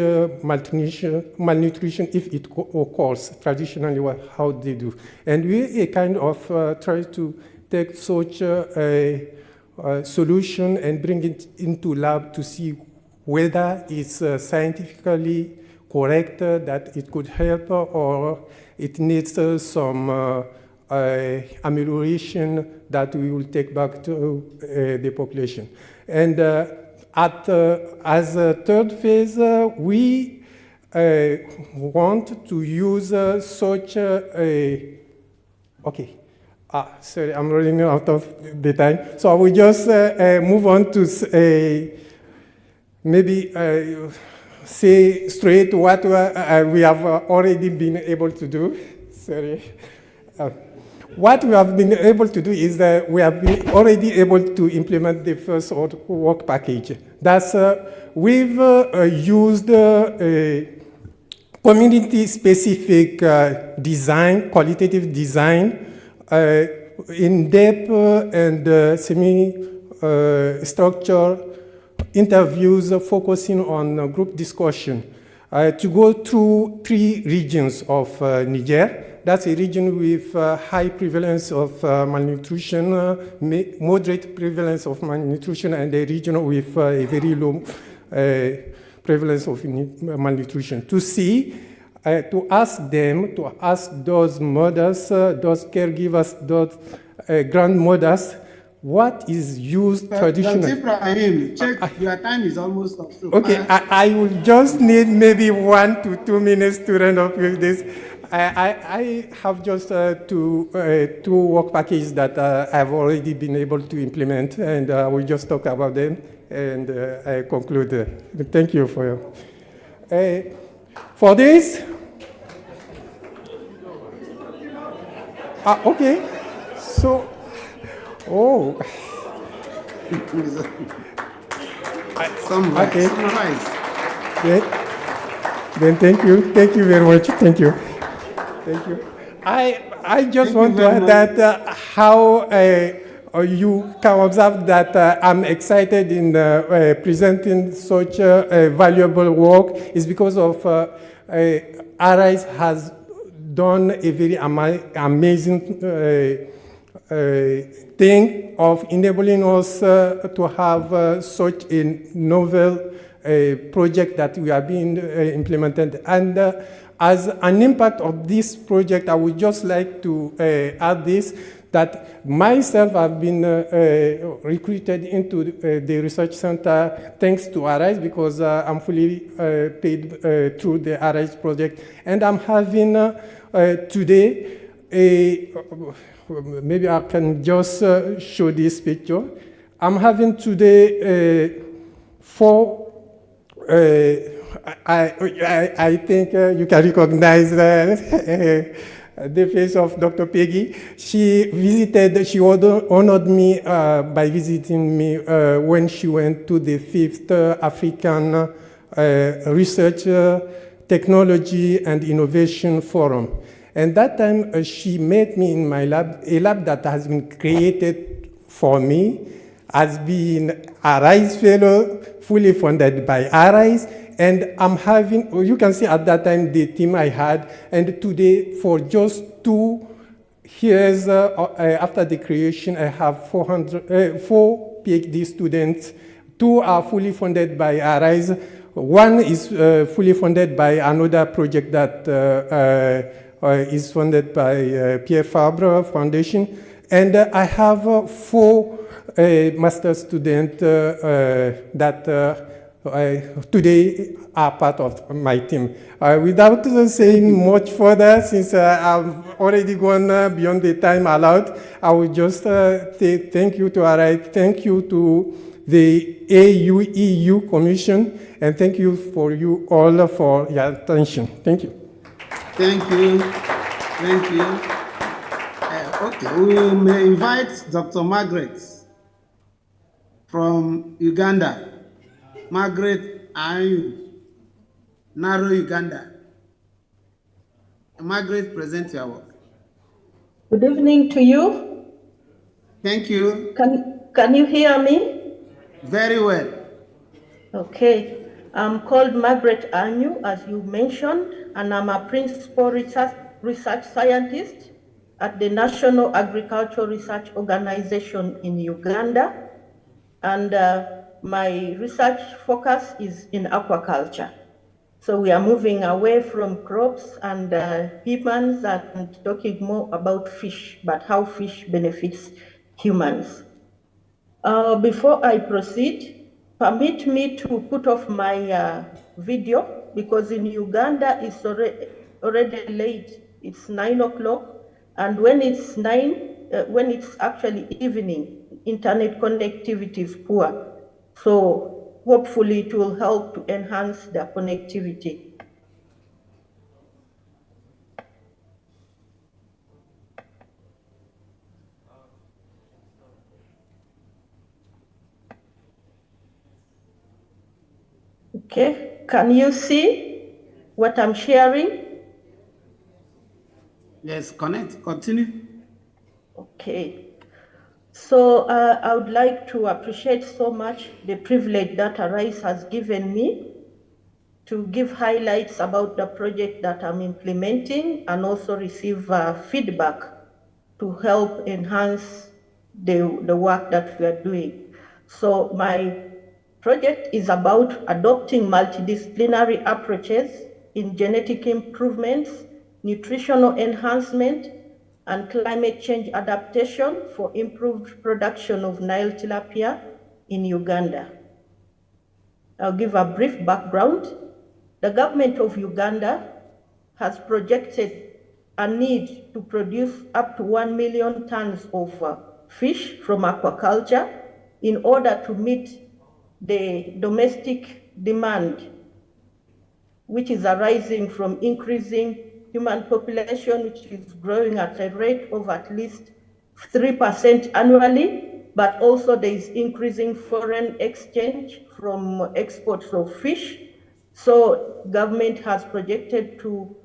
malnutrition if it occurs, traditionally how they do. And we kind of try to take such a solution and bring it into lab to see whether it's scientifically correct that it could help or it needs some amelioration that we will take back to the population. And as a third phase, we want to use such a, okay. Sorry, I'm running out of the time. So I will just move on to maybe say straight what we have already been able to do. Sorry. What we have been able to do is that we have been already able to implement the first work package. That's we've used community-specific design, qualitative design, in-depth and semi-structured interviews focusing on group discussion to go through 3 regions of Niger. That's a region with high prevalence of malnutrition, moderate prevalence of malnutrition, and a region with a very low prevalence of malnutrition. To see, to ask them, to ask those mothers, those caregivers, those grandmothers, what is used traditionally. Ibrahim, check, your time is almost up. So okay, I will just need maybe 1 to 2 minutes to run up with this. I have just 2 work packages that I've already been able to implement, and I will just talk about them and I conclude. Thank you for your. For this, okay, so, oh. Okay. Then thank you very much, thank you. Thank you. I just want to add that how you can observe that I'm excited in presenting such valuable work is because of ARISE has done a very amazing thing of enabling us to have such a novel project that we are being implemented. And as an impact of this project, I would just like to add this, that myself I've been recruited into the research center thanks to ARISE, because I'm fully paid through the ARISE project. And I'm having today maybe I can just show this picture. I'm having today I think you can recognize the face of Dr. Peggy. She honored me by visiting me when she went to the 5th African Research, Technology and Innovation Forum. And that time she met me in my lab, a lab that has been created for me, has been ARISE fellow, fully funded by ARISE. And I'm having, you can see at that time the team I had, and today for just 2 years after the creation, I have 4 PhD students. 2 are fully funded by ARISE. 1 is fully funded by another project that is funded by Pierre Fabre Foundation. And I have 4 master students that today are part of my team. Without saying much further, since I've already gone beyond the time allowed, I will just say thank you to ARISE, thank you to the AU-EU Commission, and thank you for you all for your attention. Thank you. Thank you. Thank you. Okay, we may invite Dr. Margaret from Uganda. Margaret Anyu, Naro, Uganda. Margaret, present your work. Good evening to you. Thank you. Can you hear me? Very well. Okay. I'm called Margaret Anyu, as you mentioned, and I'm a principal research scientist at the National Agricultural Research Organization in Uganda. And my research focus is in aquaculture. So we are moving away from crops and humans and talking more about fish, but how fish benefits humans. Before I proceed, permit me to put off my video, because in Uganda it's already late. It's 9 o'clock, and when it's when it's actually evening, internet connectivity is poor. So hopefully it will help to enhance the connectivity. Okay, can you see what I'm sharing? Yes, continue. Okay. So I would like to appreciate so much the privilege that ARISE has given me to give highlights about the project that I'm implementing, and also receive feedback to help enhance the work that we are doing. So my project is about adopting multidisciplinary approaches in genetic improvements, nutritional enhancement, and climate change adaptation for improved production of Nile tilapia in Uganda. I'll give a brief background. The government of Uganda has projected a need to produce up to 1 million tons of fish from aquaculture in order to meet the domestic demand, which is arising from increasing human population, which is growing at a rate of at least 3% annually, but also there is increasing foreign exchange from exports of fish. So government has projected to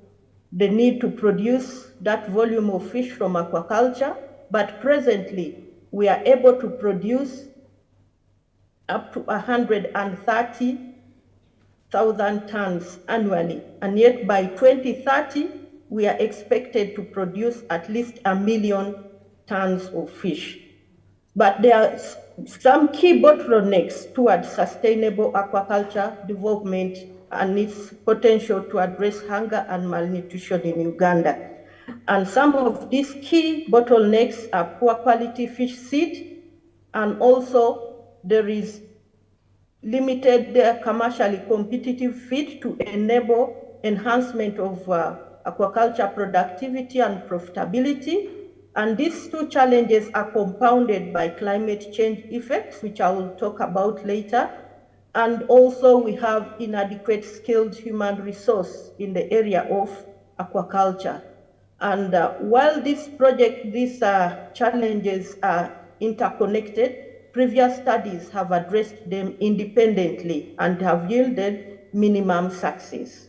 the need to produce that volume of fish from aquaculture, but presently we are able to produce up to 130,000 tons annually, and yet by 2030, we are expected to produce at least 1 million tons of fish. But there are some key bottlenecks towards sustainable aquaculture development and its potential to address hunger and malnutrition in Uganda. And some of these key bottlenecks are poor quality fish seed, and also there is limited commercially competitive feed to enable enhancement of aquaculture productivity and profitability. And these two challenges are compounded by climate change effects, which I will talk about later. And also we have inadequate skilled human resource in the area of aquaculture. And while these challenges are interconnected, previous studies have addressed them independently and have yielded minimum success.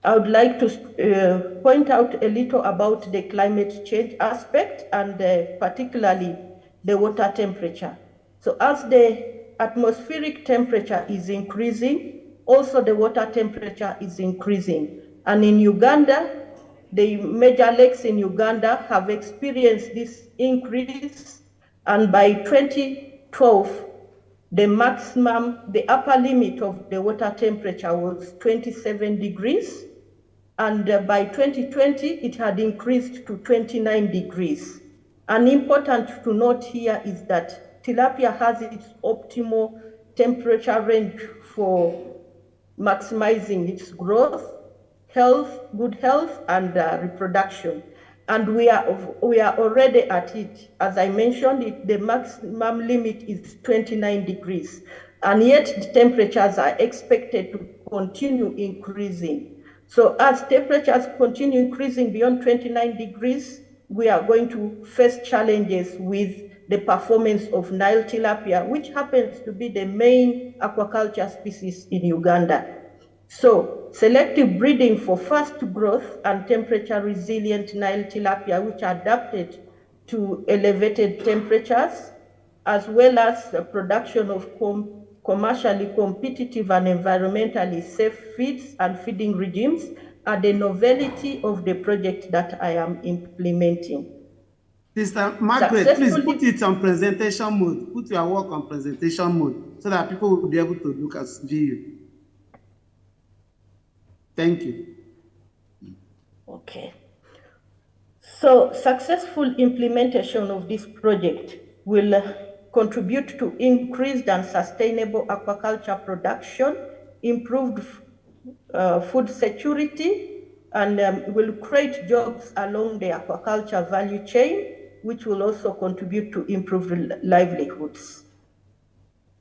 I would like to point out a little about the climate change aspect and particularly the water temperature. So as the atmospheric temperature is increasing, also the water temperature is increasing. And in Uganda, the major lakes in Uganda have experienced this increase, and by 2012, the upper limit of the water temperature was 27 degrees, and by 2020, it had increased to 29 degrees. And important to note here is that tilapia has its optimal temperature range for maximizing its growth, good health, and reproduction. And we are already at it. As I mentioned, the maximum limit is 29 degrees. And yet the temperatures are expected to continue increasing. So as temperatures continue increasing beyond 29 degrees, we are going to face challenges with the performance of Nile tilapia, which happens to be the main aquaculture species in Uganda. So selective breeding for fast growth and temperature resilient Nile tilapia, which are adapted to elevated temperatures, as well as the production of commercially competitive and environmentally safe feeds and feeding regimes, are the novelty of the project that I am implementing. Sister Margaret, please put it on presentation mode. Put your work on presentation mode so that people will be able to look at you. Thank you. Okay. So successful implementation of this project will contribute to increased and sustainable aquaculture production, improved food security, and will create jobs along the aquaculture value chain, which will also contribute to improved livelihoods.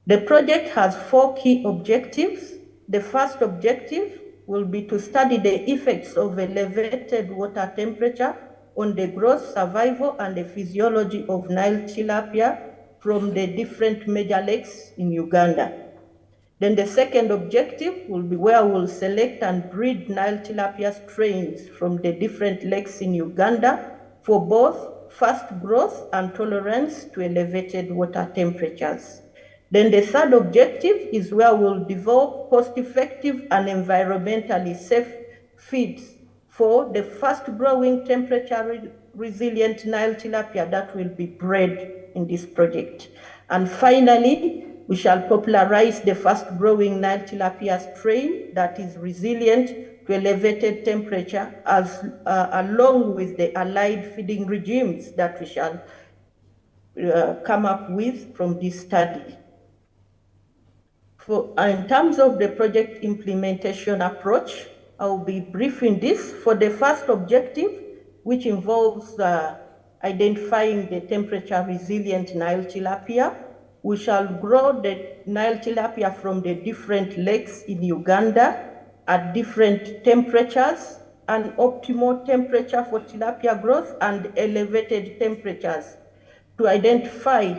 The project has 4 key objectives. The first objective will be to study the effects of elevated water temperature on the growth, survival, and the physiology of Nile tilapia from the different major lakes in Uganda. Then the second objective will be where we'll select and breed Nile tilapia strains from the different lakes in Uganda for both fast growth and tolerance to elevated water temperatures. Then the third objective is where we'll develop cost-effective and environmentally safe feeds for the fast-growing temperature-resilient Nile tilapia that will be bred in this project. And finally, we shall popularize the fast-growing Nile tilapia strain that is resilient to elevated temperature, along with the allied feeding regimes that we shall come up with from this study. In terms of the project implementation approach, I will be briefing this. For the first objective, which involves identifying the temperature-resilient Nile tilapia, we shall grow the Nile tilapia from the different lakes in Uganda at different temperatures and optimal temperature for tilapia growth and elevated temperatures to identify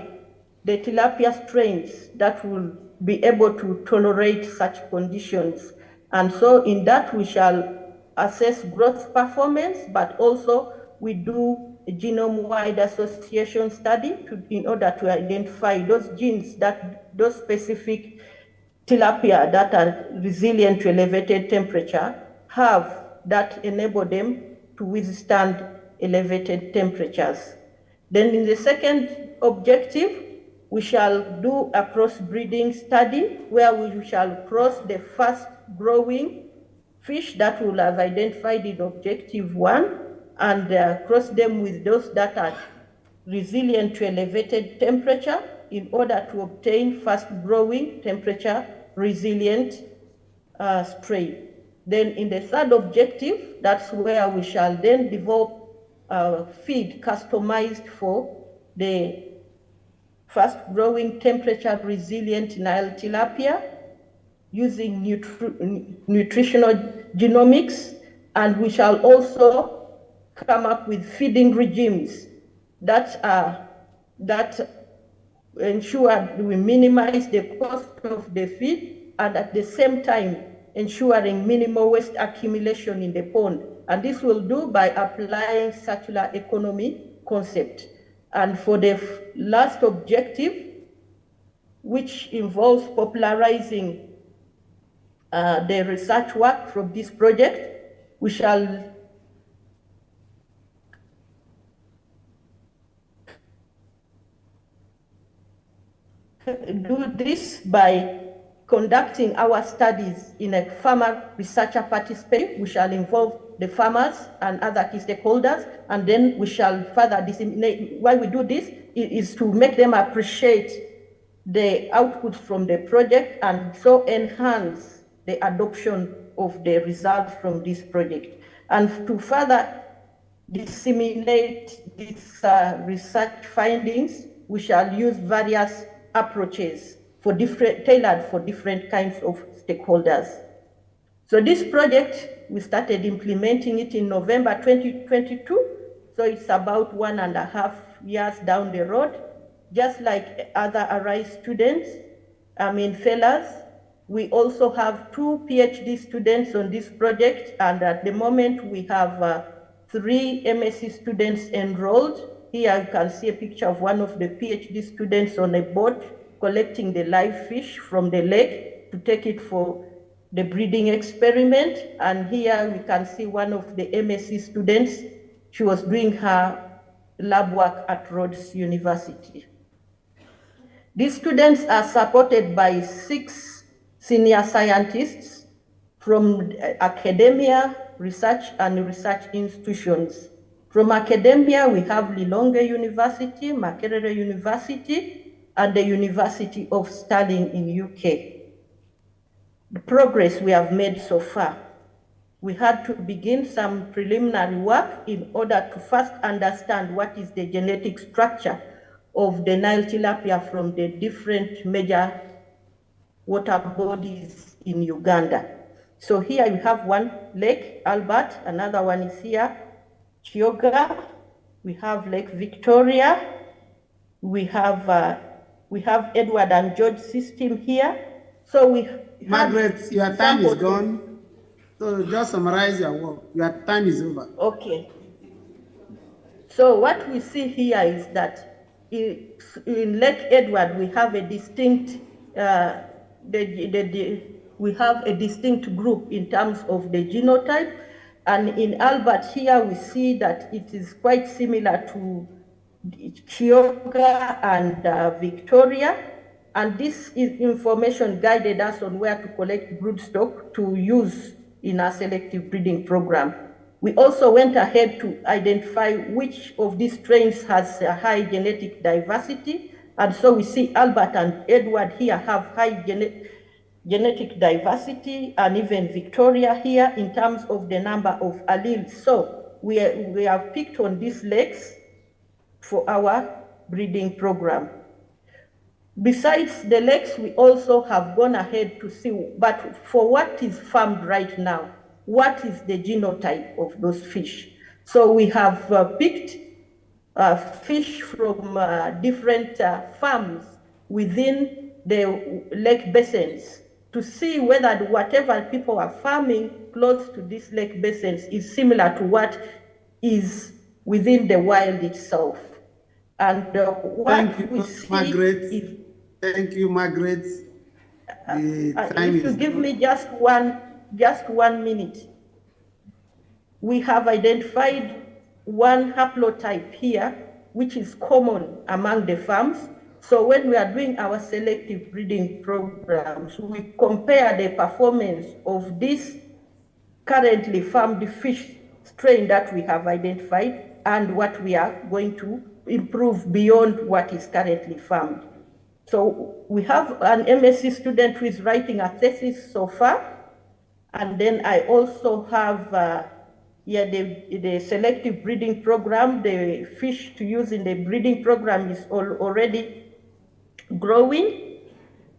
the tilapia strains that will be able to tolerate such conditions. And so in that we shall assess growth performance, but also we do a genome-wide association study in order to identify those genes those specific tilapia that are resilient to elevated temperature have that enable them to withstand elevated temperatures. Then in the second objective, we shall do a cross-breeding study where we shall cross the fast-growing fish that will have identified in Objective 1 and cross them with those that are resilient to elevated temperature in order to obtain fast-growing temperature resilient strain. Then in the third objective, that's where we shall then develop feed customized for the fast-growing temperature resilient Nile tilapia using nutritional genomics, and we shall also come up with feeding regimes that ensure we minimize the cost of the feed and at the same time ensuring minimal waste accumulation in the pond. And this will do by applying circular economy concept. And for the last objective, which involves popularizing the research work from this project, we shall do this by conducting our studies in a farmer researcher participation. We shall involve the farmers and other key stakeholders, and then we shall further disseminate. Why we do this is to make them appreciate the outputs from the project and so enhance the adoption of the results from this project. And to further disseminate these research findings, we shall use various approaches tailored for different kinds of stakeholders. So this project, we started implementing it in November 2022. So it's about 1.5 years down the road. Just like other ARISE students, fellows, we also have 2 PhD students on this project. And at the moment we have 3 MSc students enrolled. Here you can see a picture of one of the PhD students on a boat collecting the live fish from the lake to take it for the breeding experiment. And here we can see one of the MSc students. She was doing her lab work at Rhodes University. These students are supported by 6 senior scientists from academia, research, and research institutions. From academia, we have Lilongwe University, Makerere University, and the University of Stirling in UK. The progress we have made so far. We had to begin some preliminary work in order to first understand what is the genetic structure of the Nile tilapia from the different major water bodies in Uganda. So here you have one lake, Albert, another one is here, Kyoga, we have Lake Victoria, we have Edward and George system here. So we Margaret, your time is gone. So just summarize your work. Your time is over. Okay. So what we see here is that in Lake Edward we have a distinct we have a distinct group in terms of the genotype, and in Albert here we see that it is quite similar to Kyoga and Victoria, and this information guided us on where to collect broodstock to use in our selective breeding program. We also went ahead to identify which of these strains has a high genetic diversity, and so we see Albert and Edward here have high genetic diversity, and even Victoria here in terms of the number of alleles. So we have picked on these lakes for our breeding program. Besides the lakes, we also have gone ahead to see, but for what is farmed right now, what is the genotype of those fish? So we have picked fish from different farms within the lake basins to see whether whatever people are farming close to these lake basins is similar to what is within the wild itself. And Thank you, Margaret. Thank you, Margaret. If you give me just one minute. We have identified one haplotype here, which is common among the farms. So when we are doing our selective breeding programs, we compare the performance of this currently farmed fish strain that we have identified and what we are going to improve beyond what is currently farmed. So we have an MSc student who is writing a thesis so far, and then I also have the selective breeding program. The fish to use in the breeding program is already growing.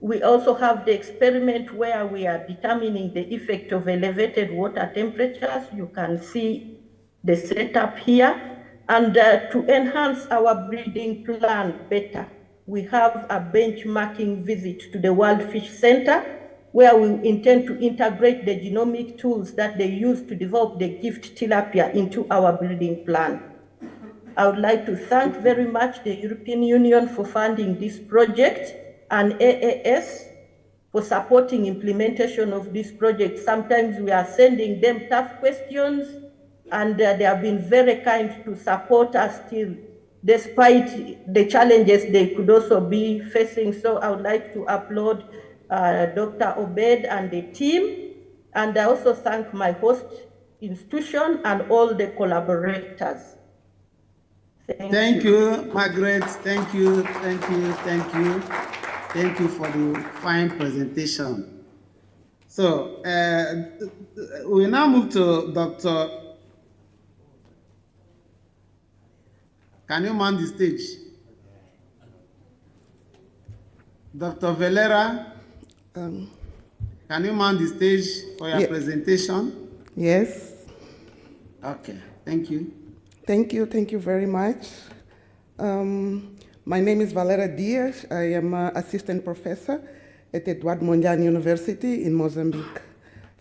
We also have the experiment where we are determining the effect of elevated water temperatures. You can see the setup here. And to enhance our breeding plan better, we have a benchmarking visit to the World Fish Center, where we intend to integrate the genomic tools that they use to develop the gift tilapia into our breeding plan. I would like to thank very much the European Union for funding this project and AAS for supporting implementation of this project. Sometimes we are sending them tough questions, and they have been very kind to support us still, despite the challenges they could also be facing. So I would like to applaud Dr. Obed and the team, and I also thank my host institution and all the collaborators. Thank you, Margaret. Thank you, thank you, thank you. Thank you for the fine presentation. So we now move to Dr. Can you man the stage? Dr. Valera, can you man the stage for your presentation? Yes. Okay, thank you. Thank you very much. My name is Valera Dias. I am an assistant professor at Eduardo Mondlane University in Mozambique.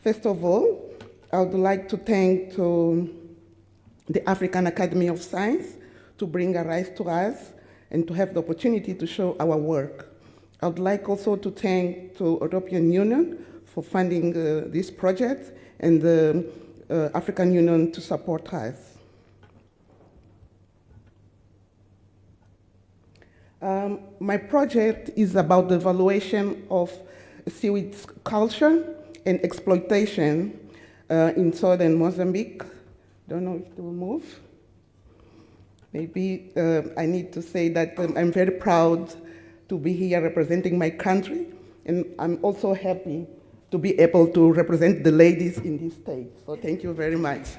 First of all, I would like to thank the African Academy of Science to bring a rice to us and to have the opportunity to show our work. I would like also to thank the European Union for funding this project and the African Union to support us. My project is about the evaluation of seaweed culture and exploitation in southern Mozambique. Don't know if it will move. Maybe I need to say that I'm very proud to be here representing my country, and I'm also happy to be able to represent the ladies in this state. So thank you very much.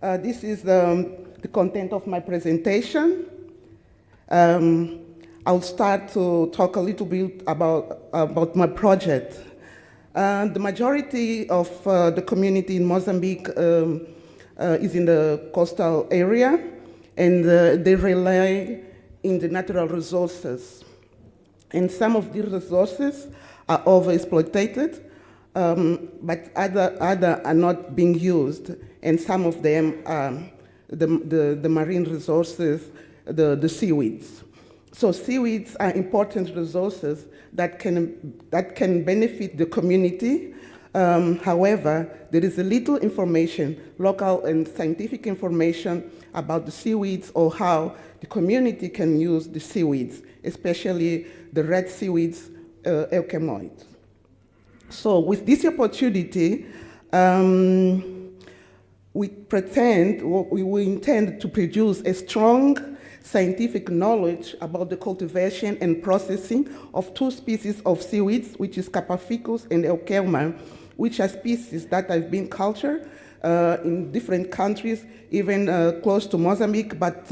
This is the content of my presentation. I'll start to talk a little bit about my project. The majority of the community in Mozambique is in the coastal area, and they rely in the natural resources. And some of these resources are overexploited, but other are not being used, and some of them are the marine resources, the seaweeds. So seaweeds are important resources that can benefit the community. However, there is a little information, local and scientific information about the seaweeds or how the community can use the seaweeds, especially the red seaweeds, euchemoids. So with this opportunity, we intend to produce a strong scientific knowledge about the cultivation and processing of two species of seaweeds, which is Cappaficus and Eucheuma, which are species that have been cultured in different countries, even close to Mozambique, but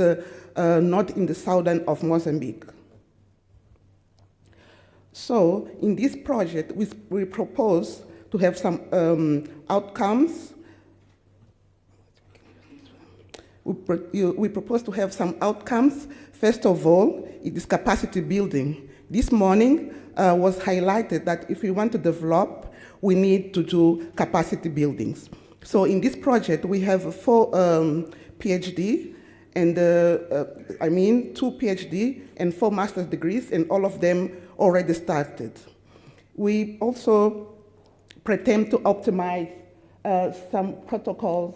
not in the southern of Mozambique. So in this project, we propose to have some outcomes. We propose to have some outcomes. First of all, it is capacity building. This morning was highlighted that if we want to develop, we need to do capacity buildings. So in this project, we have 4 PhD, and 2 PhD and 4 master's degrees, and all of them already started. We also pretend to optimize some protocols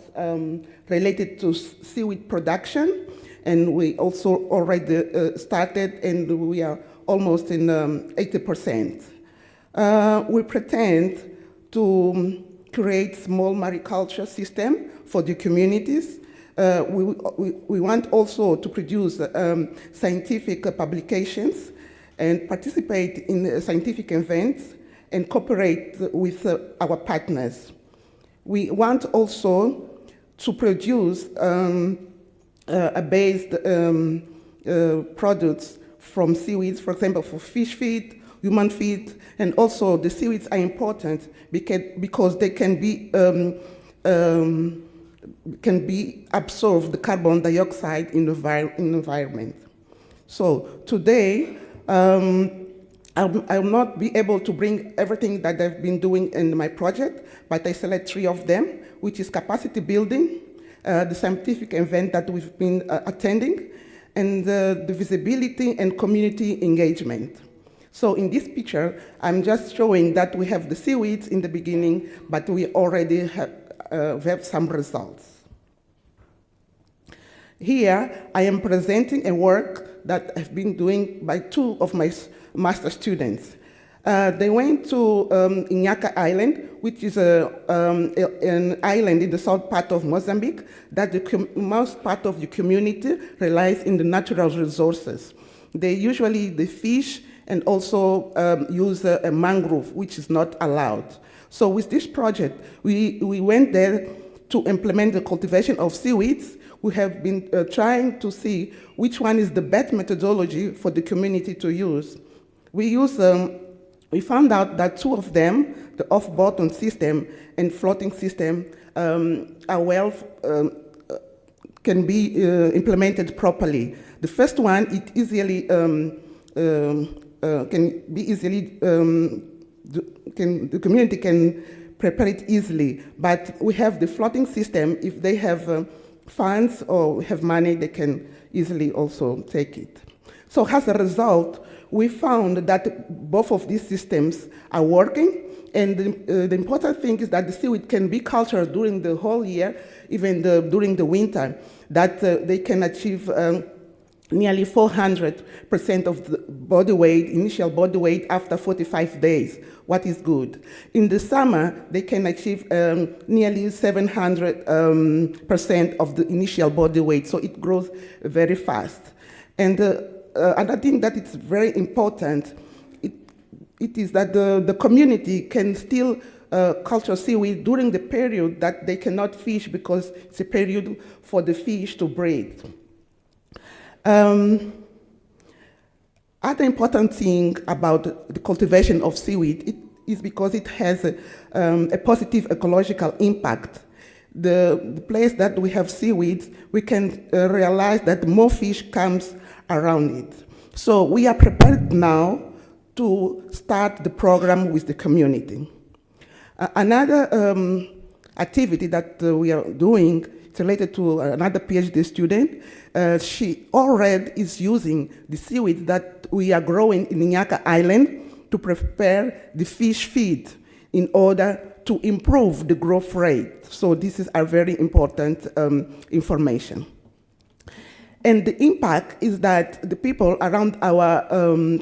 related to seaweed production, and we also already started, and we are almost in 80%. We pretend to create small mariculture system for the communities. We want also to produce scientific publications and participate in scientific events and cooperate with our partners. We want also to produce based products from seaweeds, for example, for fish feed, human feed, and also the seaweeds are important because they can be absorb the carbon dioxide in the environment. So today, I will not be able to bring everything that I've been doing in my project, but I select 3 of them, which is capacity building, the scientific event that we've been attending, and the visibility and community engagement. So in this picture, I'm just showing that we have the seaweeds in the beginning, but we already have some results. Here, I am presenting a work that I've been doing by 2 of my master students. They went to Iñaka Island, which is an island in the south part of Mozambique, that most part of the community relies in the natural resources. They usually fish and also use a mangrove, which is not allowed. So with this project, we went there to implement the cultivation of seaweeds. We have been trying to see which one is the best methodology for the community to use. We found out that 2 of them, the off-bottom system and floating system, can be implemented properly. The first one, it easily can be easily, the community can prepare it easily. But we have the floating system. If they have funds or have money, they can easily also take it. So as a result, we found that both of these systems are working, and the important thing is that the seaweed can be cultured during the whole year, even during the winter, that they can achieve nearly 400% of the body weight, initial body weight after 45 days, what is good. In the summer, they can achieve nearly 700% of the initial body weight, so it grows very fast. And another thing that is very important, it is that the community can still culture seaweed during the period that they cannot fish because it's a period for the fish to breed. Other important thing about the cultivation of seaweed is because it has a positive ecological impact. The place that we have seaweeds, we can realize that more fish comes around it. So we are prepared now to start the program with the community. Another activity that we are doing is related to another PhD student. She already is using the seaweed that we are growing in Iñaka Island to prepare the fish feed in order to improve the growth rate. So this is a very important information. And the impact is that the people around our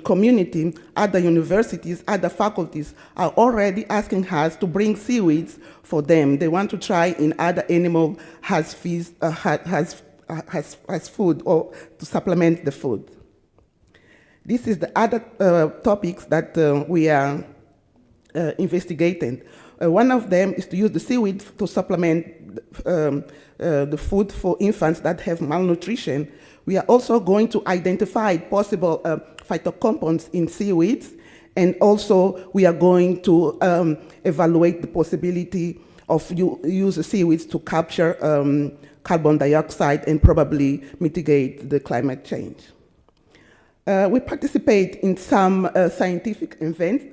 community, other universities, other faculties, are already asking us to bring seaweeds for them. They want to try in other animal has food or to supplement the food. This is the other topics that we are investigating. One of them is to use the seaweed to supplement the food for infants that have malnutrition. We are also going to identify possible phytocompounds in seaweeds, and also we are going to evaluate the possibility of use seaweeds to capture carbon dioxide and probably mitigate the climate change. We participate in some scientific events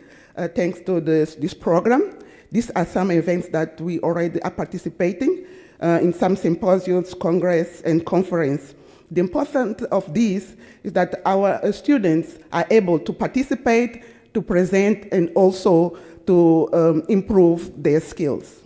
thanks to this program. These are some events that we already are participating in some symposiums, congress, and conference. The importance of this is that our students are able to participate, to present, and also to improve their skills.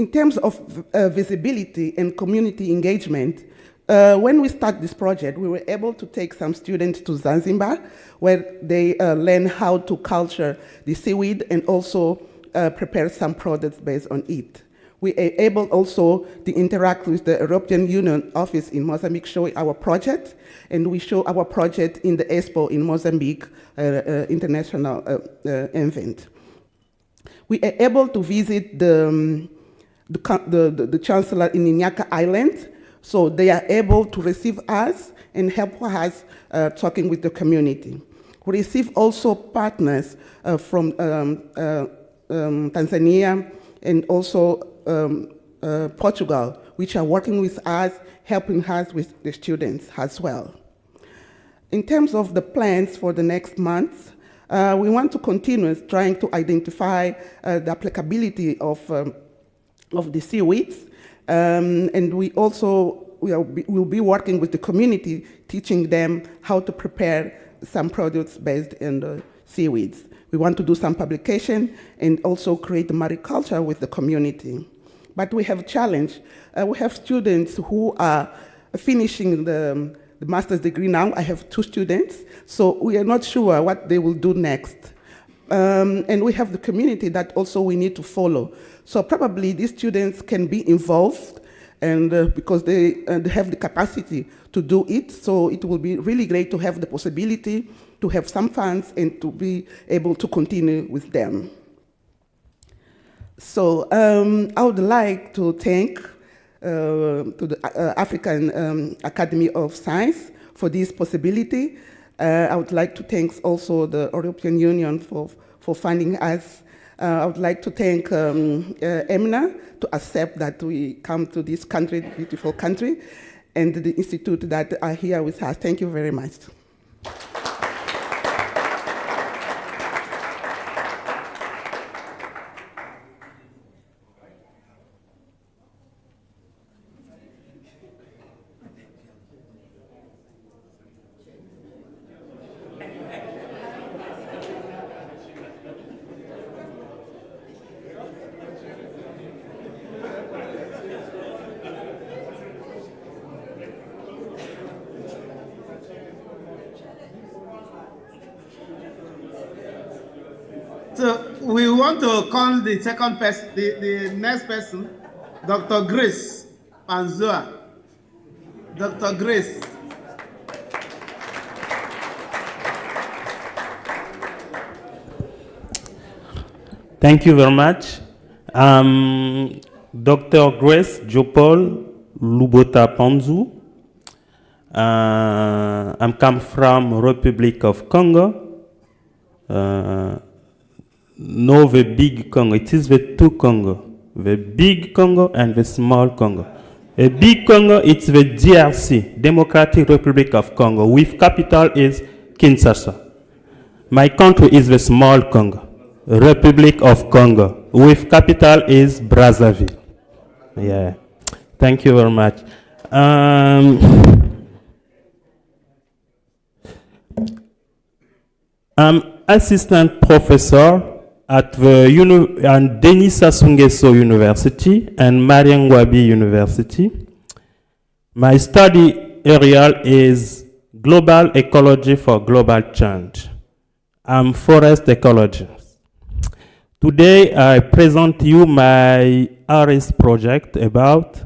in terms of visibility and community engagement, when we start this project, we were able to take some students to Zanzibar, where they learn how to culture the seaweed and also prepare some products based on it. We are able also to interact with the European Union office in Mozambique, showing our project, and we show our project in the Expo in Mozambique international event. We are able to visit the chancellor in Inyaka Island, so they are able to receive us and help us talking with the community. We receive also partners from Tanzania and also Portugal, which are working with us, helping us with the students as well. In terms of the plans for the next month, we want to continue trying to identify the applicability of the seaweeds, and we also will be working with the community, teaching them how to prepare some products based on the seaweeds. We want to do some publication and also create mariculture with the community. But we have a challenge. We have students who are finishing the master's degree now. I have 2 students, so we are not sure what they will do next. And we have the community that also we need to follow. So probably these students can be involved, and because they have the capacity to do it, so it will be really great to have the possibility to have some funds and to be able to continue with them. So I would like to thank to the African Academy of Science for this possibility. I would like to thank also the European Union for funding us. I would like to thank EMNA to accept that we come to this country, beautiful country, and the institute that are here with us. Thank you very much. So we want to call the second person, the next person, Dr. Grace Panzua. Dr. Grace. Thank you very much. Dr. Grace Jopol Lubota Panzu. I'm come from Republic of Congo. No, the big Congo. It is the 2 Congo. The big Congo and the small Congo. The big Congo, it's the DRC, Democratic Republic of Congo, with capital is Kinshasa. My country is the small Congo, Republic of Congo, with capital is Brazzaville. Yeah. Thank you very much. I'm assistant professor at the Denis Sassou Nguesso University and Mariam Ngouabi University. My study area is global ecology for global change. I'm forest ecologist. Today I present you my ARIS project about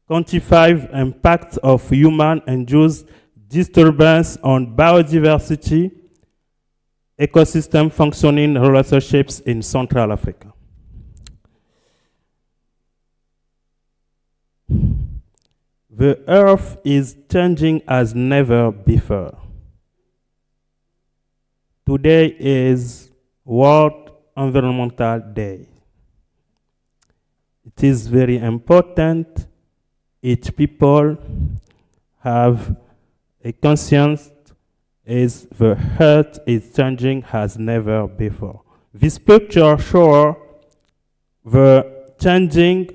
quantify impacts of human-induced disturbance on biodiversity, ecosystem functioning relationships in Central Africa. The Earth is changing as never before. Today is World Environmental Day. It is very important each people have a conscience is the earth is changing as never before. This picture shows the changing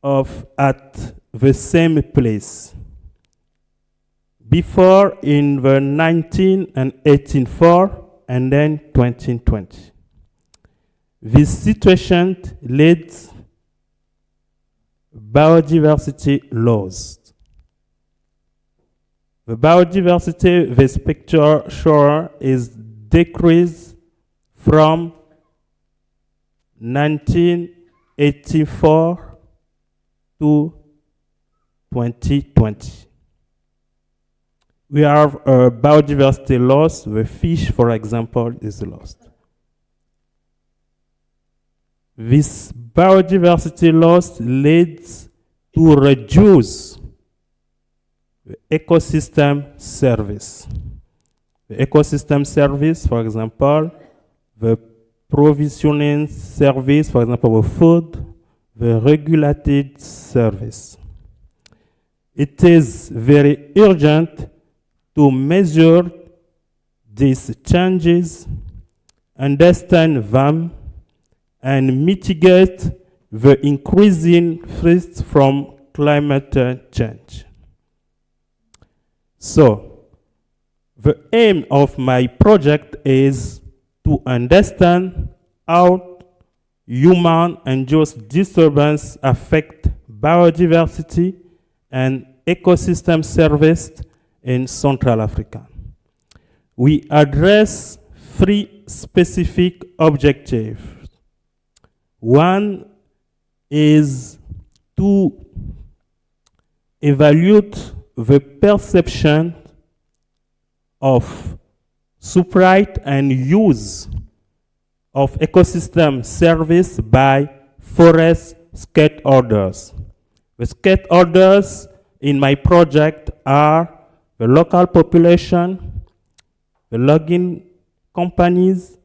of at the same place. Before in the 19 and 1804 and then 2020. This situation leads biodiversity laws. The biodiversity this picture shows is decreased from 1984 to 2020. We have a biodiversity loss. The fish, for example, is lost. This biodiversity loss leads to reduce the ecosystem service. The ecosystem service, for example, the provisioning service, for example, the food, the regulated service. It is very urgent to measure these changes, understand them, and mitigate the increasing threats from climate change. So, the aim of my project is to understand how human-induced disturbance affect biodiversity and ecosystem service in Central Africa. We address 3 specific objectives. One is to evaluate the perception of supply and use of ecosystem service by forest stakeholders. The stakeholders in my project are the local population, the logging companies,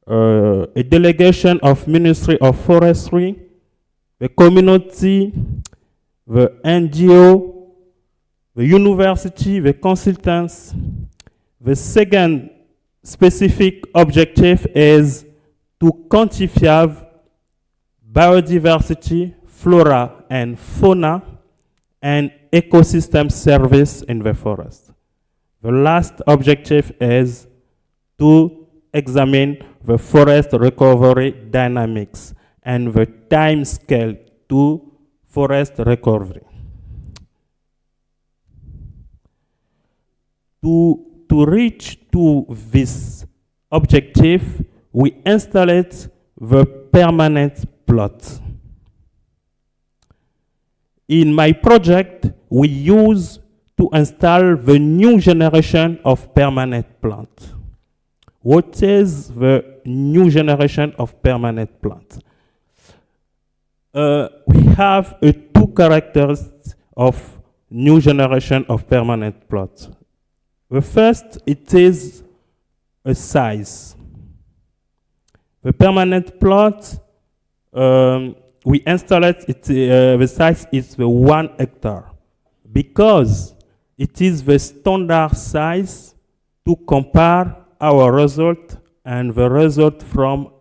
a delegation of Ministry of Forestry, the community, the NGO, the university, the consultants. The second specific objective is to quantify biodiversity, flora and fauna, and ecosystem service in the forest. The last objective is to examine the forest recovery dynamics and the time scale to forest recovery. To reach to this objective, we installed the permanent plot. In my project, we use to install the new generation of permanent plant. What is the new generation of permanent plant? We have 2 characteristics of new generation of permanent plant. The first, it is a size. The permanent plant, we install it, the size is 1 hectare because it is the standard size to compare our result and the result from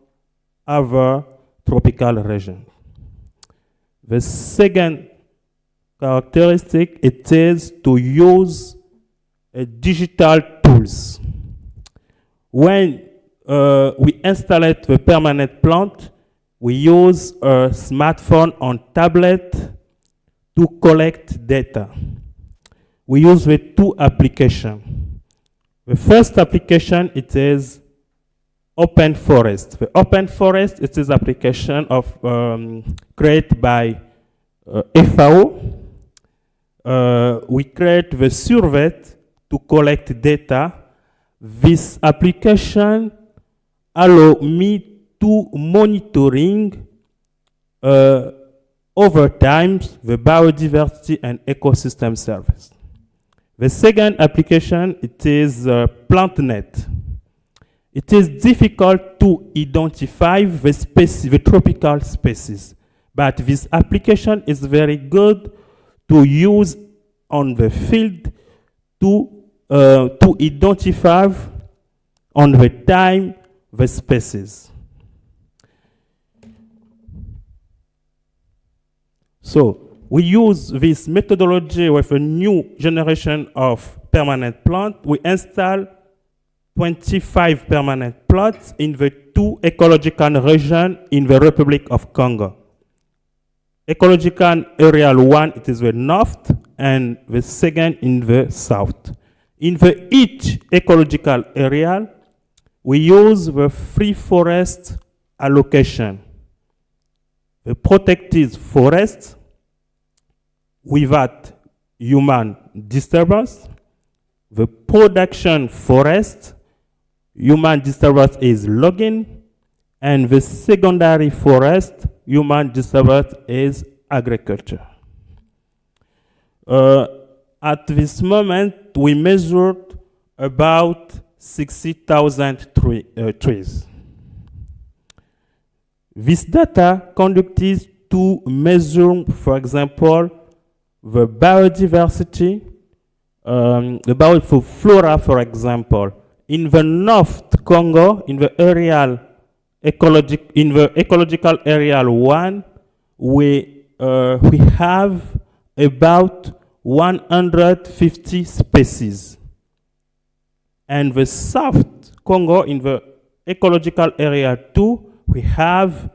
other tropical regions. The second characteristic, it is to use digital tools. When we install the permanent plant, we use a smartphone on tablet to collect data. We use the 2 applications. The first application, it is Open Forest. The Open Forest, it is application of created by FAO. We create the survey to collect data. This application allow me to monitoring over time the biodiversity and ecosystem service. The second application, it is PlantNet. It is difficult to identify the tropical species, but this application is very good to use on the field to identify on the time the species. So we use this methodology with a new generation of permanent plant. We install 25 permanent plots in the 2 ecological regions in the Republic of Congo. ecological area 1, it is the north, and the second in the south. In each ecological area, we use the free forest allocation. The protected forest without human disturbance. The production forest, human disturbance is logging, and the secondary forest, human disturbance is agriculture. At this moment, we measured about 60,000 trees. This data conducted to measure, for example, the biodiversity, about for flora, for example. In the North Congo, in the ecological area 1, we have about 150 species. And the South Congo, in the ecological area 2, we have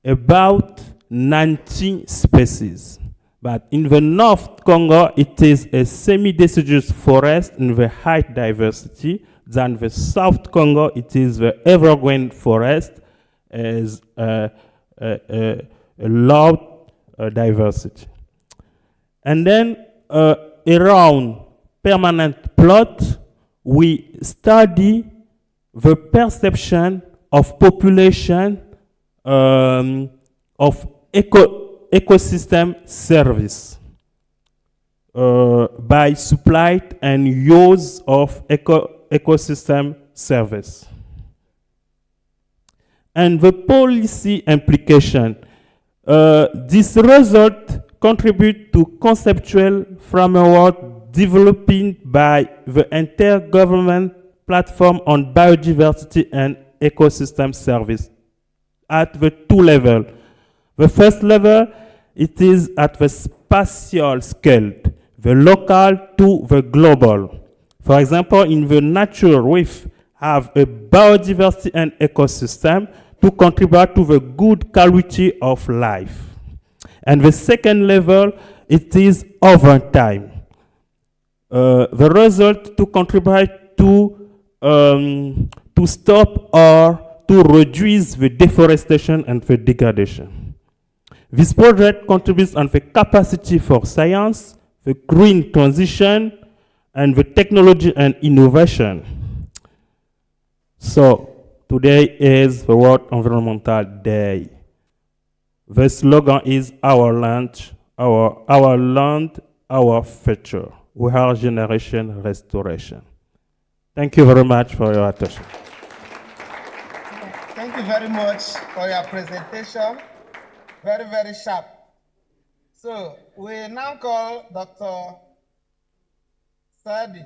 about 90 species. But in the North Congo, it is a semi-deciduous forest in the high diversity. Than the South Congo, it is the evergreen forest as a low diversity. And then around permanent plot, we study the perception of population of ecosystem service by supply and use of ecosystem service. And the policy implication. This result contribute to conceptual framework developing by the Intergovernmental Platform on Biodiversity and Ecosystem Service at the 2 levels. The first level, it is at the spatial scale, the local to the global. For example, in the nature, we have a biodiversity and ecosystem to contribute to the good quality of life. And the second level, it is over time. The result to contribute to stop or to reduce the deforestation and the degradation. This project contributes on the capacity for science, the green transition, and the technology and innovation. So, today is the World Environmental Day. The slogan is our land, our future. We are generation restoration. Thank you very much for your attention. Thank you very much for your presentation. Very, very sharp. So we now call Dr. Sadi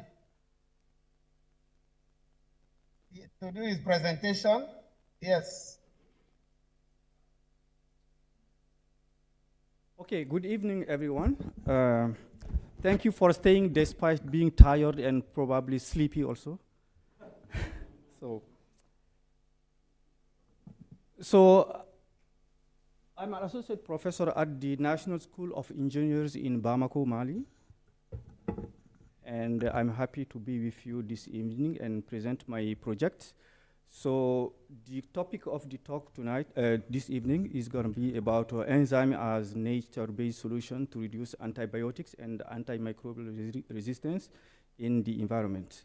to do his presentation. Yes. Okay, good evening, everyone. Thank you for staying despite being tired and probably sleepy also. So I'm an associate professor at the National School of Engineers in Bamako, Mali. And I'm happy to be with you this evening and present my project. So the topic of the talk tonight, this evening, is going to be about enzyme as nature-based solution to reduce antibiotics and antimicrobial resistance in the environment.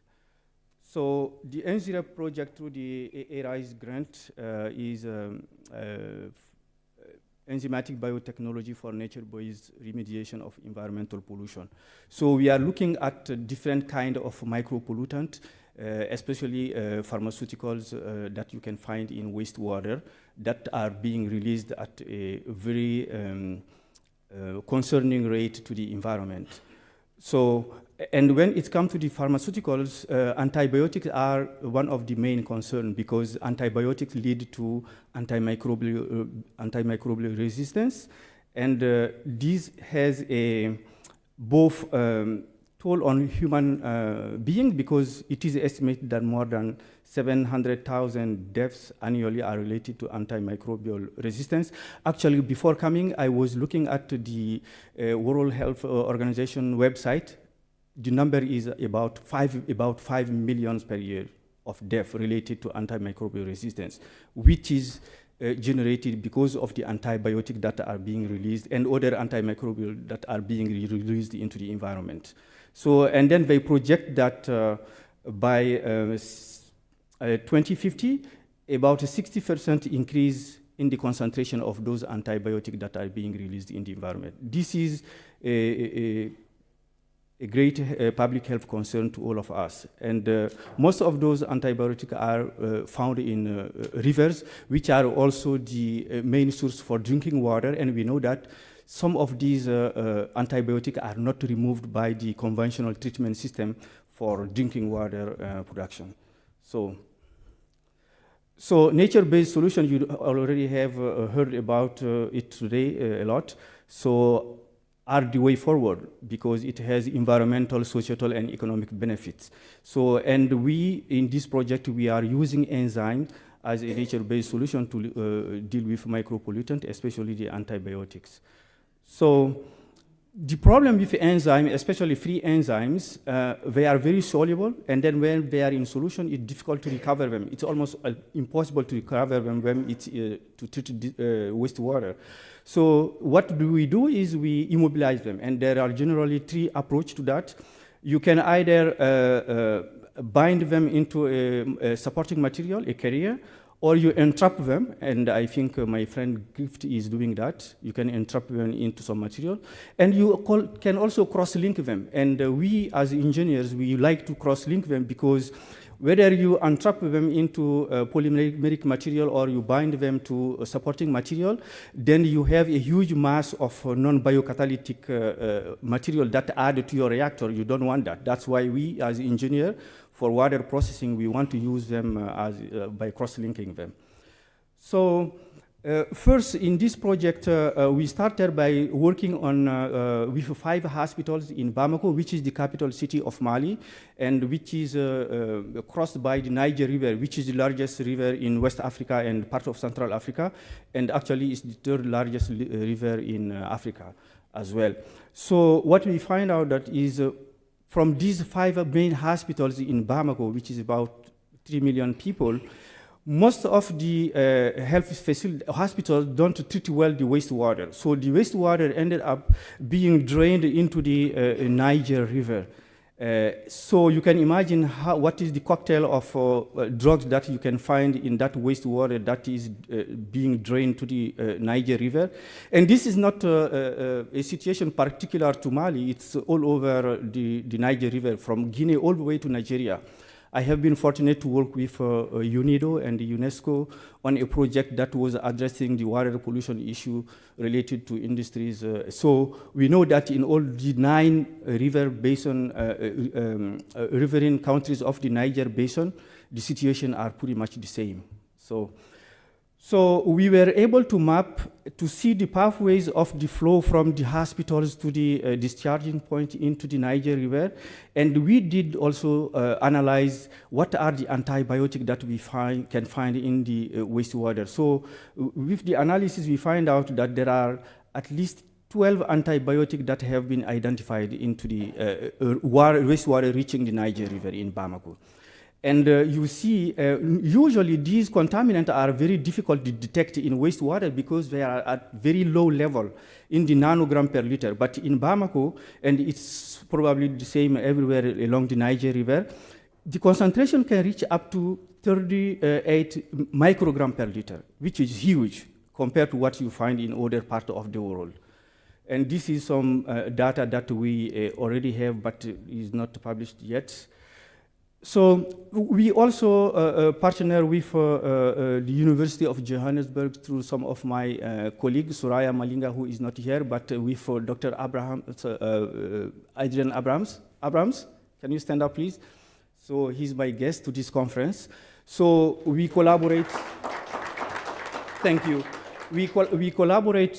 So the NZREP project through the ARISE grant is enzymatic biotechnology for nature-based remediation of environmental pollution. So we are looking at different kind of micropollutant, especially pharmaceuticals that you can find in wastewater that are being released at a very concerning rate to the environment. So, and when it comes to the pharmaceuticals, antibiotics are one of the main concerns because antibiotics lead to antimicrobial resistance. And this has two toll on human being, because it is estimated that more than 700,000 deaths annually are related to antimicrobial resistance. Actually, before coming, I was looking at the World Health Organization website. The number is about 5 million per year of deaths related to antimicrobial resistance, which is generated because of the antibiotic that are being released and other antimicrobial that are being released into the environment. So, and then they project that by 2050, about a 60% increase in the concentration of those antibiotics that are being released in the environment. This is a great public health concern to all of us. And most of those antibiotics are found in rivers, which are also the main source for drinking water. And we know that some of these antibiotics are not removed by the conventional treatment system for drinking water production. So nature-based solution, you already have heard about it today a lot. So are the way forward because it has environmental, societal, and economic benefits. So, and we, in this project, we are using enzyme as a nature-based solution to deal with micropollutant, especially the antibiotics. So, the problem with enzyme, especially free enzymes, they are very soluble, and then when they are in solution, it's difficult to recover them. It's almost impossible to recover them when it's to treat wastewater. So what do we do is we immobilize them, and there are generally 3 approaches to that. You can either bind them into a supporting material, a carrier, or you entrap them, and I think my friend Gift is doing that. You can entrap them into some material, and you can also cross-link them. And we, as engineers, we like to cross-link them because whether you entrap them into polymeric material or you bind them to a supporting material, then you have a huge mass of non-biocatalytic material that add to your reactor. You don't want that. That's why we, as engineers, for water processing, we want to use them by cross-linking them. So first, in this project, we started by working on with 5 hospitals in Bamako, which is the capital city of Mali, and which is crossed by the Niger River, which is the largest river in West Africa and part of Central Africa, and actually is the 3rd largest river in Africa as well. So what we find out that is from these 5 main hospitals in Bamako, which is about 3 million people, most of the hospitals don't treat well the wastewater. So the wastewater ended up being drained into the Niger River. So you can imagine what is the cocktail of drugs that you can find in that wastewater that is being drained to the Niger River. And this is not a situation particular to Mali. It's all over the Niger River, from Guinea all the way to Nigeria. I have been fortunate to work with UNIDO and UNESCO on a project that was addressing the water pollution issue related to industries. So we know that in all the 9 river basin, riverine countries of the Niger Basin, the situation are pretty much the same. So we were able to map, to see the pathways of the flow from the hospitals to the discharging point into the Niger River. And we did also analyze what are the antibiotics that we can find in the wastewater. So with the analysis, we find out that there are at least 12 antibiotics that have been identified into the wastewater reaching the Niger River in Bamako. And you see, usually these contaminants are very difficult to detect in wastewater because they are at very low level in the nanogram per liter. But in Bamako, and it's probably the same everywhere along the Niger River, the concentration can reach up to 38 microgram per liter, which is huge compared to what you find in other parts of the world. And this is some data that we already have, but is not published yet. So we also partner with the University of Johannesburg through some of my colleagues, Soraya Malinga, who is not here, but with Dr. Adrian Abrams. Abrams, can you stand up, please? So he's my guest to this conference. So we collaborate. Thank you. we collaborate,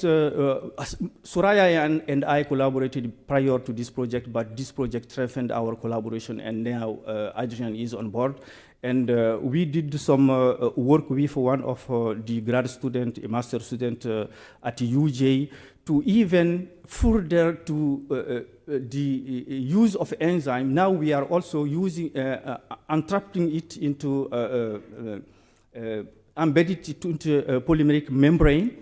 Soraya and I collaborated prior to this project, but this project strengthened our collaboration, and now Adrian is on board. And we did some work with one of the grad student, a master student at UJ, to even further to the use of enzyme. Now we are also using, entrapping it into, embedded it into a polymeric membrane,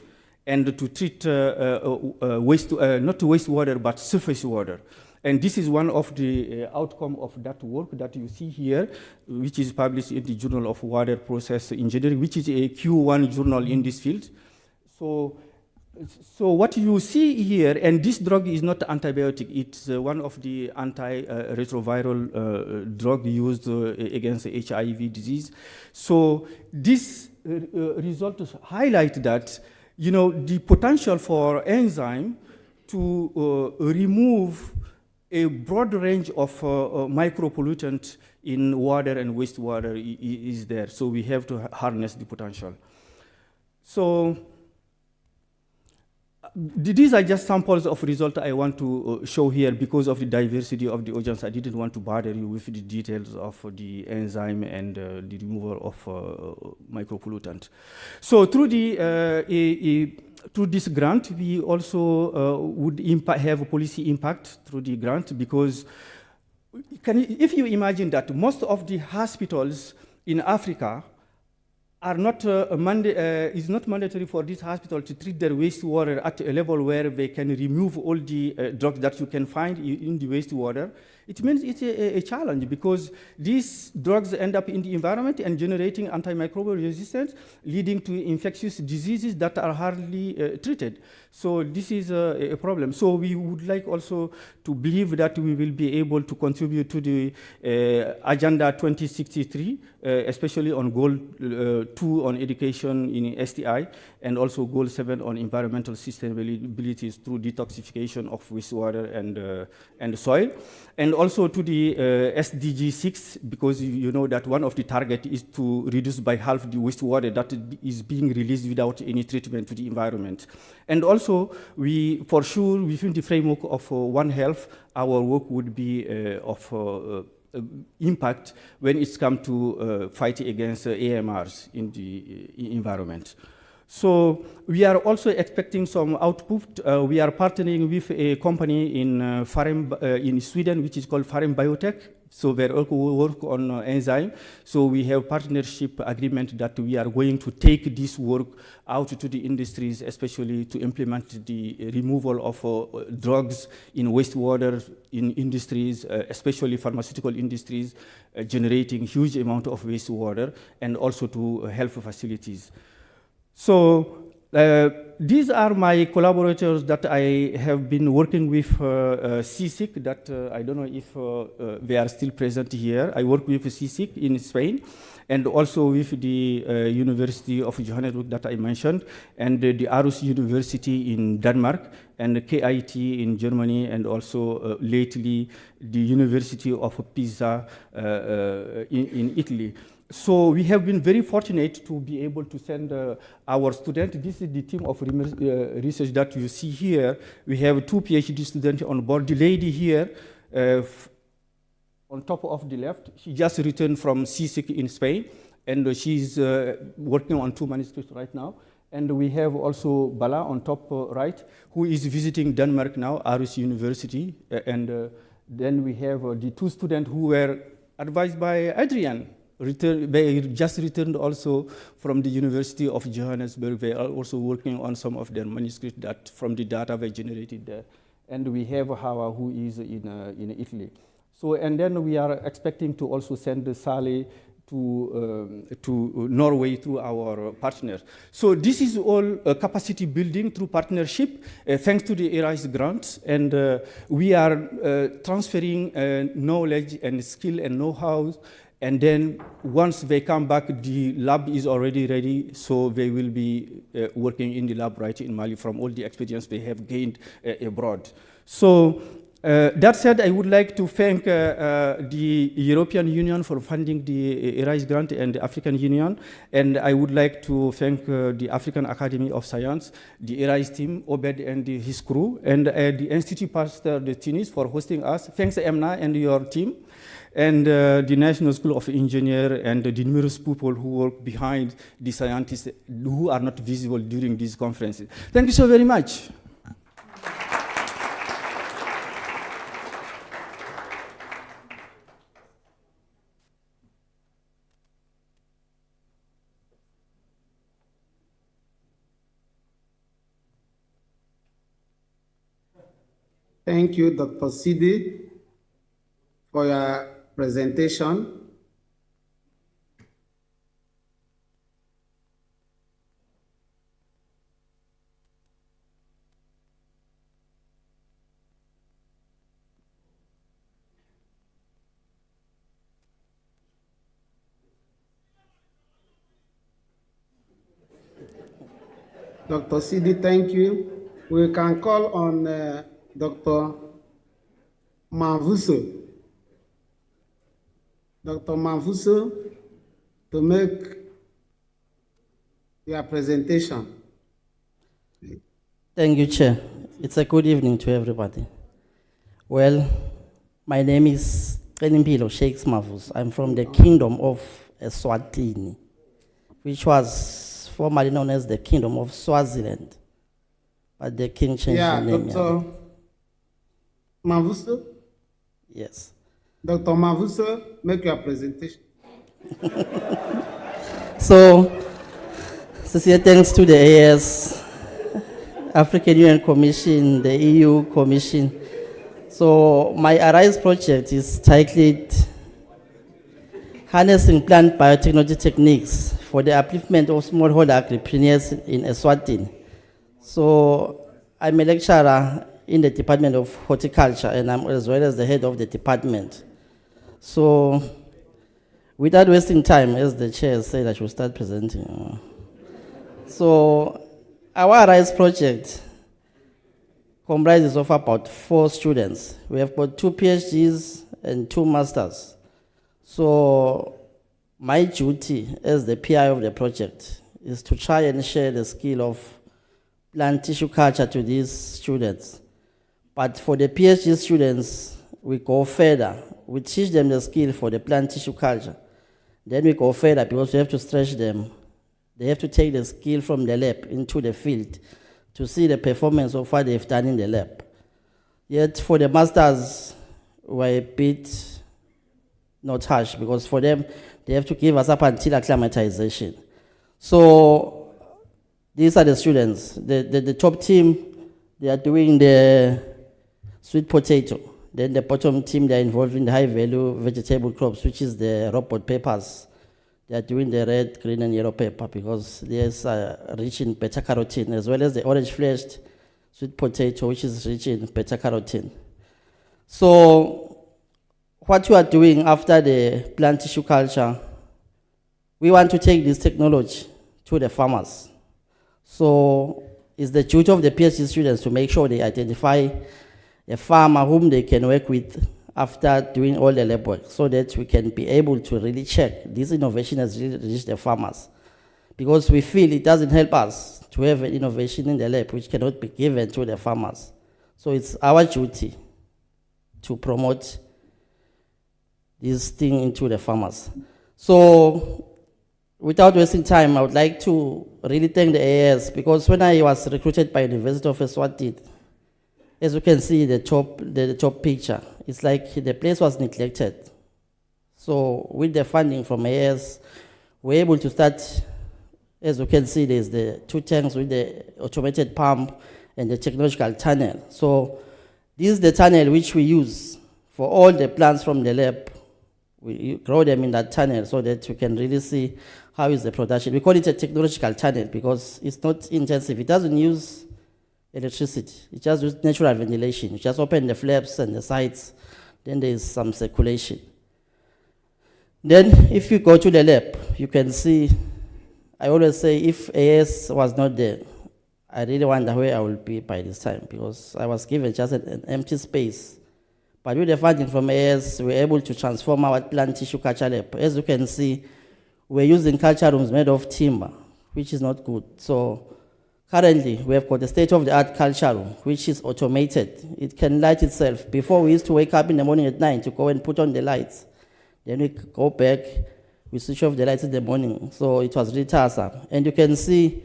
and to treat waste, not wastewater, but surface water. And this is one of the outcome of that work that you see here, which is published in the Journal of Water Process Engineering, which is a Q1 journal in this field. So what you see here, and this drug is not antibiotic, it's one of the antiretroviral drug used against HIV disease. So this results highlight that, you know, the potential for enzyme to remove a broad range of micropollutants in water and wastewater is there. So we have to harness the potential. So these are just samples of results I want to show here because of the diversity of the audience. I didn't want to bother you with the details of the enzyme and the removal of micropollutant. So through through this grant, we also would have a policy impact through the grant, because if you imagine that most of the hospitals in Africa are not, it's not mandatory for this hospital to treat their wastewater at a level where they can remove all the drugs that you can find in the wastewater. It means it's a challenge, because these drugs end up in the environment and generating antimicrobial resistance, leading to infectious diseases that are hardly treated. So this is a problem. So we would like also to believe that we will be able to contribute to the Agenda 2063, especially on Goal 2 on education in STI, and also Goal 7 on environmental sustainability through detoxification of wastewater and soil. And also to the SDG 6, because you know that one of the targets is to reduce by half the wastewater that is being released without any treatment to the environment. And also, we, for sure, within the framework of One Health, our work would be of impact when it's come to fight against AMRs in the environment. So we are also expecting some output. We are partnering with a company in Sweden, which is called Farem Biotech. So they also work on enzyme. So we have partnership agreement that we are going to take this work out to the industries, especially to implement the removal of drugs in wastewater in industries, especially pharmaceutical industries, generating huge amount of wastewater, and also to health facilities. So these are my collaborators that I have been working with CSIC, that I don't know if they are still present here. I work with CSIC in Spain, and also with the University of Johannesburg that I mentioned, and the Aarhus University in Denmark, and the KIT in Germany, and also lately the University of Pisa in Italy. So we have been very fortunate to be able to send our students. This is the team of research that you see here. We have 2 PhD students on board. The lady here on top of the left, she just returned from CSIC in Spain, and she's working on 2 manuscripts right now. And we have also Bala on top right, who is visiting Denmark now, Aarhus University. And then we have the 2 students who were advised by Adrian. They just returned also from the University of Johannesburg. They are also working on some of their manuscripts that from the data they generated there. And we have Hawa, who is in Italy. So, and then we are expecting to also send Sally to Norway through our partners. So this is all capacity building through partnership, thanks to the ERISE grants, and we are transferring knowledge and skill and know-how. And then once they come back, the lab is already ready, so they will be working in the lab right in Mali from all the experience they have gained abroad. So That said, I would like to thank the European Union for funding the ERISE grant and the African Union. And I would like to thank the African Academy of Science, the ERISE team, Obed and his crew, and the Institute Pasteur de Tunis for hosting us. Thanks, Emna and your team, and the National School of Engineers and the numerous people who work behind the scientists who are not visible during these conferences. Thank you so very much. Thank you, Dr. Sidi, for your presentation. Dr. Sidi, thank you. We can call on Dr. Manvuso. Dr. Manvuso, to make your presentation. Thank you, Chair. It's a good evening to everybody. Well, my name is Kenimpilo Sheikh Mavus. I'm from the Kingdom of Eswatini, which was formerly known as the Kingdom of Swaziland. But the king changed the name. Dr. Manvuso? Yes. Dr. Manvuso, make your presentation. So, sincere thanks to the AS, African Union Commission, the EU Commission. So, my ARISE project is titled Harnessing Plant Biotechnology Techniques for the Upliftment of Smallholder Agripreneurs in Eswatini. So, I'm a lecturer in the Department of Horticulture, and I'm as well as the head of the department. So, without wasting time, as the chair said, I should start presenting. So, our ARISE project comprises of about 4 students. We have got 2 PhDs and 2 masters. So, my duty as the PI of the project is to try and share the skill of plant tissue culture to these students. But for the PhD students, we go further. We teach them the skill for the plant tissue culture. Then we go further because we have to stretch them. They have to take the skill from the lab into the field to see the performance of what they've done in the lab. Yet for the masters, we're a bit not harsh because for them, they have to give us up until acclimatization. So these are the students. The top team, they are doing the sweet potato. Then the bottom team, they are involved in the high-value vegetable crops, which is the robot peppers. They are doing the red, green, and yellow pepper because they are rich in beta-carotene, as well as the orange-fleshed sweet potato, which is rich in beta-carotene. So what you are doing after the plant tissue culture, we want to take this technology to the farmers. So it's the duty of the PhD students to make sure they identify a farmer whom they can work with after doing all the lab work so that we can be able to really check this innovation has really reached the farmers. Because we feel it doesn't help us to have an innovation in the lab which cannot be given to the farmers. So it's our duty to promote this thing into the farmers. So without wasting time, I would like to really thank the AS because when I was recruited by the University of Eswatini, as you can see the top picture, it's like the place was neglected. So with the funding from AS, we're able to start, as you can see, there's the 2 tanks with the automated pump and the technological tunnel. So this is the tunnel which we use for all the plants from the lab. We grow them in that tunnel so that you can really see how is the production. We call it a technological tunnel because it's not intensive. It doesn't use electricity. It just uses natural ventilation. You just open the flaps and the sides, then there is some circulation. Then if you go to the lab, you can see, I always say if AS was not there, I really wonder where I will be by this time because I was given just an empty space But with the funding from AS, we're able to transform our plant tissue culture lab. As you can see, we're using culture rooms made of timber, which is not good. So currently, we have got a state-of-the-art culture room, which is automated. It can light itself. Before, we used to wake up in the morning at 9 to go and put on the lights. Then we go back, we switch off the lights in the morning. So it was really tiresome. And you can see,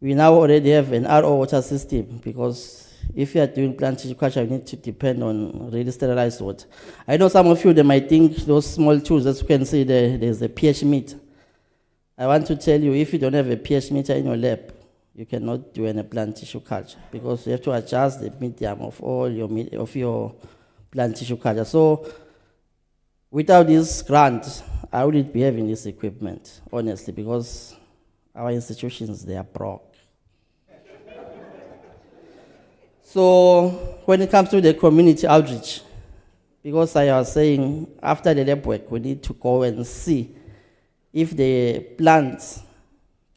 we now already have an RO water system, because if you are doing plant tissue culture, you need to depend on really sterilized water. I know some of you, they might think those small tools, as you can see there's a pH meter. I want to tell you, if you don't have a pH meter in your lab, you cannot do any plant tissue culture, because you have to adjust the medium of all your plant tissue culture. So without this grant, I wouldn't be having this equipment, honestly, because our institutions, they are broke. So when it comes to the community outreach, because I was saying after the lab work, we need to go and see if the plants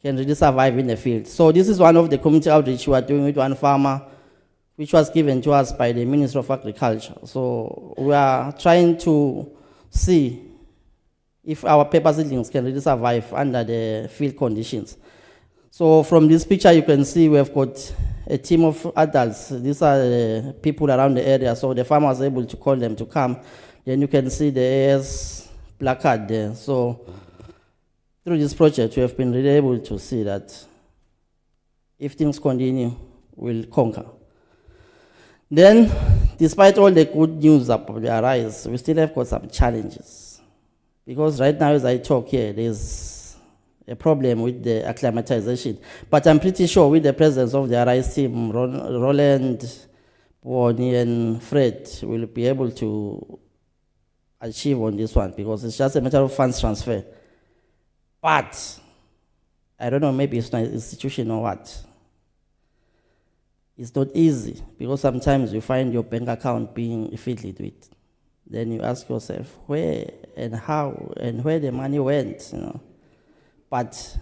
can really survive in the field. So this is one of the community outreach we are doing with one farmer, which was given to us by the Minister of Agriculture. So we are trying to see if our pepper seedlings can really survive under the field conditions. So from this picture, you can see we have got a team of adults. These are the people around the area. So the farmer was able to call them to come. Then you can see the AS placard there. So through this project, we have been really able to see that if things continue, we'll conquer. Then, despite all the good news about the Arise, we still have got some challenges. Because right now, as I talk here, there's a problem with the acclimatization. But I'm pretty sure with the presence of the Arise team, Roland, Bonnie, and Fred will be able to achieve on this one, because it's just a matter of funds transfer. But I don't know, maybe it's not an institution or what. It's not easy, because sometimes you find your bank account being fiddled with. Then you ask yourself, where and how and where the money went, you know. But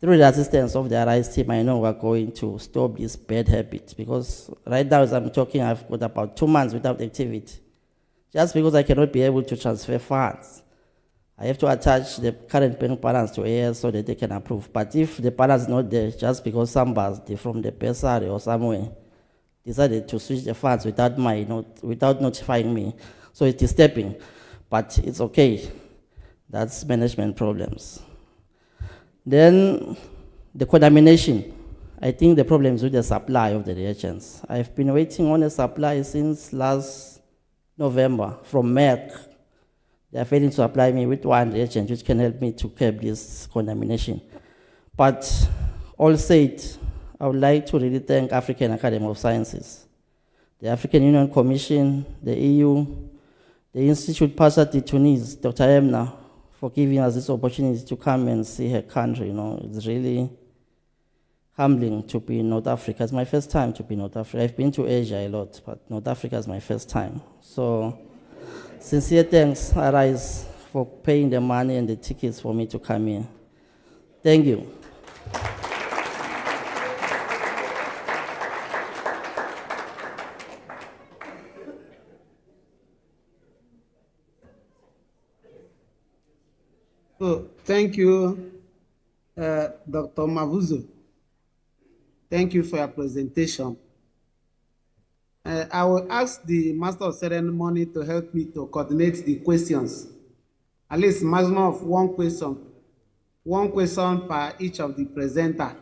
through the assistance of the Arise team, I know we're going to stop this bad habit, because right now as I'm talking, I've got about 2 months without activity. Just because I cannot be able to transfer funds, I have to attach the current bank balance to AS so that they can approve. But if the balance is not there, just because somebody from the bursary or somewhere decided to switch the funds without notifying me, so it is stepping, but it's okay. That's management problems. Then the contamination. I think the problem is with the supply of the reagents. I've been waiting on a supply since last November from Merck. They are failing to supply me with one reagent which can help me to curb this contamination. But all said, I would like to really thank African Academy of Sciences, the African Union Commission, the EU, the Institute Pasha de Tunis, Dr. Emna, for giving us this opportunity to come and see her country. You know, it's really humbling to be in North Africa. It's my first time to be in North Africa. I've been to Asia a lot, but North Africa is my first time. So, sincere thanks, Arise, for paying the money and the tickets for me to come here. Thank you. So, thank you, Dr. Mavuzo. Thank you for your presentation. I will ask the Master of Ceremony to help me to coordinate the questions. At least maximum of one question per each of the presenter.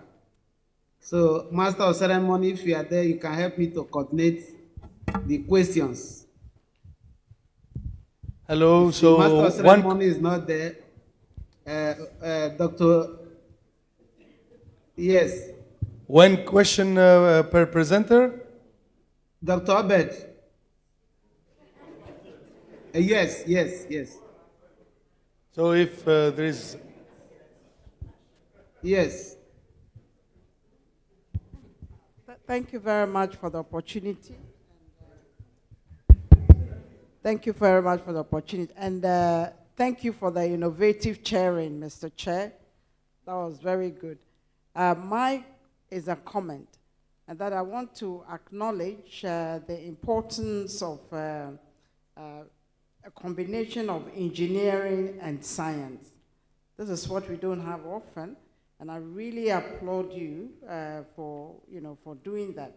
So, Master of Ceremony, if you are there, you can help me to coordinate the questions. Hello, so the Master of Ceremony is not there. Doctor, yes. One question per presenter? Dr. Abed. Yes. So if there is... Yes. Thank you very much for the opportunity. Thank you very much for the opportunity. And thank you for the innovative chairing, Mr. Chair. That was very good. Mine is a comment. and that I want to acknowledge the importance of a combination of engineering and science. This is what we don't have often, and I really applaud you for doing that.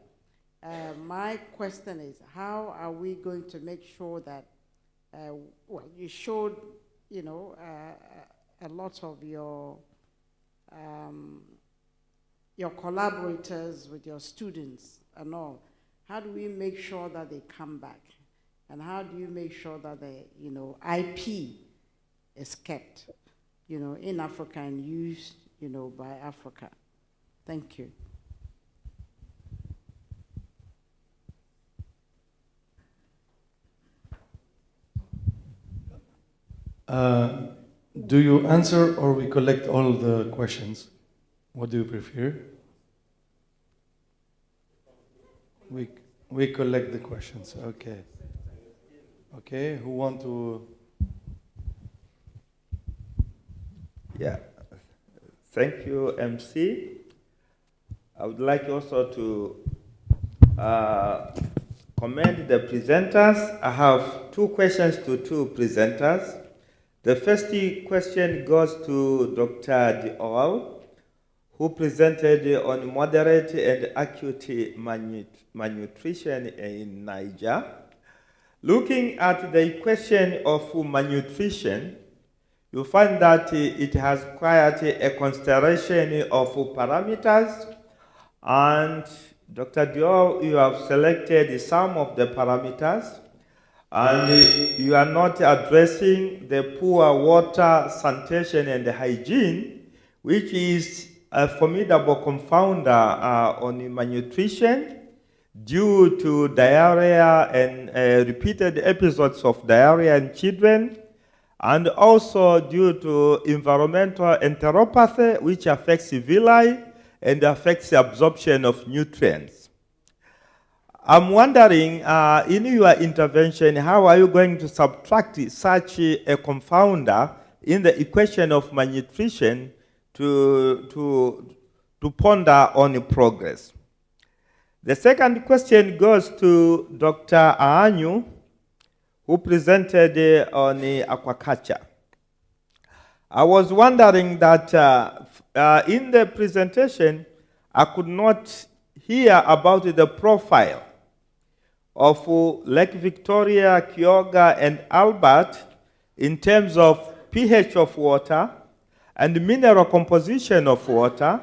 My question is, how are we going to make sure that, well, you showed, a lot of your collaborators with your students and all. How do we make sure that they come back? And how do you make sure that the, IP is kept, in Africa and used, by Africa? Thank you. Do you answer or we collect all the questions? What do you prefer? We collect the questions. Okay. Okay, who want to? Yeah. Thank you, MC. I would like also to commend the presenters. I have two questions to two presenters. The first question goes to Dr. Diol, who presented on moderate and acute malnutrition in Niger. Looking at the question of malnutrition, you find that it has quite a constellation of parameters, and Dr. Diol, you have selected some of the parameters, and you are not addressing the poor water, sanitation, and hygiene, which is a formidable confounder on malnutrition due to diarrhea and repeated episodes of diarrhea in children, and also due to environmental enteropathy, which affects villi and affects the absorption of nutrients. I'm wondering, in your intervention, how are you going to subtract such a confounder in the equation of malnutrition to ponder on progress? The second question goes to Dr. Aanyu, who presented on aquaculture. I was wondering that in the presentation, I could not hear about the profile of Lake Victoria, Kyoga, and Albert in terms of pH of water and mineral composition of water,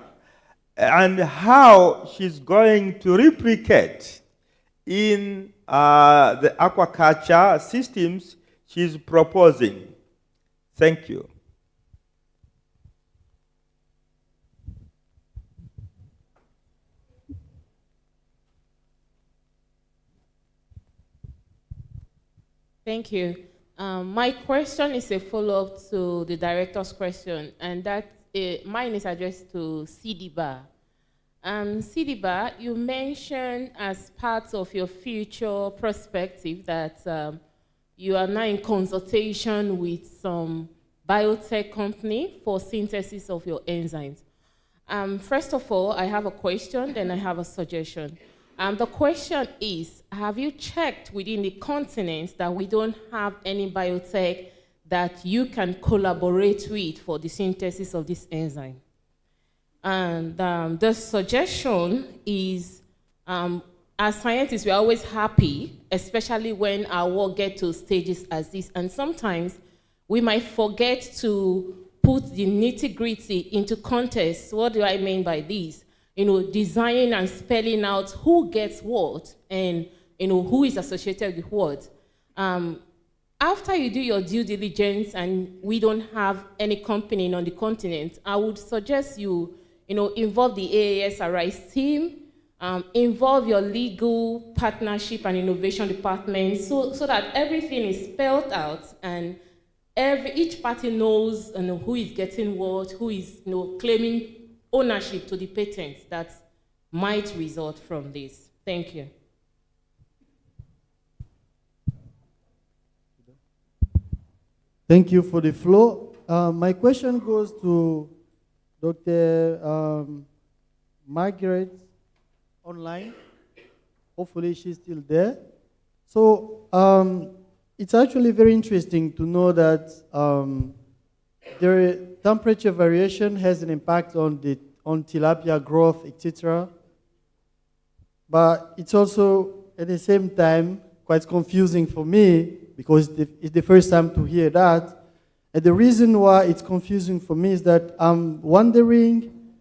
and how she's going to replicate in the aquaculture systems she's proposing. Thank you. Thank you. My question is a follow-up to the director's question, and mine is addressed to Sidiba. Sidiba, you mentioned as part of your future perspective that you are now in consultation with some biotech company for synthesis of your enzymes. First of all, I have a question, then I have a suggestion. The question is, have you checked within the continent that we don't have any biotech that you can collaborate with for the synthesis of this enzyme? And the suggestion is, as scientists, we're always happy, especially when our work gets to stages as this. And sometimes we might forget to put the nitty-gritty into context. What do I mean by this? Designing and spelling out who gets what and who is associated with what. After you do your due diligence and we don't have any company on the continent, I would suggest you, involve the AAS Arise team, involve your legal partnership and innovation department so that everything is spelled out and each party knows who is getting what, who is claiming ownership to the patents that might result from this. Thank you. Thank you for the floor. My question goes to Dr. Margaret online. Hopefully she's still there. So it's actually very interesting to know that the temperature variation has an impact on tilapia growth, etc. But it's also, at the same time, quite confusing for me because it's the first time to hear that. And the reason why it's confusing for me is that I'm wondering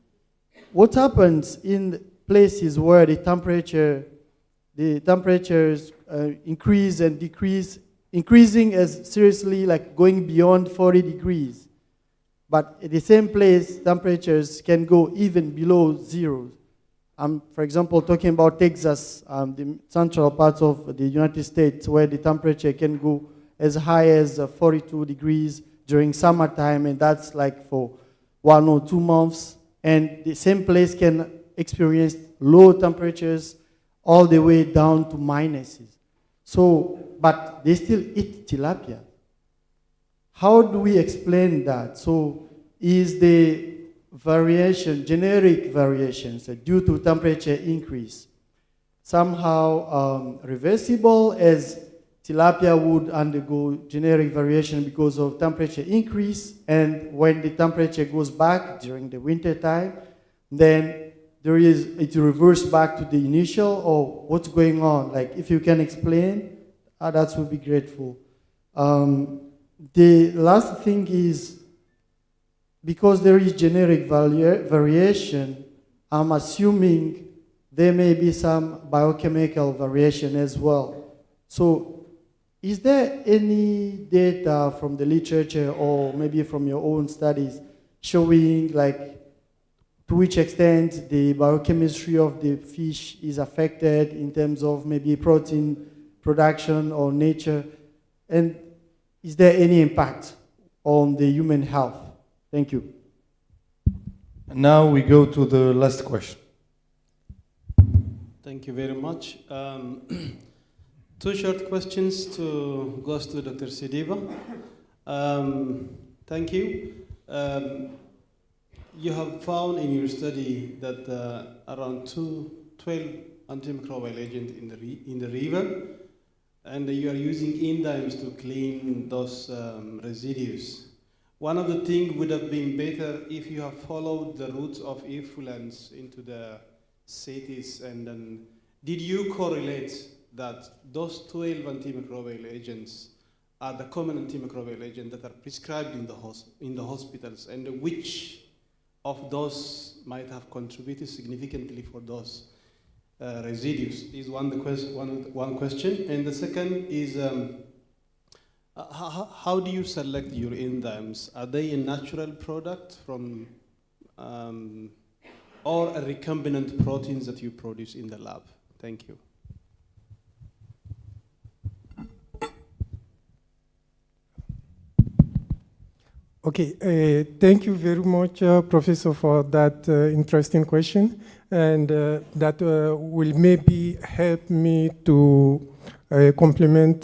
what happens in places where the temperatures increase and decrease, increasing as seriously like going beyond 40 degrees. But at the same place, temperatures can go even below zero. I'm, for example, talking about Texas, the central parts of the United States, where the temperature can go as high as 42 degrees during summertime, and that's like for 1 or 2 months. And the same place can experience low temperatures all the way down to minuses. So, but they still eat tilapia. How do we explain that? So, is the variation, generic variations due to temperature increase, somehow reversible, as tilapia would undergo generic variation because of temperature increase, and when the temperature goes back during the winter time, then it reverts back to the initial, or what's going on? Like, if you can explain, that would be grateful. The last thing is, because there is generic variation, I'm assuming there may be some biochemical variation as well. So is there any data from the literature or maybe from your own studies showing like to which extent the biochemistry of the fish is affected in terms of maybe protein production or nature? And is there any impact on the human health? Thank you. And now we go to the last question. Thank you very much. Two short questions goes to Dr. Sidiba. Thank you. You have found in your study that around 12 antimicrobial agents in the river, and you are using enzymes to clean those residues. One of the things would have been better if you have followed the routes of effluents into the cities, and then did you correlate that those 12 antimicrobial agents are the common antimicrobial agents that are prescribed in the hospitals, and which of those might have contributed significantly for those residues is one question. And the second is, how do you select your enzymes? Are they a natural product from, or a recombinant proteins that you produce in the lab? Thank you. Okay, thank you very much, Professor, for that interesting question, and that will maybe help me to complement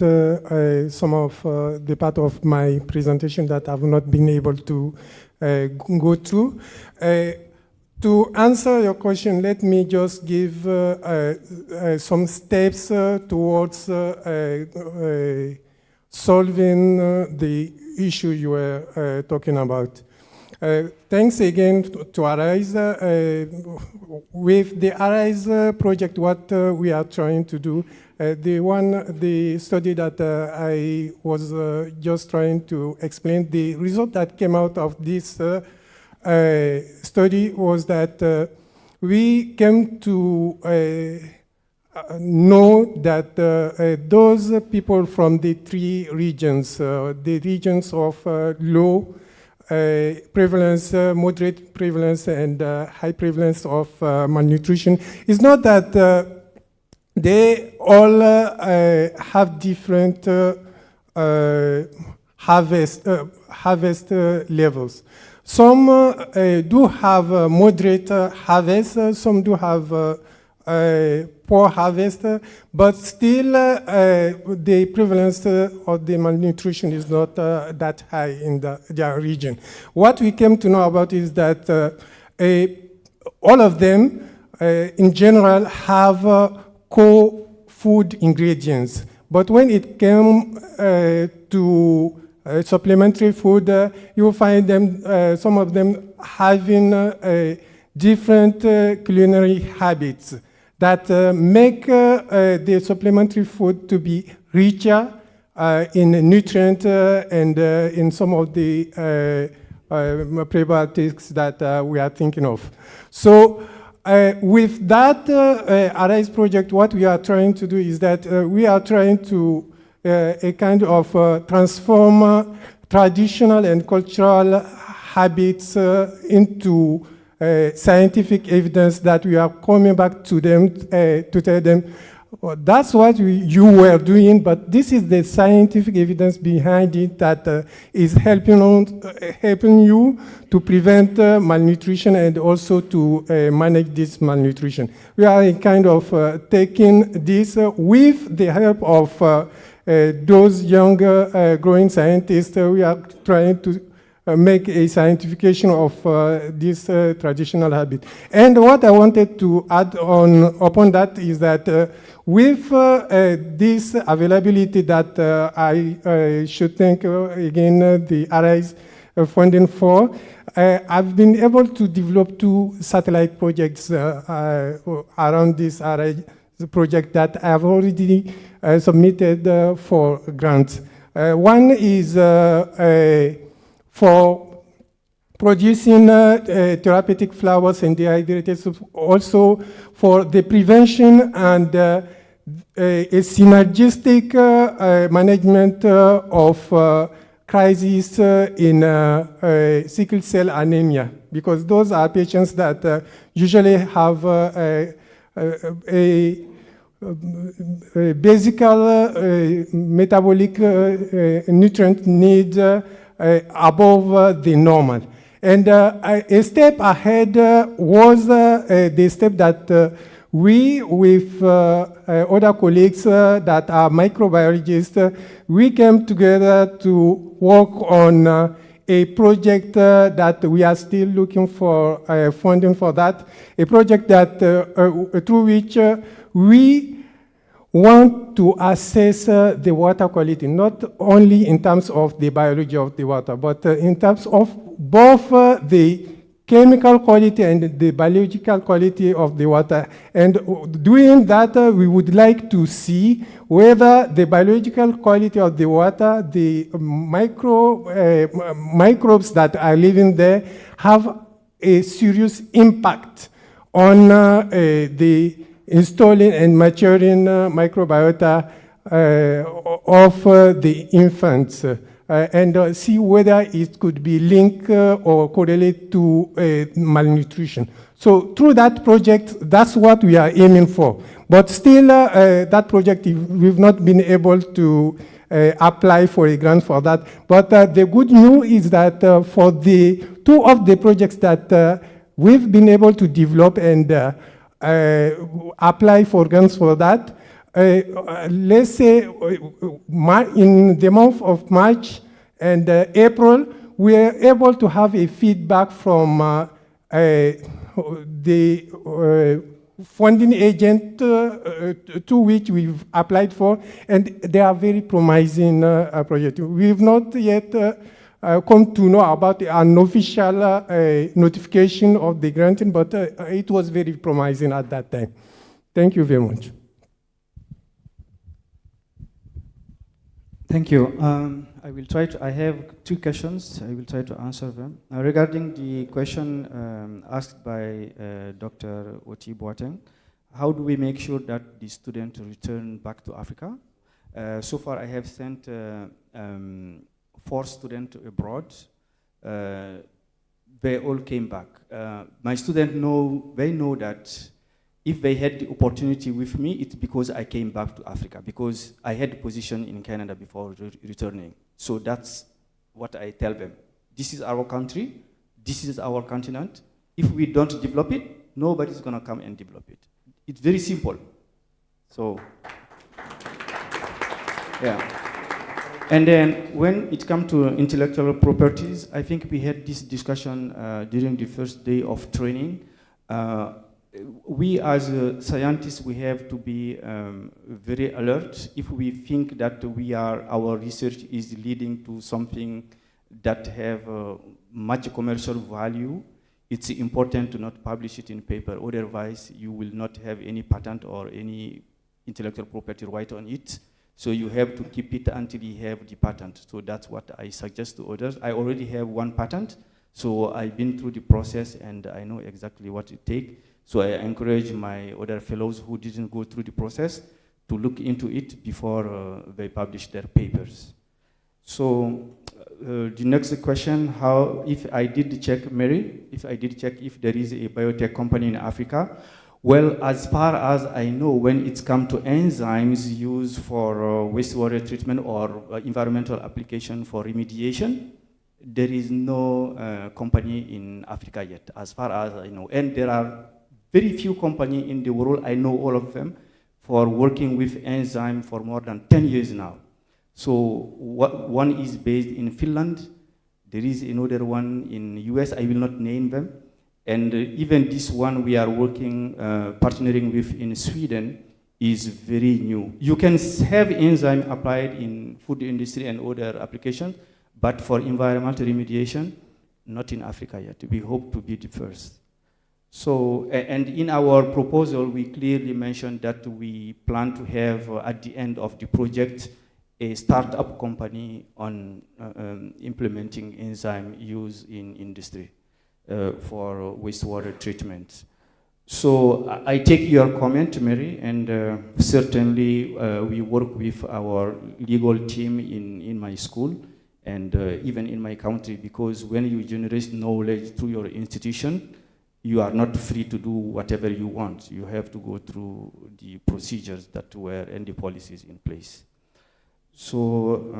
some of the part of my presentation that I've not been able to go through. To answer your question, let me just give some steps towards solving the issue you were talking about. Thanks again to ARISE. With the ARISE project, what we are trying to do, the study that I was just trying to explain, the result that came out of this study was that we came to know that those people from the three regions, the regions of low prevalence, moderate prevalence, and high prevalence of malnutrition, it's not that they all have different harvest levels. Some do have moderate harvest, some do have poor harvest, but still the prevalence of the malnutrition is not that high in their region. What we came to know about is that all of them in general, have co-food ingredients. But when it came to supplementary food, you will find them, some of them having different culinary habits that make the supplementary food to be richer in nutrient and in some of the prebiotics that we are thinking of. So with that ARISE project, what we are trying to do is that we are trying to a kind of transform traditional and cultural habits into scientific evidence that we are coming back to them to tell them, well, that's what you were doing, but this is the scientific evidence behind it that is helping you to prevent malnutrition and also to manage this malnutrition. We are kind of taking this with the help of those younger growing scientists. We are trying to make a scientification of this traditional habit. And what I wanted to add on upon that is that with this availability that I should thank again the ARISE funding for, I've been able to develop 2 satellite projects around this ARISE project that I've already submitted for grants. One is for producing therapeutic flowers and dehydrated soup, also for the prevention and a synergistic management of crises in sickle cell anemia, because those are patients that usually have a basic metabolic nutrient need above the normal. And a step ahead was the step that we, with other colleagues that are microbiologists, we came together to work on a project that we are still looking for funding for that, a project that through which we want to assess the water quality, not only in terms of the biology of the water, but in terms of both the chemical quality and the biological quality of the water. And doing that, we would like to see whether the biological quality of the water, the microbes that are living there, have a serious impact on the installing and maturing microbiota of the infants, and see whether it could be linked or correlate to malnutrition. So through that project, that's what we are aiming for. But still, that project, we've not been able to apply for a grant for that. But the good news is that for the 2 of the projects that we've been able to develop and apply for grants for that, let's say in the month of March and April, we are able to have a feedback from the funding agent to which we've applied for, and they are very promising projects. We've not yet come to know about an official notification of the granting, but it was very promising at that time. Thank you very much. Thank you. I have 2 questions. I will try to answer them. Regarding the question asked by Dr. Oti Boateng, how do we make sure that the students return back to Africa? So far, I have sent 4 students abroad. They all came back. My students know that if they had the opportunity with me, it's because I came back to Africa, because I had a position in Canada before returning. So that's what I tell them. This is our country, this is our continent. If we don't develop it, nobody's gonna come and develop it. It's very simple. So, yeah. And then when it comes to intellectual properties, I think we had this discussion during the first day of training. we as scientists, we have to be very alert. If we think that our research is leading to something that have much commercial value, it's important to not publish it in paper. Otherwise, you will not have any patent or any intellectual property right on it. So you have to keep it until you have the patent. So that's what I suggest to others. I already have one patent, so I've been through the process and I know exactly what it takes. So I encourage my other fellows who didn't go through the process to look into it before they publish their papers. So the next question, if I did check, Mary, if I did check if there is a biotech company in Africa. Well, as far as I know, when it's come to enzymes used for wastewater treatment or environmental application for remediation, there is no company in Africa yet, as far as I know. And there are very few companies in the world, I know all of them, for working with enzyme for more than 10 years now. So one is based in Finland, there is another one in US, I will not name them. And even this one we are working, partnering with in Sweden is very new. You can have enzyme applied in food industry and other applications, but for environmental remediation, not in Africa yet. We hope to be the first. So, and in our proposal, we clearly mentioned that we plan to have, at the end of the project, a startup company on implementing enzyme use in industry for wastewater treatment. So I take your comment, Mary, and certainly we work with our legal team in my school and even in my country, because when you generate knowledge through your institution, you are not free to do whatever you want. You have to go through the procedures that were and the policies in place. So,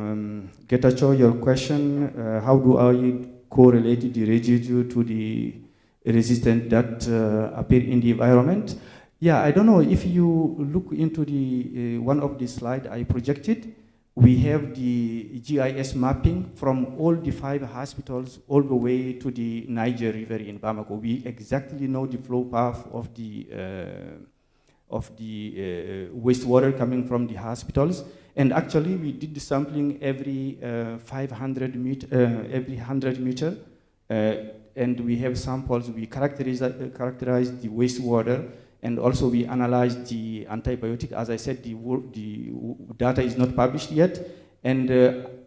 Getachew, your question, how do I correlate the residue to the resistance that appear in the environment? Yeah, I don't know if you look into the one of the slides I projected, we have the GIS mapping from all the 5 hospitals all the way to the Niger River in Bamako. We exactly know the flow path of the wastewater coming from the hospitals. And actually, we did the sampling every 100 meter, and we have samples. We characterize the wastewater, and also we analyze the antibiotic. As I said, the data is not published yet. And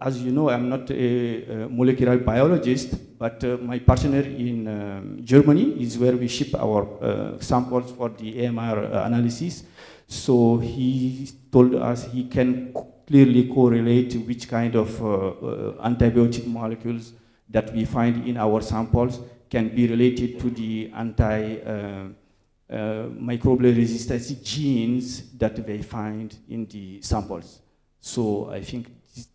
as you know, I'm not a molecular biologist, but my partner in Germany is where we ship our samples for the AMR analysis. So he told us he can clearly correlate which kind of antibiotic molecules that we find in our samples can be related to the microbial resistance genes that they find in the samples. So I think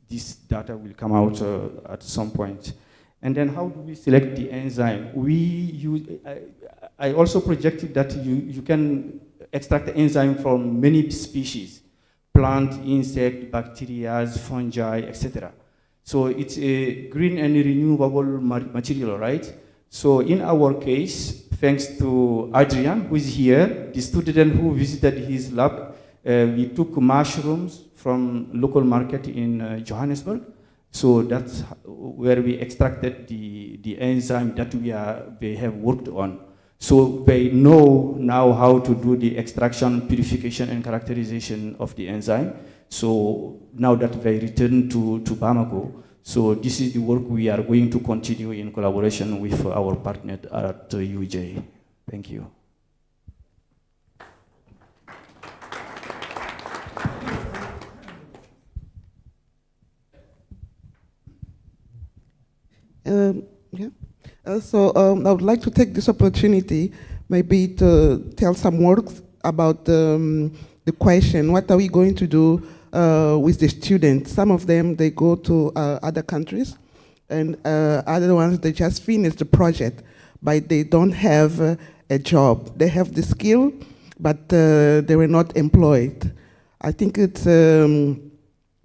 this data will come out at some point. And then how do we select the enzyme? I also projected that you can extract the enzyme from many species, plant, insect, bacteria, fungi, etc. So it's a green and renewable material, right? So in our case, thanks to Adrian, who is here, the student who visited his lab, we took mushrooms from local market in Johannesburg. So that's where we extracted the enzyme that they have worked on. So they know now how to do the extraction, purification, and characterization of the enzyme. So now that they return to Bamako, so this is the work we are going to continue in collaboration with our partner at UJ. Thank you. I would like to take this opportunity maybe to tell some words about the question, what are we going to do with the students? Some of them, they go to other countries, and other ones, they just finish the project, but they don't have a job. They have the skill, but they were not employed. I think it's a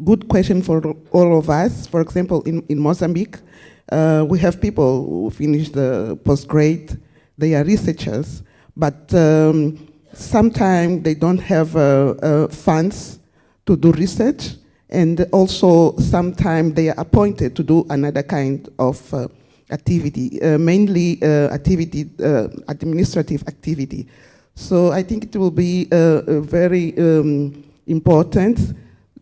good question for all of us. For example, in Mozambique, we have people who finish the postgrad, they are researchers, but sometimes they don't have funds to do research, and also sometimes they are appointed to do another kind of activity, mainly administrative activity. So I think it will be very important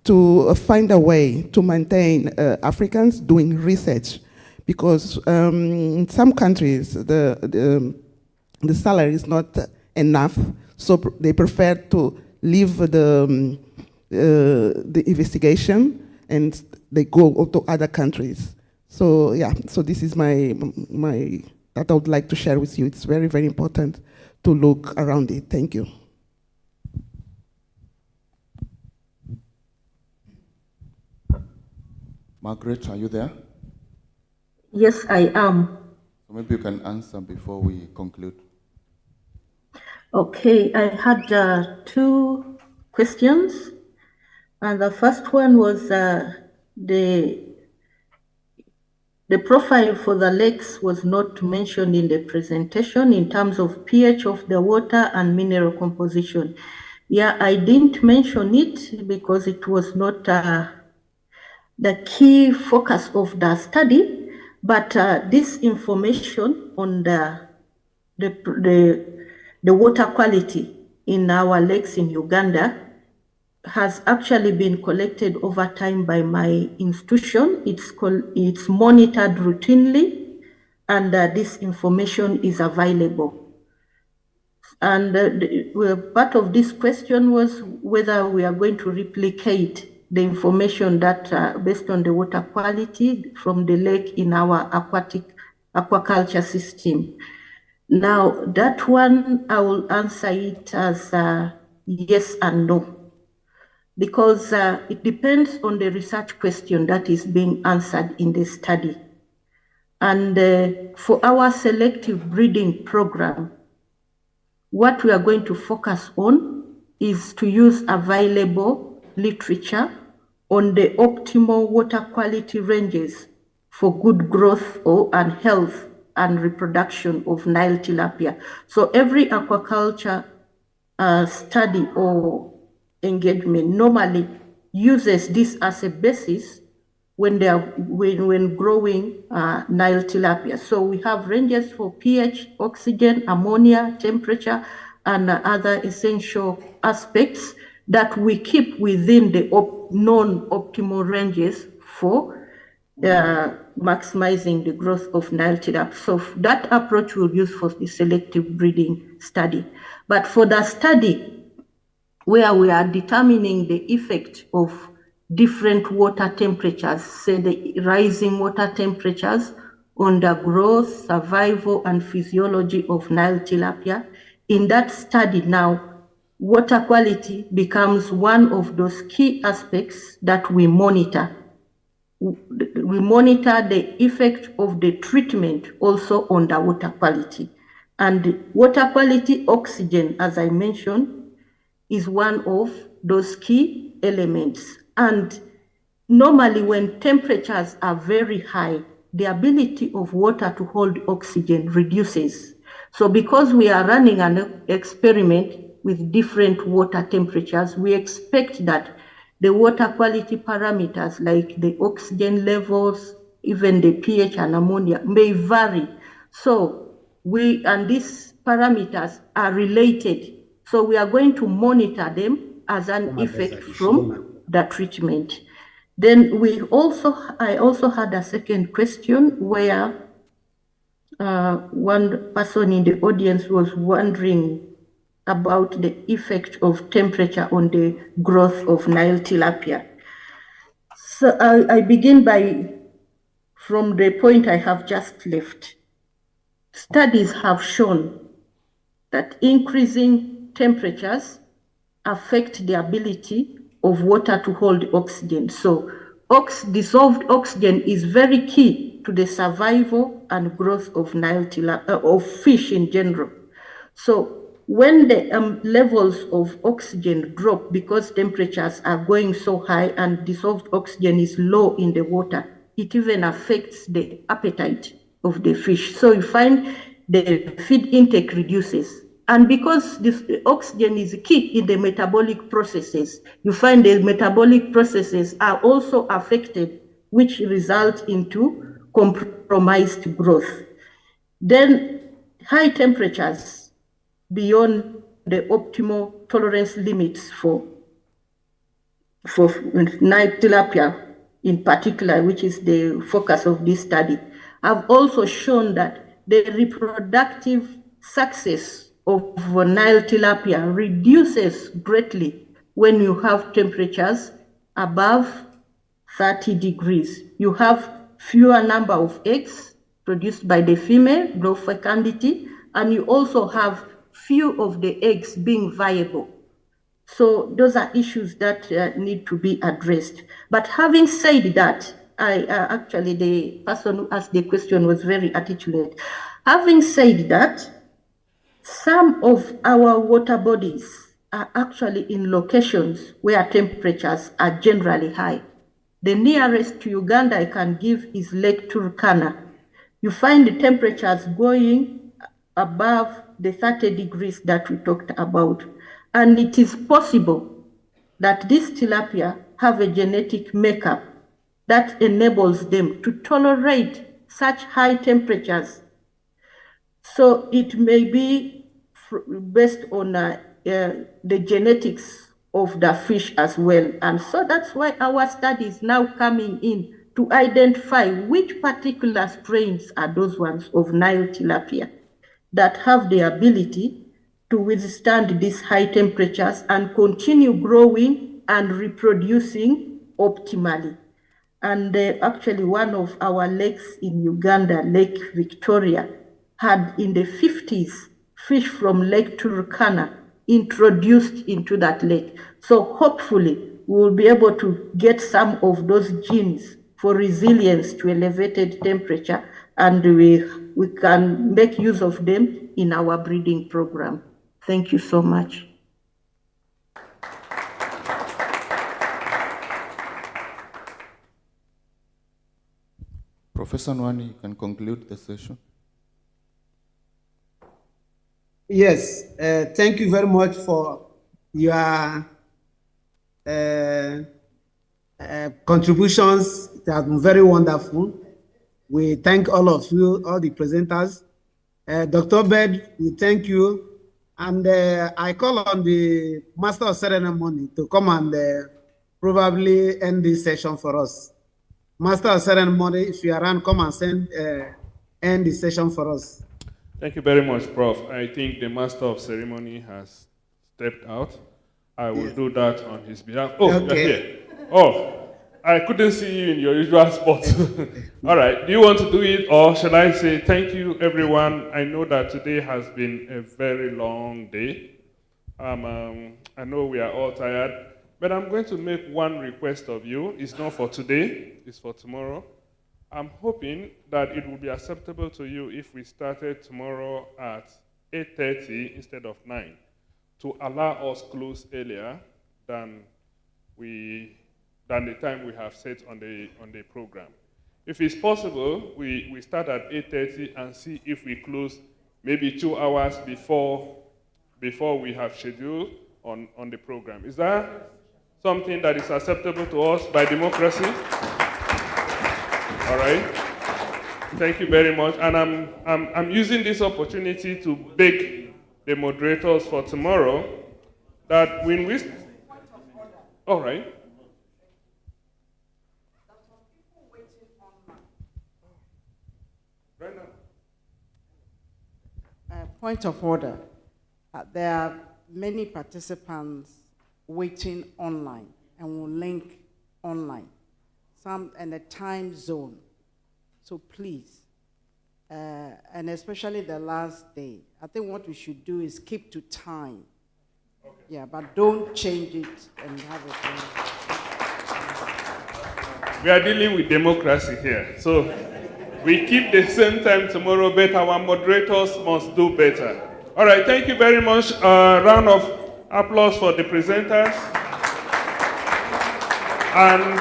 to find a way to maintain Africans doing research, because in some countries the salary is not enough, so they prefer to leave the investigation and they go to other countries. So yeah, so this is my that I would like to share with you. It's very, very important to look around it. Thank you. Margaret, are you there? Yes, I am. So maybe you can answer before we conclude. Okay, I had two questions. And the first one was the profile for the lakes was not mentioned in the presentation in terms of pH of the water and mineral composition. Yeah, I didn't mention it because it was not the key focus of the study, but this information on the water quality in our lakes in Uganda has actually been collected over time by my institution. It's monitored routinely, and this information is available. And part of this question was whether we are going to replicate the information that based on the water quality from the lake in our aquaculture system. Now, that one, I will answer it as yes and no, because it depends on the research question that is being answered in the study. And for our selective breeding program, what we are going to focus on is to use available literature on the optimal water quality ranges for good growth and health and reproduction of Nile tilapia. So every aquaculture study or engagement normally uses this as a basis when growing Nile tilapia. So we have ranges for pH, oxygen, ammonia, temperature, and other essential aspects that we keep within the non-optimal ranges for maximizing the growth of Nile tilapia. So that approach we'll use for the selective breeding study. But for the study where we are determining the effect of different water temperatures, say the rising water temperatures on the growth, survival, and physiology of Nile tilapia, in that study now, water quality becomes one of those key aspects that we monitor. We monitor the effect of the treatment also on the water quality. And water quality, oxygen, as I mentioned, is one of those key elements. And normally when temperatures are very high, the ability of water to hold oxygen reduces. So because we are running an experiment with different water temperatures, we expect that the water quality parameters like the oxygen levels, even the pH and ammonia may vary. So and these parameters are related. So we are going to monitor them as an effect from the treatment. Then I also had a second question where one person in the audience was wondering about the effect of temperature on the growth of Nile tilapia. So I begin from the point I have just left. Studies have shown that increasing temperatures affect the ability of water to hold oxygen. So dissolved oxygen is very key to the survival and growth of Nile tilapia, of fish in general. So when the levels of oxygen drop because temperatures are going so high and dissolved oxygen is low in the water, it even affects the appetite of the fish. So you find the feed intake reduces. And because the oxygen is key in the metabolic processes, you find the metabolic processes are also affected, which result into compromised growth. Then high temperatures beyond the optimal tolerance limits for Nile tilapia in particular, which is the focus of this study, have also shown that the reproductive success of Nile tilapia reduces greatly when you have temperatures above 30 degrees. You have fewer number of eggs produced by the female, low fecundity, and you also have few of the eggs being viable. So those are issues that need to be addressed. But having said that, actually the person who asked the question was very articulate. Having said that, some of our water bodies are actually in locations where temperatures are generally high. The nearest to Uganda I can give is Lake Turkana. You find the temperatures going above the 30 degrees that we talked about. And it is possible that these tilapia have a genetic makeup that enables them to tolerate such high temperatures. So it may be based on the genetics of the fish as well. And so that's why our study is now coming in to identify which particular strains are those ones of Nile tilapia that have the ability to withstand these high temperatures and continue growing and reproducing optimally. And actually one of our lakes in Uganda, Lake Victoria, had in the 50s fish from Lake Turkana introduced into that lake. So hopefully we will be able to get some of those genes for resilience to elevated temperature, and we can make use of them in our breeding program. Thank you so much. Professor Nwani, you can conclude the session. Yes, thank you very much for your contributions. They have been very wonderful. We thank all of you, all the presenters. Dr. Obed, we thank you. And I call on the Master of Ceremony to come and probably end this session for us. Master of Ceremony, if you are around, come and end the session for us. Thank you very much, Prof. I think the Master of Ceremony has stepped out. I will do that on his behalf. Oh, okay. You're here. Oh, I couldn't see you in your usual spot. All right, do you want to do it, or shall I say thank you, everyone? I know that today has been a very long day. I know we are all tired, but I'm going to make one request of you. It's not for today, it's for tomorrow. I'm hoping that it will be acceptable to you if we started tomorrow at 8:30 instead of 9, to allow us close earlier than the time we have set on the program. If it's possible, we start at 8:30 and see if we close maybe 2 hours before we have scheduled on the program. Is that something that is acceptable to us by democracy? All right. Thank you very much. And I'm using this opportunity to beg the moderators for tomorrow that when we... All right. Point of order. There are many participants waiting online and will link online. Some in a time zone. So please, and especially the last day, I think what we should do is keep to time. Okay. Yeah, but don't change it and have it. We are dealing with democracy here. So we keep the same time tomorrow, but our moderators must do better. All right, thank you very much. Round of applause for the presenters. And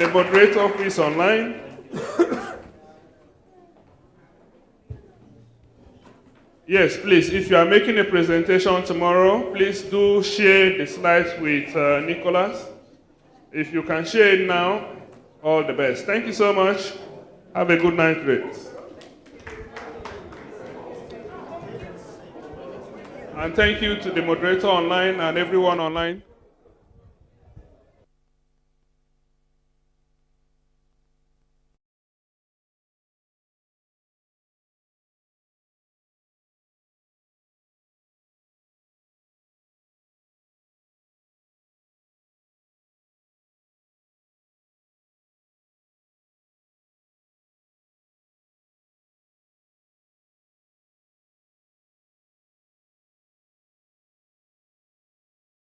the moderator who is online. Yes, please, if you are making a presentation tomorrow, please do share the slides with Nicholas. If you can share it now, all the best. Thank you so much. Have a good night, Rick. And thank you to the moderator online and everyone online.